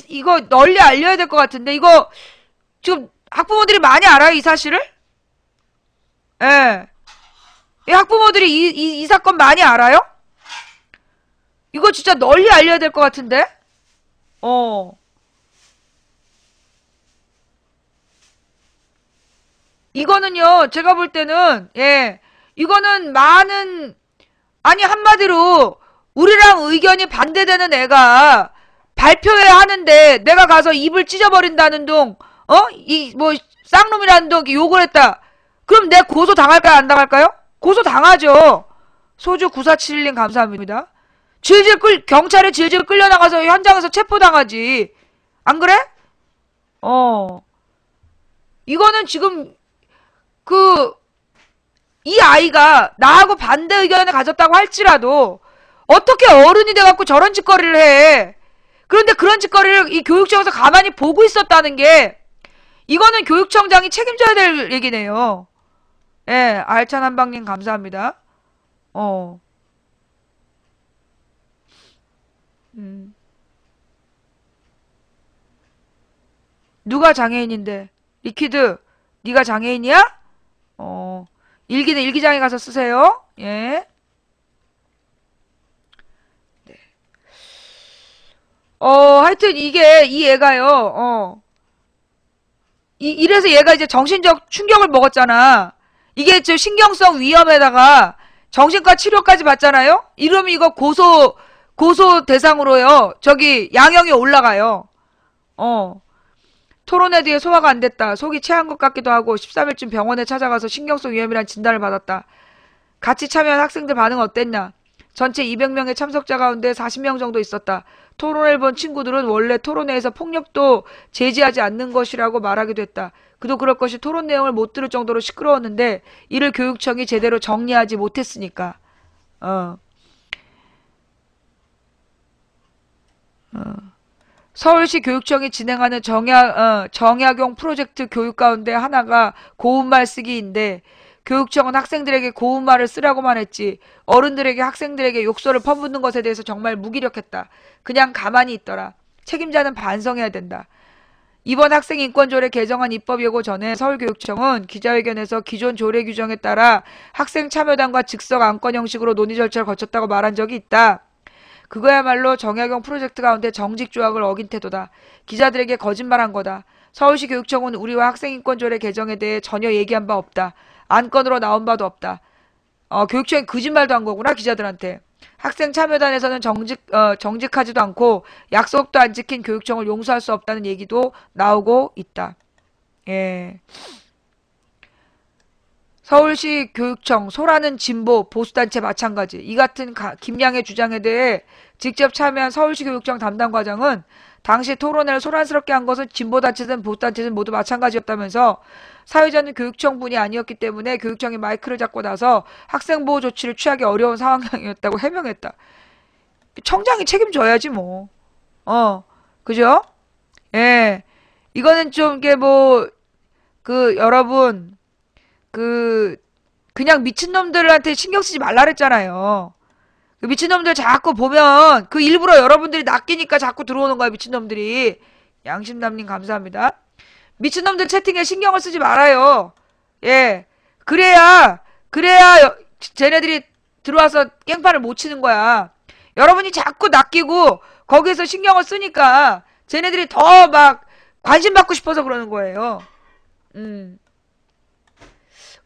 이거 널리 알려야 될 것 같은데 이거 지금 학부모들이 많이 알아요, 이 사실을? 예. 이 학부모들이 이 사건 많이 알아요? 이거 진짜 널리 알려야 될 것 같은데? 이거는요, 제가 볼 때는, 예, 이거는 아니, 한마디로, 우리랑 의견이 반대되는 애가 발표회야 하는데, 내가 가서 입을 찢어버린다는 쌍놈이라는 둥 욕을 했다. 그럼 내가 고소 당할까요, 안 당할까요? 고소 당하죠. 소주 9471님 감사합니다. 경찰에 질질 끌려나가서 현장에서 체포당하지. 안 그래? 이거는 지금, 이 아이가 나하고 반대 의견을 가졌다고 할지라도, 어떻게 어른이 돼갖고 저런 짓거리를 해. 그런데 그런 짓거리를 이 교육청에서 가만히 보고 있었다는 게, 이거는 교육청장이 책임져야 될 얘기네요. 예, 알찬 한방님 감사합니다. 누가 장애인인데? 리퀴드, 네가 장애인이야? 일기는 일기장에 가서 쓰세요. 예. 네. 하여튼 이 애가요, 이래서 얘가 이제 정신적 충격을 먹었잖아. 이게 저 신경성 위험에다가 정신과 치료까지 받잖아요? 이러면 이거 고소 대상으로요. 저기 양형이 올라가요. 토론회 뒤에 소화가 안 됐다. 속이 체한 것 같기도 하고 13일쯤 병원에 찾아가서 신경성 위험이란 진단을 받았다. 같이 참여한 학생들 반응 어땠냐? 전체 200명의 참석자 가운데 40명 정도 있었다. 토론회를 본 친구들은 원래 토론회에서 폭력도 제지하지 않는 것이라고 말하기도 했다. 그도 그럴 것이 토론 내용을 못 들을 정도로 시끄러웠는데 이를 교육청이 제대로 정리하지 못했으니까. 서울시 교육청이 진행하는 정약용 프로젝트 교육 가운데 하나가 고운말 쓰기인데 교육청은 학생들에게 고운말을 쓰라고만 했지 어른들에게 학생들에게 욕설을 퍼붓는 것에 대해서 정말 무기력했다. 그냥 가만히 있더라. 책임자는 반성해야 된다. 이번 학생인권조례 개정안 입법 예고 전에 서울교육청은 기자회견에서 기존 조례 규정에 따라 학생 참여단과 즉석 안건 형식으로 논의 절차를 거쳤다고 말한 적이 있다. 그거야말로 정약용 프로젝트 가운데 정직 조항을 어긴 태도다. 기자들에게 거짓말한 거다. 서울시 교육청은 우리와 학생인권조례 개정에 대해 전혀 얘기한 바 없다. 안건으로 나온 바도 없다. 교육청이 거짓말도 한 거구나 기자들한테. 학생 참여단에서는 정직하지도 않고 약속도 안 지킨 교육청을 용서할 수 없다는 얘기도 나오고 있다. 예. 서울시 교육청 소라는 진보 보수단체 마찬가지. 이 같은 김양의 주장에 대해 직접 참여한 서울시 교육청 담당 과장은 당시 토론회를 소란스럽게 한 것은 진보단체든 보수단체든 모두 마찬가지였다면서 사회자는 교육청분이 아니었기 때문에 교육청이 마이크를 잡고 나서 학생보호 조치를 취하기 어려운 상황이었다고 해명했다. 청장이 책임져야지 뭐. 그죠? 예. 이거는 좀 이게 여러분 그냥 미친놈들한테 신경 쓰지 말라 그랬잖아요. 그 미친놈들 자꾸 보면 그 일부러 여러분들이 낚이니까 자꾸 들어오는 거야 미친놈들이. 양심남님 감사합니다. 미친놈들 채팅에 신경을 쓰지 말아요. 예. 그래야 쟤네들이 들어와서 깽판을 못 치는 거야. 여러분이 자꾸 낚이고 거기에서 신경을 쓰니까 쟤네들이 더 막 관심 받고 싶어서 그러는 거예요.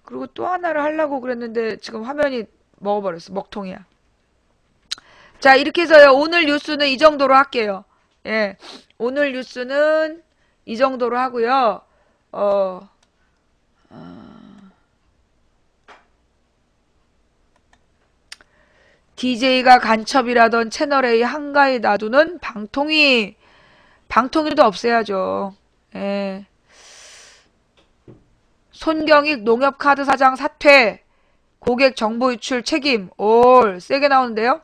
그리고 또 하나를 하려고 그랬는데 지금 화면이 먹어버렸어. 먹통이야. 자, 이렇게 해서요. 오늘 뉴스는 이 정도로 할게요. 예. 오늘 뉴스는 이 정도로 하고요. DJ가 간첩이라던 채널A 한가히 놔두는 방통위도 없애야죠. 예. 손경익 농협카드 사장 사퇴, 고객 정보 유출 책임, 세게 나오는데요.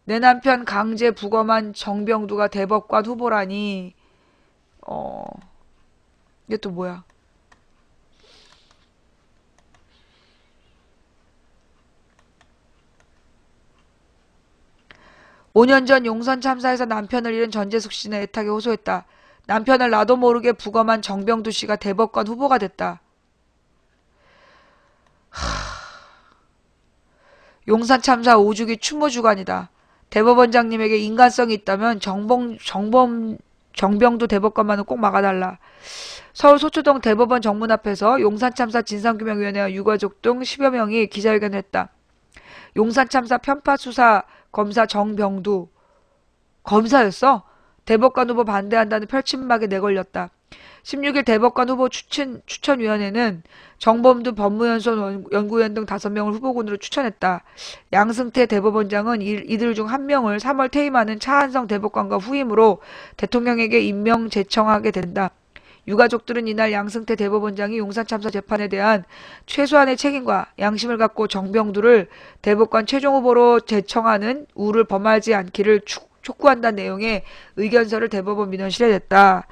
내 남편 강제 부검한 정병두가 대법관 후보라니. 이게 또 뭐야? (5년) 전 용산 참사에서 남편을 잃은 전재숙 씨는 애타게 호소했다. 남편을 나도 모르게 부검한 정병두 씨가 대법관 후보가 됐다. 용산 참사 5주기 추모 주간이다. 대법원장님에게 인간성이 있다면 정병두 대법관만은 꼭 막아달라. 서울 소초동 대법원 정문 앞에서 용산참사 진상규명위원회와 유가족 등 10여 명이 기자회견을 했다. 용산참사 편파수사 검사 정병두 검사였어? 대법관 후보 반대한다는 펼침막에 내걸렸다. 16일 대법관 후보 추천위원회는 정범두 법무연수원 연구위원 등 5명을 후보군으로 추천했다. 양승태 대법원장은 이들 중 1명을 3월 퇴임하는 차한성 대법관과 후임으로 대통령에게 임명 제청하게 된다. 유가족들은 이날 양승태 대법원장이 용산참사 재판에 대한 최소한의 책임과 양심을 갖고 정병두를 대법관 최종 후보로 제청하는 우를 범하지 않기를 촉구한다는 내용의 의견서를 대법원 민원실에 냈다.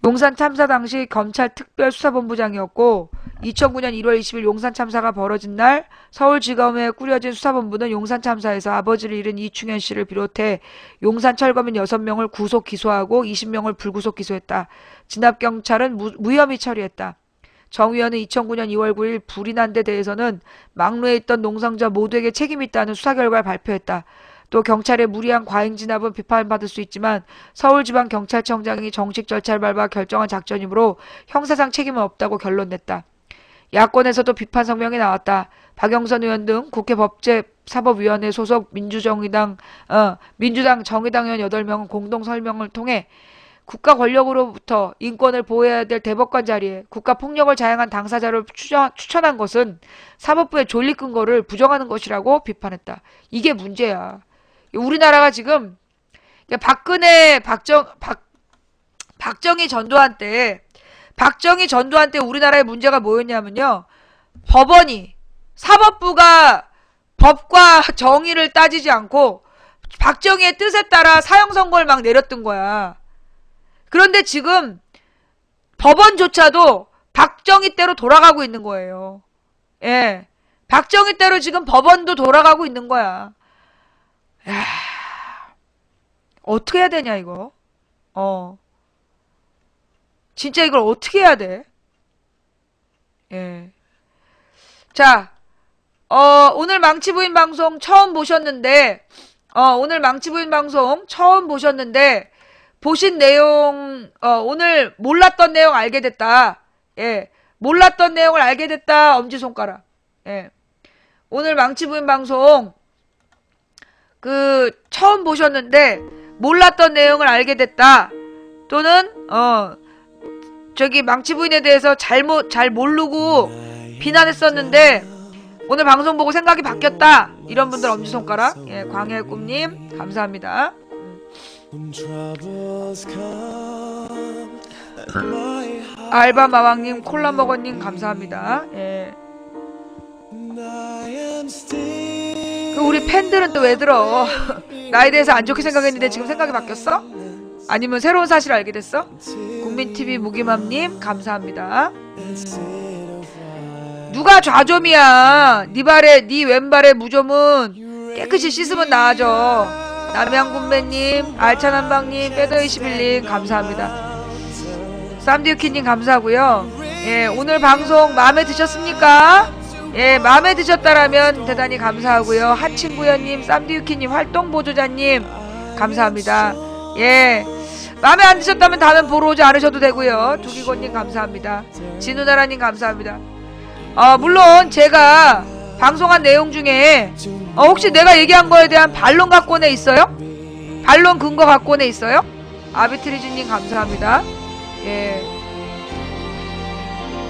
용산 참사 당시 검찰 특별수사본부장이었고 2009년 1월 20일 용산 참사가 벌어진 날 서울지검에 꾸려진 수사본부는 용산 참사에서 아버지를 잃은 이충현 씨를 비롯해 용산 철거민 6명을 구속 기소하고 20명을 불구속 기소했다. 진압경찰은 무혐의 처리했다. 정 위원은 2009년 2월 9일 불이 난 데 대해서는 막루에 있던 농성자 모두에게 책임이 있다는 수사 결과를 발표했다. 또 경찰의 무리한 과잉 진압은 비판받을 수 있지만 서울지방경찰청장이 정식 절차를 밟아 결정한 작전이므로 형사상 책임은 없다고 결론냈다. 야권에서도 비판 성명이 나왔다. 박영선 의원 등 국회 법제사법위원회 소속 민주당 정의당 의원 8명은 공동 설명을 통해 국가 권력으로부터 인권을 보호해야 될 대법관 자리에 국가폭력을 자행한 당사자를 추천한 것은 사법부의 존립 근거를 부정하는 것이라고 비판했다. 이게 문제야. 우리나라가 지금 박정희 전두환 때 우리나라의 문제가 뭐였냐면요. 사법부가 법과 정의를 따지지 않고 박정희의 뜻에 따라 사형 선고를 막 내렸던 거야. 그런데 지금 법원조차도 박정희 때로 돌아가고 있는 거예요. 예. 박정희 때로 지금 법원도 돌아가고 있는 거야. 야, 어떻게 해야 되냐, 이거? 진짜 이걸 어떻게 해야 돼? 예. 자, 오늘 망치부인 방송 처음 보셨는데, 보신 내용, 오늘 몰랐던 내용 알게 됐다. 예. 몰랐던 내용을 알게 됐다. 엄지손가락. 예. 오늘 망치부인 방송, 처음 보셨는데, 몰랐던 내용을 알게 됐다. 또는, 망치부인에 대해서 잘 모르고 비난했었는데, 오늘 방송 보고 생각이 바뀌었다. 이런 분들 엄지손가락. 예. 광야의 꿈님, 감사합니다. 알바마왕님, 콜라먹어님 감사합니다. 예. 우리 팬들은 또 왜 들어? 나에 대해서 안 좋게 생각했는데 지금 생각이 바뀌었어? 아니면 새로운 사실을 알게 됐어? 국민TV 무기맘님 감사합니다. 누가 좌점이야? 네 왼발의 무좀은 깨끗이 씻으면 나아져. 남양군배님, 알찬한방님, 빼더21님 감사합니다. 쌈디우키님 감사하고요. 예, 오늘 방송 마음에 드셨습니까? 예, 마음에 드셨다라면 대단히 감사하고요. 하친구연님, 쌈디우키님, 활동보조자님 감사합니다. 예, 마음에 안 드셨다면 다음엔 보러 오지 않으셔도 되고요. 두기곤님 감사합니다. 진우나라님 감사합니다. 물론 제가 방송한 내용 중에 혹시 내가 얘기한 거에 대한 반론 갖고내 있어요? 반론 근거 갖고내 있어요? 아비트리즈님 감사합니다. 예.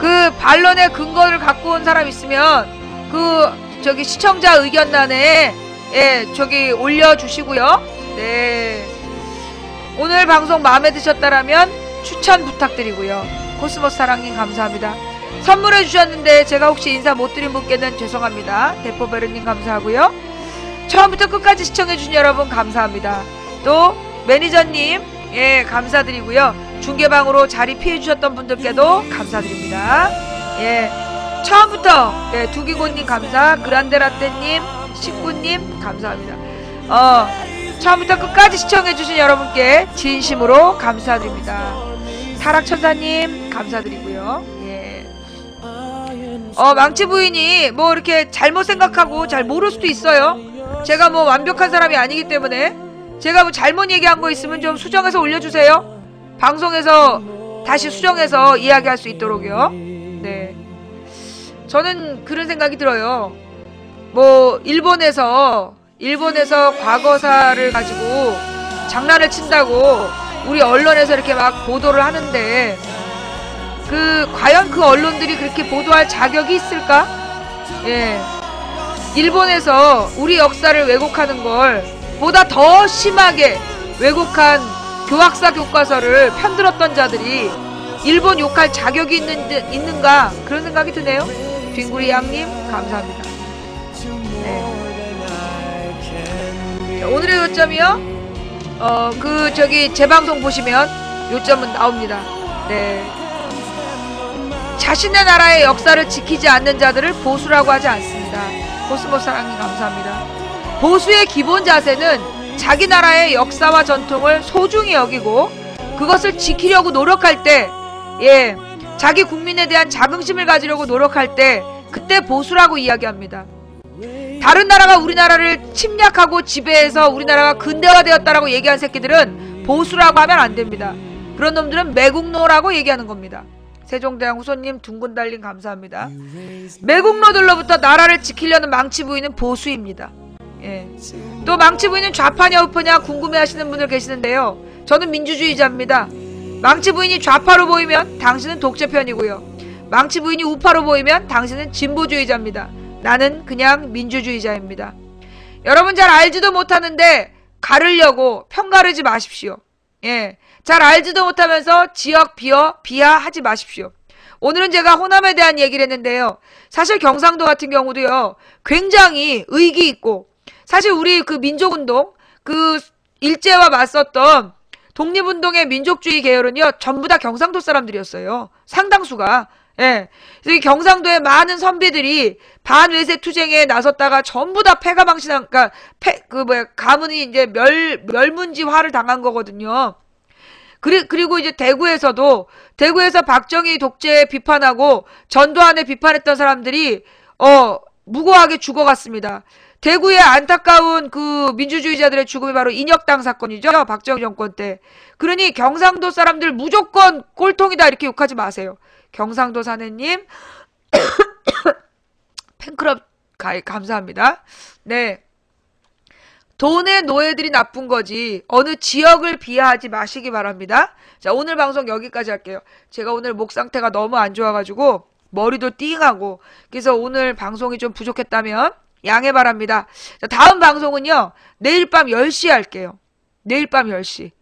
그 반론의 근거를 갖고 온 사람 있으면 시청자 의견란에 올려주시고요. 네. 오늘 방송 마음에 드셨다라면 추천 부탁드리고요. 코스모스 사랑님 감사합니다. 선물해 주셨는데 제가 혹시 인사 못 드린 분께는 죄송합니다. 대포베르님 감사하고요. 처음부터 끝까지 시청해 주신 여러분 감사합니다. 또 매니저님 예 감사드리고요. 중계방으로 자리 피해 주셨던 분들께도 감사드립니다. 예 처음부터 예 두기곤님 감사, 그란데라떼님, 식구님 감사합니다. 처음부터 끝까지 시청해 주신 여러분께 진심으로 감사드립니다. 타락천사님 감사드리고요. 망치부인이 뭐 이렇게 잘못 생각하고 잘 모를 수도 있어요. 제가 뭐 완벽한 사람이 아니기 때문에 제가 뭐 잘못 얘기한 거 있으면 좀 수정해서 올려주세요. 방송에서 다시 수정해서 이야기할 수 있도록요. 네, 저는 그런 생각이 들어요. 뭐 일본에서 과거사를 가지고 장난을 친다고 우리 언론에서 이렇게 막 보도를 하는데 과연 그 언론들이 그렇게 보도할 자격이 있을까? 예. 일본에서 우리 역사를 왜곡하는 걸 보다 더 심하게 왜곡한 교학사 교과서를 편들었던 자들이 일본 욕할 자격이 있는가? 그런 생각이 드네요. 빙구리 양님, 감사합니다. 네. 오늘의 요점이요? 재방송 보시면 요점은 나옵니다. 네. 자신의 나라의 역사를 지키지 않는 자들을 보수라고 하지 않습니다. 코스모스 사랑님 감사합니다. 보수의 기본 자세는 자기 나라의 역사와 전통을 소중히 여기고 그것을 지키려고 노력할 때, 예, 자기 국민에 대한 자긍심을 가지려고 노력할 때 그때 보수라고 이야기합니다. 다른 나라가 우리나라를 침략하고 지배해서 우리나라가 근대화되었다라고 얘기한 새끼들은 보수라고 하면 안 됩니다. 그런 놈들은 매국노라고 얘기하는 겁니다. 세종대왕 후손님 둥근 달림 감사합니다. 매국노들로부터 나라를 지키려는 망치부인은 보수입니다. 예. 또 망치부인은 좌파냐 우파냐 궁금해하시는 분들 계시는데요. 저는 민주주의자입니다. 망치부인이 좌파로 보이면 당신은 독재편이고요. 망치부인이 우파로 보이면 당신은 진보주의자입니다. 나는 그냥 민주주의자입니다. 여러분 잘 알지도 못하는데 가르려고 편가르지 마십시오. 예. 잘 알지도 못하면서 지역 비하하지 마십시오. 오늘은 제가 호남에 대한 얘기를 했는데요. 사실 경상도 같은 경우도요. 굉장히 의기 있고 사실 우리 그 민족운동 그 일제와 맞섰던 독립운동의 민족주의 계열은요. 전부 다 경상도 사람들이었어요. 상당수가. 예. 그래서 이 경상도의 많은 선비들이 반외세 투쟁에 나섰다가 전부 다 패가망신한, 그러니까, 가문이 이제 멸문지화를 당한 거거든요. 그리고 이제 대구에서 박정희 독재 비판하고 전두환을 비판했던 사람들이, 무고하게 죽어갔습니다. 대구의 안타까운 그 민주주의자들의 죽음이 바로 인혁당 사건이죠. 박정희 정권 때. 그러니 경상도 사람들 무조건 꼴통이다 이렇게 욕하지 마세요. 경상도 사내님 팬클럽 가입 감사합니다. 네. 돈의 노예들이 나쁜 거지 어느 지역을 비하하지 마시기 바랍니다. 자, 오늘 방송 여기까지 할게요. 제가 오늘 목 상태가 너무 안 좋아가지고 머리도 띵하고 그래서 오늘 방송이 좀 부족했다면 양해 바랍니다. 자, 다음 방송은요. 내일 밤 10시에 할게요. 내일 밤 10시.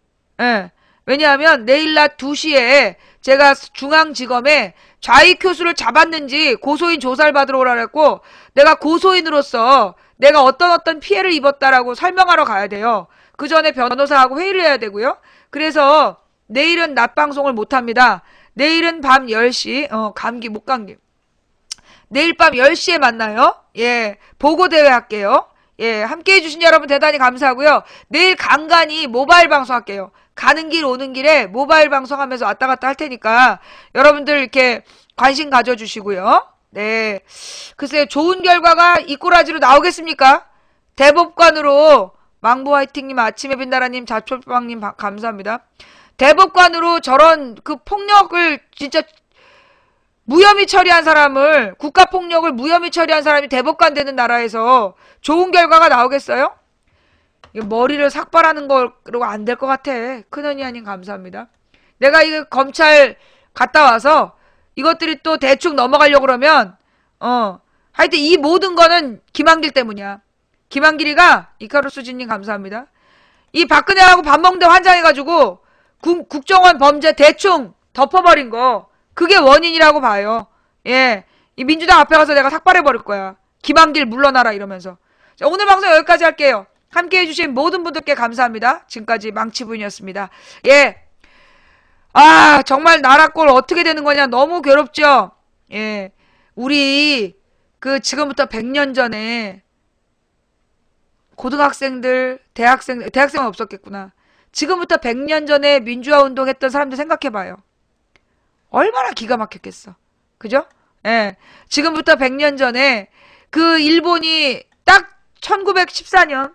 예. 왜냐하면 내일 낮 2시에 제가 중앙지검에 좌익 교수를 잡았는지 고소인 조사를 받으러 오라 그랬고 내가 고소인으로서 내가 어떤 피해를 입었다라고 설명하러 가야 돼요. 그 전에 변호사하고 회의를 해야 되고요. 그래서 내일은 낮 방송을 못합니다. 내일은 밤 10시 목감기 내일 밤 10시에 만나요. 예, 보고대회 할게요. 예, 함께 해주신 여러분 대단히 감사하고요. 내일 간간히 모바일 방송 할게요. 가는 길 오는 길에 모바일 방송하면서 왔다 갔다 할 테니까 여러분들 이렇게 관심 가져주시고요. 네, 글쎄요. 좋은 결과가 이 꼬라지로 나오겠습니까? 대법관으로 망보 화이팅님, 아침에 빛나라님, 자초빵님 감사합니다. 대법관으로 저런 그 폭력을 진짜 무혐의 처리한 사람을 국가폭력을 무혐의 처리한 사람이 대법관 되는 나라에서 좋은 결과가 나오겠어요? 머리를 삭발하는 거로 안 될 것 같아. 큰언니 아님 감사합니다. 내가 이거 검찰 갔다 와서 이것들이 또 대충 넘어가려고 그러면 하여튼 이 모든 거는 김한길 때문이야. 김한길이가 이카루스진님 감사합니다. 이 박근혜하고 밥 먹는데 환장해가지고 국정원 범죄 대충 덮어버린 거 그게 원인이라고 봐요. 예, 이 민주당 앞에 가서 내가 삭발해버릴 거야. 김한길 물러나라 이러면서. 자, 오늘 방송 여기까지 할게요. 함께 해주신 모든 분들께 감사합니다. 지금까지 망치부인이었습니다. 예. 아, 정말 나라 꼴 어떻게 되는 거냐. 너무 괴롭죠? 예. 우리, 지금부터 100년 전에, 고등학생들, 대학생은 없었겠구나. 지금부터 100년 전에 민주화 운동 했던 사람들 생각해봐요. 얼마나 기가 막혔겠어. 그죠? 예. 지금부터 100년 전에, 일본이 딱 1914년,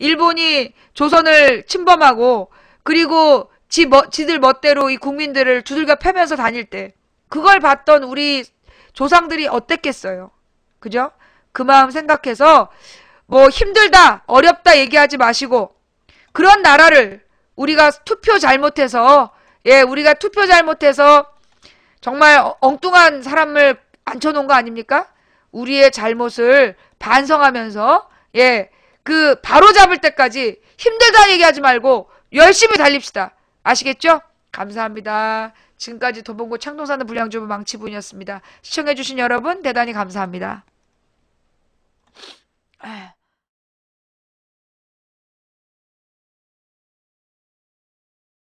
일본이 조선을 침범하고 그리고 지들 멋대로 이 국민들을 두들겨 패면서 다닐 때 그걸 봤던 우리 조상들이 어땠겠어요. 그죠? 그 마음 생각해서 뭐 힘들다 어렵다 얘기하지 마시고 그런 나라를 우리가 투표 잘못해서 정말 엉뚱한 사람을 앉혀놓은 거 아닙니까? 우리의 잘못을 반성하면서 바로 잡을 때까지 힘들다 얘기하지 말고 열심히 달립시다. 아시겠죠? 감사합니다. 지금까지 도봉구 창동사는 불량주부 망치부인이었습니다. 시청해주신 여러분 대단히 감사합니다.